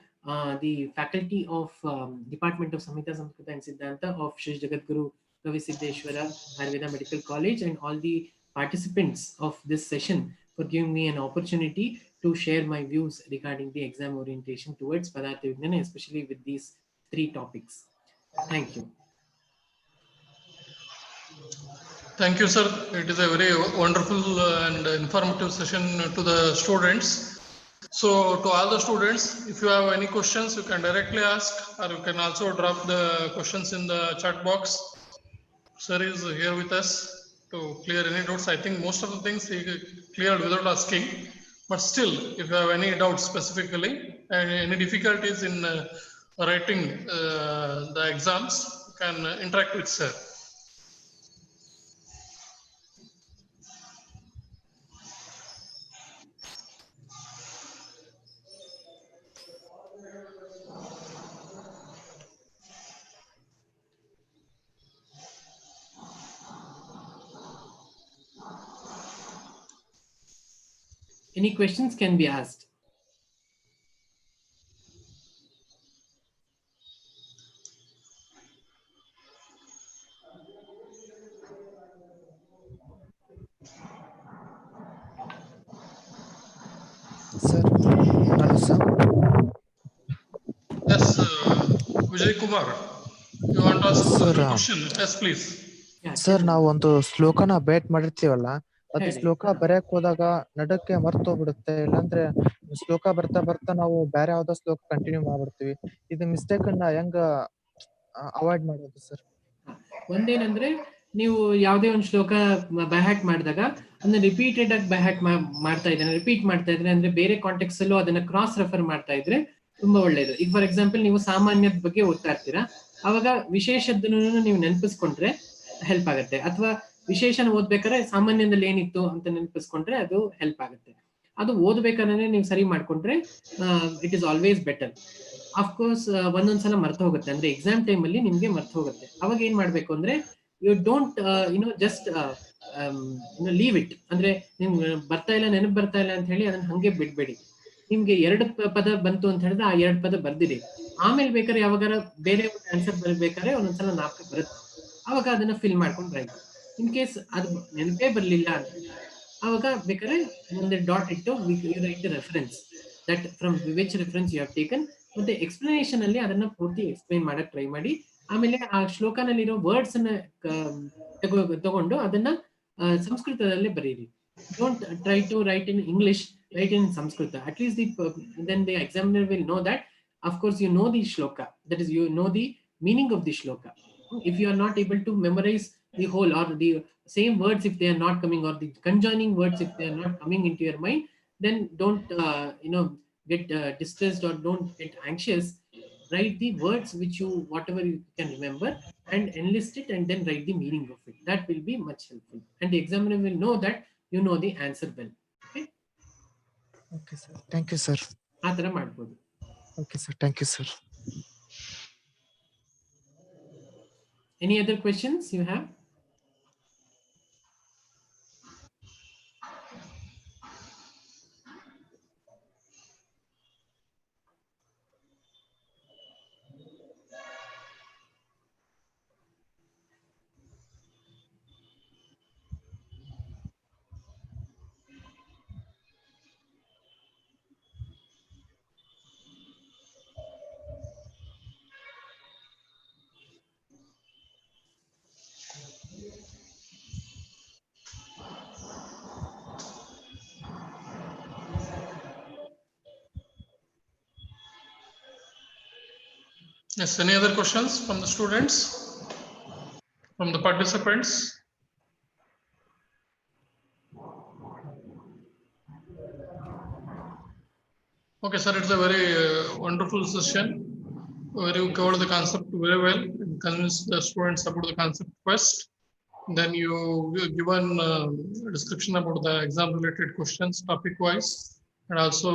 the faculty of Department of Samhita, Samskrita and Siddhanta of Shri Jagadguru Kavisiddeshwara Ayurveda Medical College, and all the participants of this session for giving me an opportunity to share my views regarding the exam orientation towards Padartha Vignana, especially with these 3 topics. Thank you. Thank you, sir. It is a very wonderful and informative session to the students. So to all the students, if you have any questions, you can directly ask, or you can also drop the questions in the chat box. Sir is here with us to clear any doubts. I think most of the things he cleared without asking, but still, if you have any doubts specifically and any difficulties in writing the exams, you can interact with sir. Any questions can be asked. Sir, hello sir. Yes, Vijay Kumar, you want to ask Sir, a question? Yes, please. Yeah, sir ನಾವು ಒಂದು ಶ್ಲೋಕನ bait ಮಾಡಿರ್ತೀವಲ್ಲ ಅದು ಹೇಳಿ. ಶ್ಲೋಕ ಬರೆಯಕ್ ಹೋದಾಗ ನಡಕ್ಕೆ ಮರ್ತೋಗ್ಬಿಡುತ್ತೆ, ಇಲ್ಲಾಂದ್ರೆ ಶ್ಲೋಕ ಬರ್ತಾ ಬರ್ತಾ ನಾವು ಬೇರೆ ಯಾವ್ದೋ ಶ್ಲೋಕ ಕಂಟಿನ್ಯೂ ಮಾಡ್ಬಿಡ್ತೀವಿ. ಇದು ಮಿಸ್ಟೇಕ್ ಅನ್ನ ಹೆಂಗ ಅವಾಯ್ಡ್ ಮಾಡೋದು ಸರ್? ಒಂದೇನಂದ್ರೆ, ನೀವು ಯಾವುದೇ ಒಂದು ಶ್ಲೋಕ ಬ್ಯಾಹ್ಯಾಕ್ ಮಾಡಿದಾಗ ಅದನ್ನ ರಿಪೀಟೆಡ್ ಆಗಿ ಬ್ಯಾಹ್ಯಾಕ್ ಮಾಡ್ತಾ ಇದ್ರೆ, ರಿಪೀಟ್ ಮಾಡ್ತಾ ಇದ್ರೆ, ಅಂದ್ರೆ ಬೇರೆ ಕಾಂಟೆಕ್ಸ್ ಅಲ್ಲೂ ಅದನ್ನ ಕ್ರಾಸ್ ರೆಫರ್ ಮಾಡ್ತಾ ಇದ್ರೆ ತುಂಬಾ ಒಳ್ಳೇದು. ಈಗ ಫಾರ್ ಎಕ್ಸಾಂಪಲ್ ನೀವು ಸಾಮಾನ್ಯದ ಬಗ್ಗೆ ಓದ್ತಾ ಇರ್ತೀರಾ, ಅವಾಗ ವಿಶೇಷದ್ದನ್ನು ನೀವು ನೆನಪಿಸ್ಕೊಂಡ್ರೆ ಹೆಲ್ಪ್ ಆಗುತ್ತೆ. ಅಥವಾ ವಿಶೇಷನ ಓದ್ಬೇಕಾದ್ರೆ ಸಾಮಾನ್ಯದಲ್ಲಿ ಏನಿತ್ತು ಅಂತ ನೆನಪಿಸ್ಕೊಂಡ್ರೆ ಅದು ಹೆಲ್ಪ್ ಆಗುತ್ತೆ. ಅದು ಓದ್ಬೇಕಾದ್ರೆ ನೀವು ಸರಿ ಮಾಡ್ಕೊಂಡ್ರೆ it is always better. Of course ಒಂದೊಂದ್ಸಲ ಮರ್ತ ಹೋಗುತ್ತೆ, ಅಂದ್ರೆ ಎಕ್ಸಾಮ್ ಟೈಮ್ ಅಲ್ಲಿ ನಿಮ್ಗೆ ಮರ್ತ ಹೋಗುತ್ತೆ. ಅವಾಗ ಏನ್ ಮಾಡ್ಬೇಕು ಅಂದ್ರೆ, you don't just leave it. ಅಂದ್ರೆ ನಿಮ್ಗೆ ಬರ್ತಾ ಇಲ್ಲ, ನೆನಪು ಬರ್ತಾ ಇಲ್ಲ ಅಂತ ಹೇಳಿ ಅದನ್ನ ಹಂಗೆ ಬಿಡ್ಬೇಡಿ. ನಿಮ್ಗೆ 2 ಪದ ಬಂತು ಅಂತ ಹೇಳಿದ್ರೆ ಆ 2 ಪದ ಬರ್ದಿರಿ. ಆಮೇಲೆ ಬೇಕಾದ್ರೆ ಯಾವಾಗಾರ ಬೇರೆ ಆನ್ಸರ್ ಬರ್ಬೇಕಾದ್ರೆ ಒಂದೊಂದ್ಸಲ ನಾಲ್ಕು ಬರುತ್ತೆ, ಅವಾಗ ಅದನ್ನ ಫಿಲ್ ಮಾಡ್ಕೊಂಡು ರೈಟ್. ಇನ್ ಕೇಸ್ ಅದು ನೆನಪೇ ಬರ್ಲಿಲ್ಲ ಅಂತ ಅವಾಗ ಬೇಕಾದ್ರೆ ಒಂದು ಡಾಟ್ ಇಟ್ಟು write reference that from which reference you have taken. ಮತ್ತೆ ಎಕ್ಸ್ಪ್ಲನೇಷನ್ ಅಲ್ಲಿ ಅದನ್ನ ಪೂರ್ತಿ ಎಕ್ಸ್ಪ್ಲೈನ್ ಮಾಡಕ್ ಟ್ರೈ ಮಾಡಿ. ಆಮೇಲೆ ಆ ಶ್ಲೋಕನಲ್ಲಿರೋ ವರ್ಡ್ಸ್ ಅನ್ನ ತಗೊಂಡು ಅದನ್ನ ಸಂಸ್ಕೃತದಲ್ಲೇ ಬರೀರಿ. Don't try to write in English, write in Sanskrit. At least then the examiner will know that, of course, you know the shloka. That is, you know the meaning of the shloka. If you are not able to memorize the whole or the same words, if they are not coming, or the conjoining words if they are not coming into your mind, then don't get distressed or don't get anxious. Write the words which you whatever you can remember and enlist it, and then write the meaning of it. That will be much helpful, and the examiner will know that you know the answer well. Okay. Okay sir, thank you sir. ಆ ತರ ಮಾಡ್ಬೋದು. Okay sir, thank you sir. Any other questions you have? Yes, any other questions from the students, from the participants? Okay, sir, it's a very wonderful session where you covered the concept very well and convinced the students about the concept first. Then you given a description about the exam related questions topic wise, and also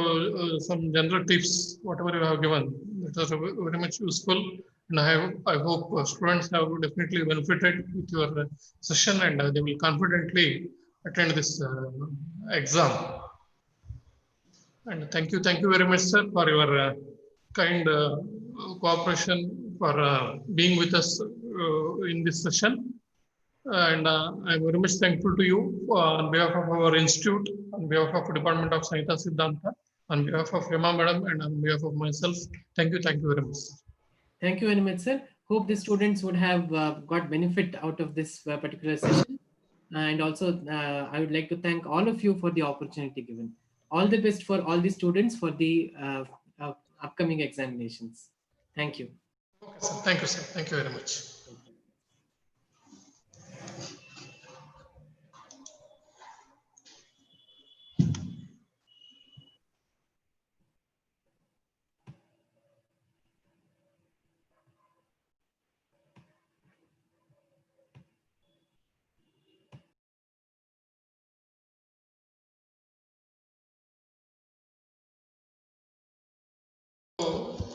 some general tips, whatever you have given. That is very much useful, and I hope students have definitely benefited with your session, and they will confidently attend this exam. And thank you very much, sir, for your kind cooperation, for being with us in this session. And I'm very much thankful to you on behalf of our institute, on behalf of Department of Sanhita Siddhanta, on behalf of Hema Madam, and on behalf of myself. Thank you very much. Thank you very much, sir. Hope the students would have got benefit out of this particular session. And also, I would like to thank all of you for the opportunity given. All the best for all the students for the upcoming examinations. Thank you. Okay, sir. Thank you, sir. Thank you very much.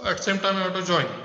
At the same time, you have to join.